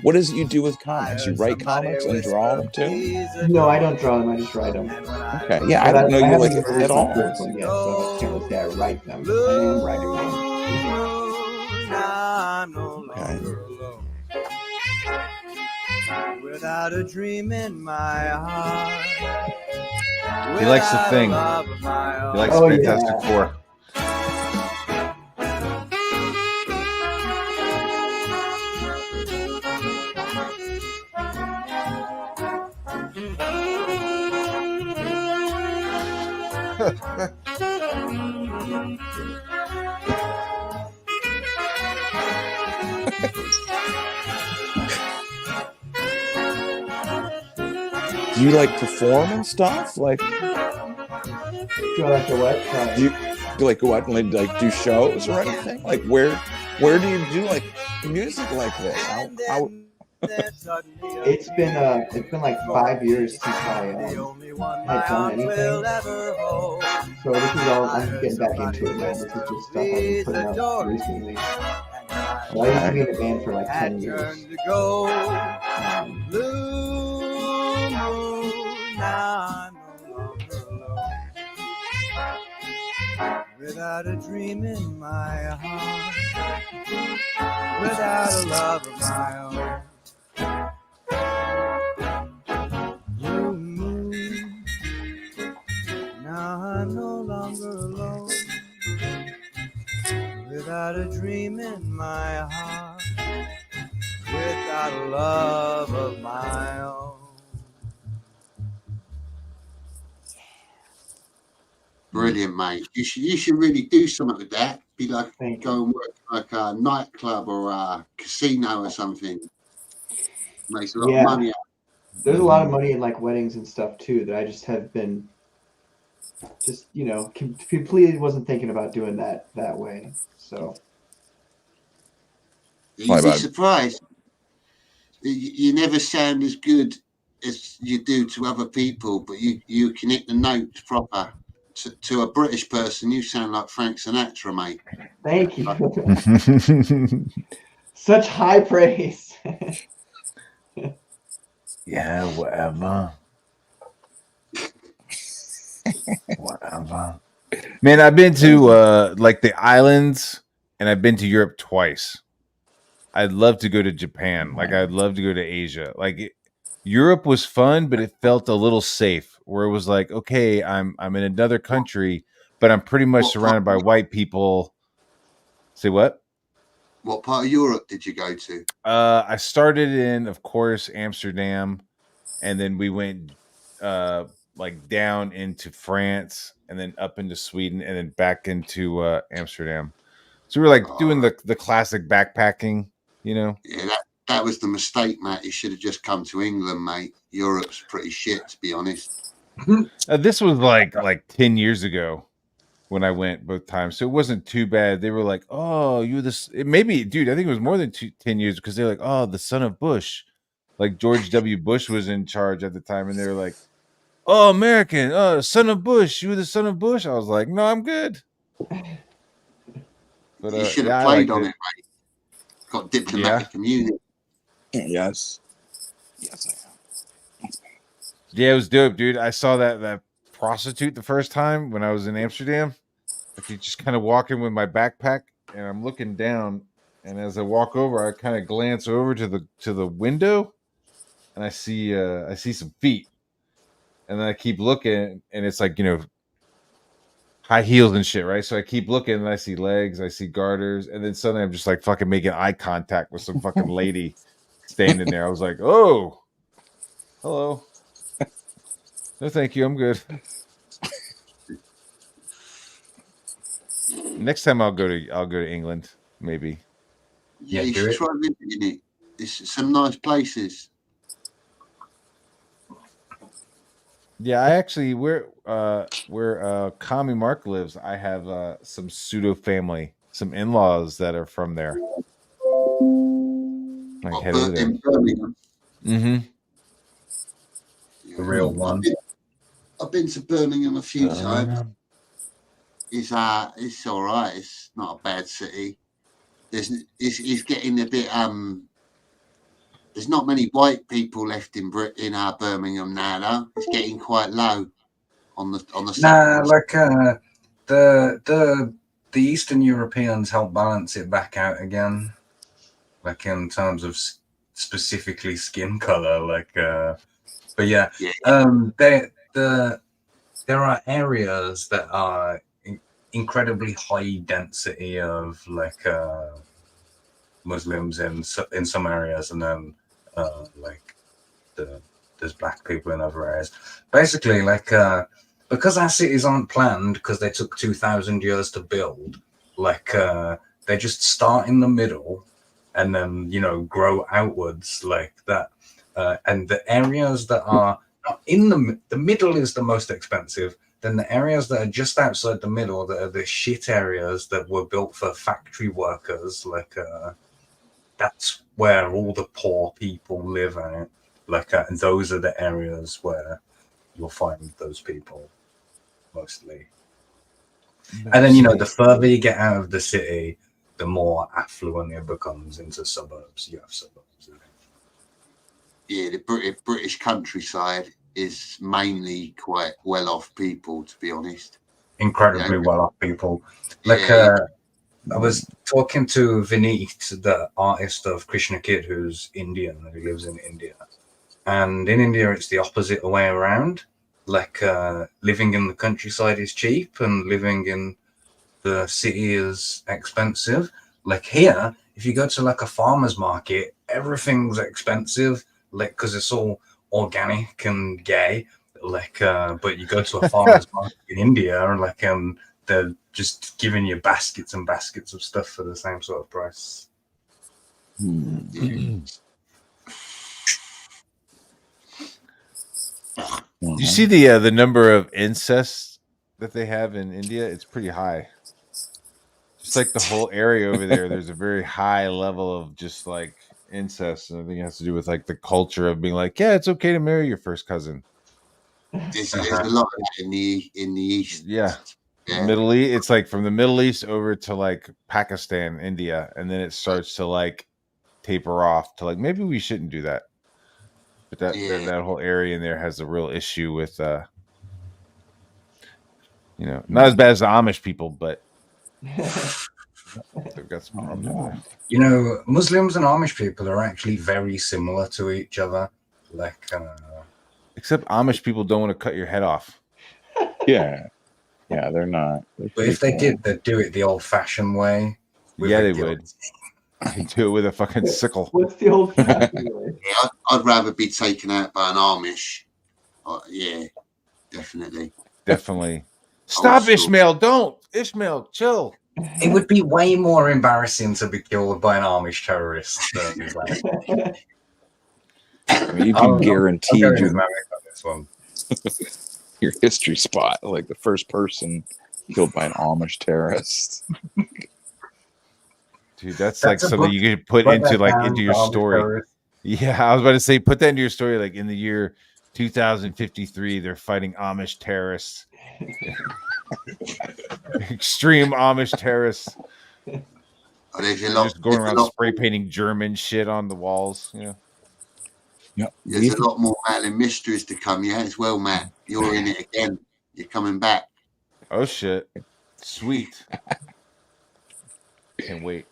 What is it you do with comics? You write comics and draw them too? No, I don't draw them. I just write them. Okay, yeah, I didn't know you like it at all. Yet, so I can't say I write them. I am writing them. Okay. Without a dream in my heart. He likes the thing. He likes Fantastic Four. Do you like perform and stuff? Like, do I like to what? Do you like go out and like do shows or anything? Like, where do you do like music like this? How? It's been like 5 years since I had done anything. So this is all I'm getting back into it now. This is just stuff I've been putting out recently. Well, I used to be in a band for like 10 years. Without a dream in my heart, without a love of my own. You move, now I'm no longer alone. Without a dream in my heart, without a love of my own. Brilliant, mate. You should really do something with that. Be like go and work like a nightclub or a casino or something. Makes a lot of money out. There's a lot of money in like weddings and stuff too that I just have been completely wasn't thinking about doing that way. So you'd be surprised. You never sound as good as you do to other people, but you can hit the notes proper. To a British person, you sound like Frank Sinatra, mate. Thank you. Such high praise. Yeah, whatever. Whatever. Man, I've been to like the islands, and I've been to Europe twice. I'd love to go to Japan. Like, I'd love to go to Asia. Like, Europe was fun, but it felt a little safe. Where it was like, okay, I'm in another country, but I'm pretty much surrounded by white people. Say what? What part of Europe did you go to? I started in, of course, Amsterdam, and then we went like down into France, and then up into Sweden, and then back into Amsterdam. So we were like doing the classic backpacking, you know? Yeah, that was the mistake, Matt. You should have just come to England, mate. Europe's pretty shit, to be honest. This was like 10 years ago when I went both times, so it wasn't too bad. They were like, "Oh, you this?" Maybe, dude, I think it was more than 10 years because they're like, "Oh, the son of Bush," like George W. Bush was in charge at the time, and they were like, "Oh, American, son of Bush, you the son of Bush." I was like, "No, I'm good." But you should have played on it, mate. got diplomatic immunity. Yes. Yes, I am. Yeah, it was dope, dude. I saw that prostitute the first time when I was in Amsterdam. Like, you just kind of walking with my backpack, and I'm looking down, and as I walk over, I kind of glance over to the window, and I see some feet, and then I keep looking, and it's like, high heels and shit, right? So I keep looking, and I see legs, I see garters, and then suddenly I'm just like fucking making eye contact with some fucking lady standing there. I was like, oh, hello. No, thank you. I'm good. Next time I'll go to England, maybe. Yeah, you should try visiting it. It's some nice places. Yeah, I actually where Kami Mark lives, I have some pseudo family, some in-laws that are from there. Like head over there. In Birmingham. Mm-hmm. The real one. I've been to Birmingham a few times. It's all right. It's not a bad city. It's getting a bit there's not many white people left in Birmingham now, though. It's getting quite low on the Nah, like the Eastern Europeans help balance it back out again, like in terms of specifically skin color. Like, but yeah. There are areas that are incredibly high density of like Muslims in some areas, and then there's black people in other areas. Basically, like because our cities aren't planned because they took 2,000 years to build. Like they just start in the middle and then grow outwards like that. And the areas that are in the middle is the most expensive. Then the areas that are just outside the middle, that are the shit areas that were built for factory workers, like that's where all the poor people live at. Like and those are the areas where you'll find those people mostly. And then the further you get out of the city, the more affluent it becomes into suburbs. You have suburbs. Yeah, the British countryside is mainly quite well-off people, to be honest. Incredibly well-off people. Like I was talking to Vineet, the artist of Krishna Kid, who's Indian, who lives in India. And in India, it's the opposite way around. Like living in the countryside is cheap and living in the city is expensive. Like here, if you go to like a farmer's market, everything's expensive, like because it's all organic and gay. Like, but you go to a farmer's market in India, and like they're just giving you baskets and baskets of stuff for the same sort of price. You see the number of incest that they have in India? It's pretty high. Just like the whole area over there, there's a very high level of just like incest, and I think it has to do with like the culture of being like, yeah, it's okay to marry your first cousin. There's a lot of that in the East. Yeah. Middle East. It's like from the Middle East over to like Pakistan, India, and then it starts to like taper off to like maybe we shouldn't do that. But that whole area in there has a real issue with not as bad as the Amish people, but they've got some problems there. Muslims and Amish people are actually very similar to each other. Like except Amish people don't want to cut your head off. Yeah, they're not. But if they did, they'd do it the old-fashioned way. Yeah, they would. They do it with a fucking sickle. What's the old-fashioned way? Yeah, I'd rather be taken out by an Amish. Yeah, definitely. Definitely. Stop, Ishmael! Don't, Ishmael, chill. It would be way more embarrassing to be killed by an Amish terrorist than like. I mean, you can guarantee one. your history spot, like the first person killed by an Amish terrorist. Dude, that's like something you could put into like into your story. Yeah, I was about to say, put that into your story. Like in the year 2053, they're fighting Amish terrorists. Extreme Amish terrorists. I there's a They're lot. just going there's a around lot spray more- painting German shit on the walls. Yeah. There's a lot more Malin mysteries to come, yeah, as well, Matt. You're in it again. You're coming back. Oh shit! Sweet. Can't wait.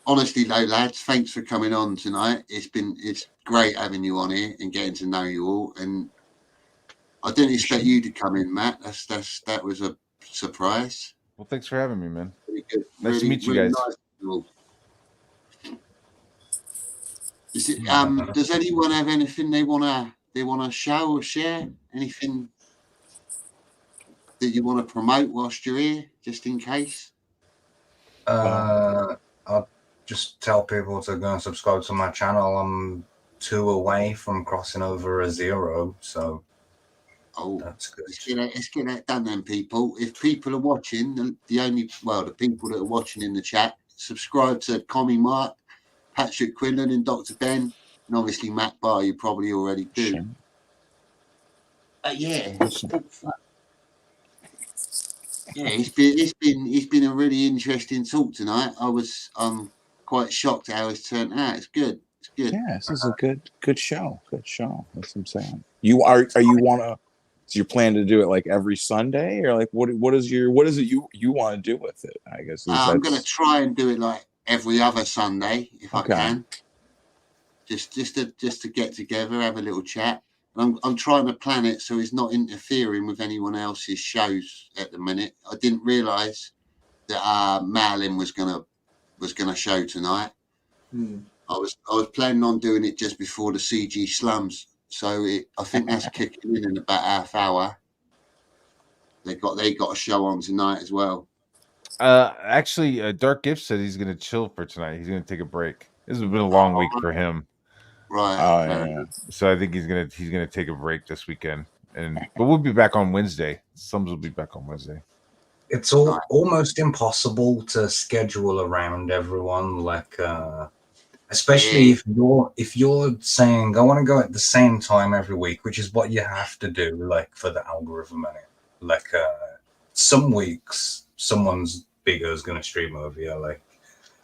Honestly, though, lads, thanks for coming on tonight. It's great having you on here and getting to know you all. And I didn't expect you to come in, Matt. That was a surprise. Well, thanks for having me, man. Really good. Nice to meet you guys. Nice. Is it, does anyone have anything they wanna show or share? Anything that you want to promote whilst you're here, just in case? I'll just tell people to go and subscribe to my channel. I'm 2 away from crossing over a 0, so that's good. Let's get that done then, people. If people are watching, the people that are watching in the chat, subscribe to Commie Mark, Patrick Quinlan and Dr. Ben, and obviously Matt Barr, you probably already do. Sure. Yeah, it's been a really interesting talk tonight. I'm quite shocked how it's turned out. It's good. It's good. Yeah, this is a good show. Good show. That's what I'm saying. You is your plan to do it like every Sunday, or like what is it you want to do with it? I guess I'm going to try and do it like every other Sunday if I can. Just to get together, have a little chat. And I'm trying to plan it so it's not interfering with anyone else's shows at the minute. I didn't realise that Malin was gonna show tonight. I was planning on doing it just before the CG Slums, so I think that's kicking in about half hour. They got a show on tonight as well. Actually, DarkGift said he's gonna chill for tonight. He's gonna take a break. This has been a long week for him. Right. Yeah. So I think he's gonna take a break this weekend, but we'll be back on Wednesday. Sums will be back on Wednesday. It's almost impossible to schedule around everyone, like especially if you're saying I want to go at the same time every week, which is what you have to do, like for the algorithm and it. Like some weeks someone's bigger is going to stream over you, like.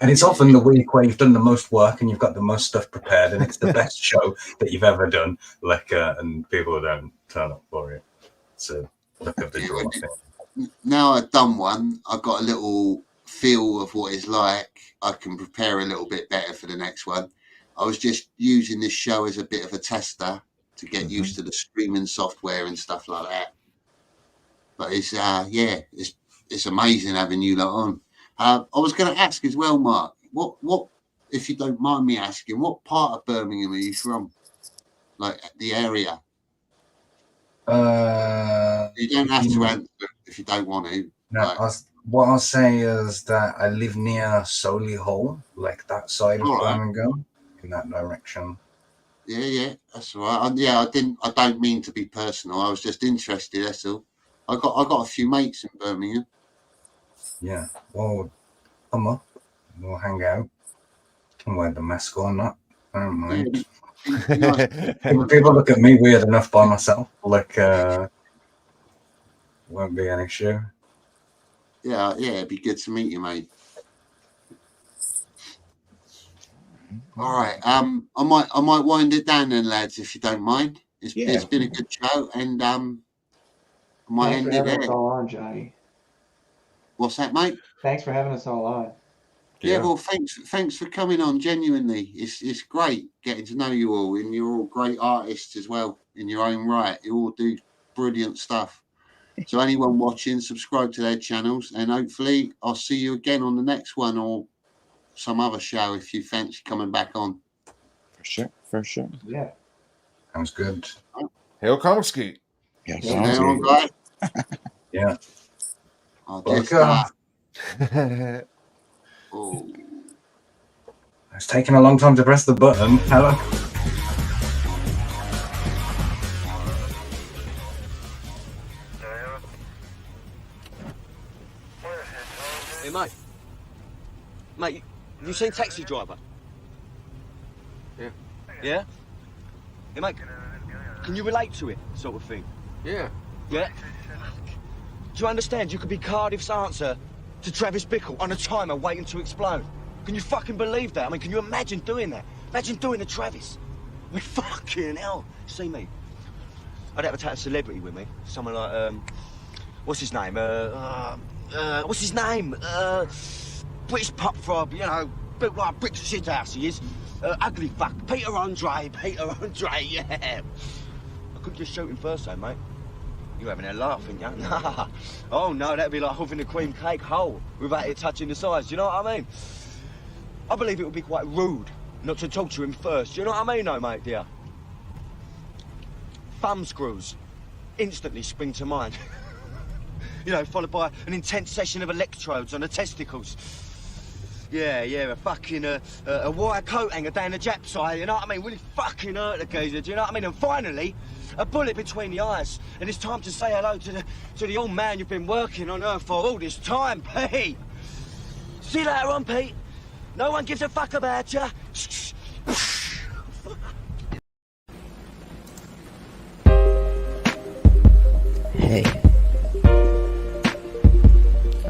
And it's often the week where you've done the most work and you've got the most stuff prepared, and it's the best show that you've ever done. Like, and people don't turn up for it. So look at the draw thing. Now I've done one, I've got a little feel of what it's like. I can prepare a little bit better for the next one. I was just using this show as a bit of a tester to get used to the streaming software and stuff like that. But it's amazing having you lot on. I was going to ask as well, Mark, what, if you don't mind me asking, what part of Birmingham are you from? Like the area? You don't have to answer if you don't want to. No, what I'll say is that I live near Solihull, like that side of Birmingham, in that direction. Yeah, that's all right. I don't mean to be personal. I was just interested. That's all. I got a few mates in Birmingham. Yeah, well, come up, we'll hang out. Can wear the mask or not. I don't mind. People look at me weird enough by myself. Like, won't be an issue. Yeah, it'd be good to meet you, mate. All right, I might wind it down then, lads, if you don't mind. It's been a good show, and I might Thanks end for it having there. us all on, Johnny. What's that, mate? Thanks for having us all on. Yeah, well, thanks for coming on. Genuinely, it's great getting to know you all, and you're all great artists as well in your own right. You all do brilliant stuff. So anyone watching, subscribe to their channels, and hopefully I'll see you again on the next one or some other show if you fancy coming back on. For sure. Yeah. Sounds good. Hail Comicsgate. Yeah, All right. Yeah. I'll just, It's taking a long time to press the button. Hello. Hey, mate. Mate, you seen Taxi Driver? Yeah. Yeah? Hey, mate, can you relate to it, sort of thing? Yeah. Yeah? Do you understand? You could be Cardiff's answer to Travis Bickle on a timer waiting to explode. Can you fucking believe that? I mean, can you imagine doing that? Imagine doing the Travis. I mean, fucking hell. See me. I'd have to take a celebrity with me. Someone like, what's his name? What's his name? British pop throb, you know, built like a brick shit house he is. Ugly fuck. Peter Andre, yeah. I could just shoot him first though, mate. You're having a laugh, ain't you? Nah. Oh no, that'd be like holding a cream cake whole without it touching the sides, do you know what I mean? I believe it would be quite rude not to talk to him first, do you know what I mean though, mate, dear? Thumb screws instantly spring to mind. You know, followed by an intense session of electrodes on the testicles. Yeah, a fucking, a wire coat hanger down the Jap's eye, you know what I mean? Really fucking hurt the geezer, do you know what I mean? And finally, a bullet between the eyes, and it's time to say hello to the old man you've been working on Earth for all this time, Pete. See you later on, Pete. No one gives a fuck about you. Hey,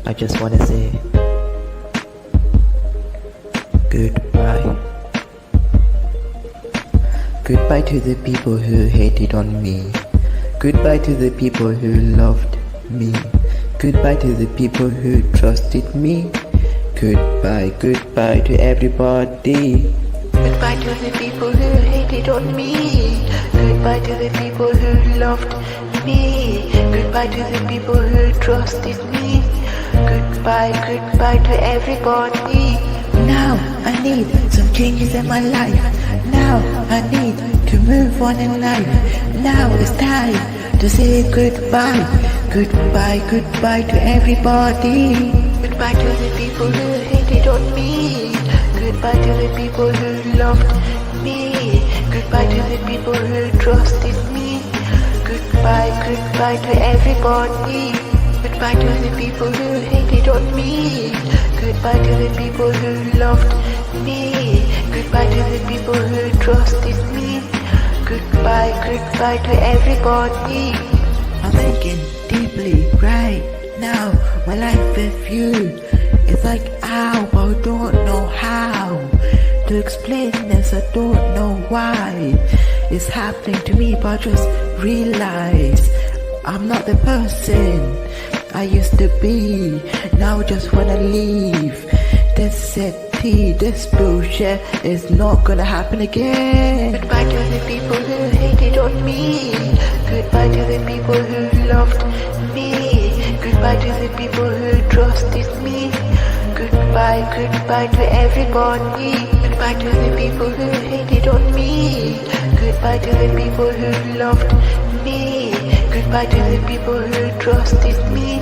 I just want to say goodbye. Goodbye to the people who hated on me. Goodbye to the people who loved me. Goodbye to the people who trusted me. Goodbye to everybody. Goodbye to the people who hated on me. Goodbye to the people who loved me. Goodbye to the people who trusted me. Goodbye to everybody. Now I need some changes in my life. Now I need to move on in life. Now it's time to say goodbye. Goodbye to everybody. Goodbye to the people who hated on me. Goodbye to the people who loved me. Goodbye to the people who trusted me. Goodbye to everybody. Goodbye to the people who hated on me. Goodbye to the people who loved me. Goodbye to the people who trusted me. Goodbye to everybody. I'm thinking deeply right now. My life with you, it's like ow, but I don't know how to explain this. I don't know why it's happening to me, but I just realize I'm not the person I used to be. Now I just wanna leave this city. This bullshit is not gonna happen again. Goodbye to the people who hated on me. Goodbye to the people who loved me. Goodbye to the people who trusted me. Goodbye to everybody. Goodbye to the people who hated on me. Goodbye to the people who loved me. Goodbye to the people who trusted me.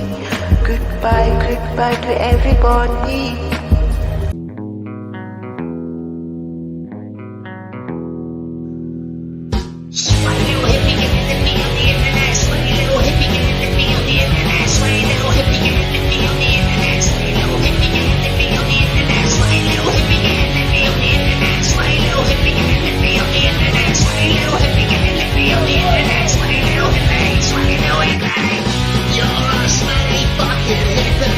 Goodbye to everybody. You're a smelly fucking hippie.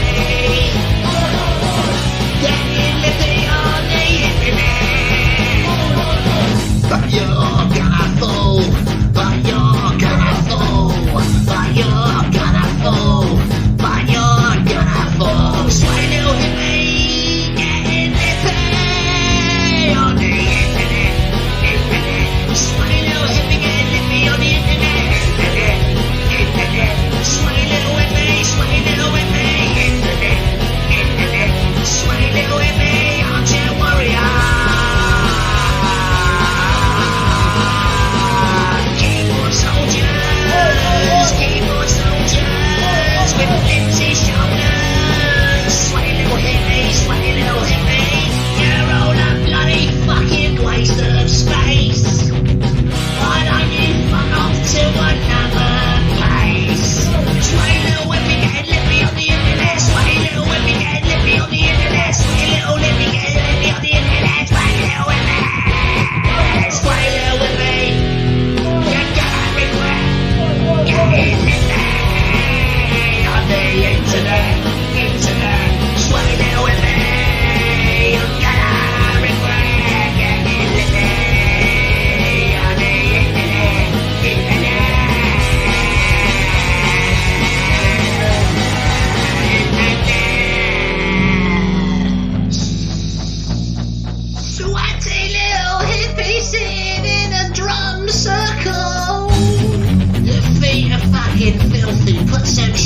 Central.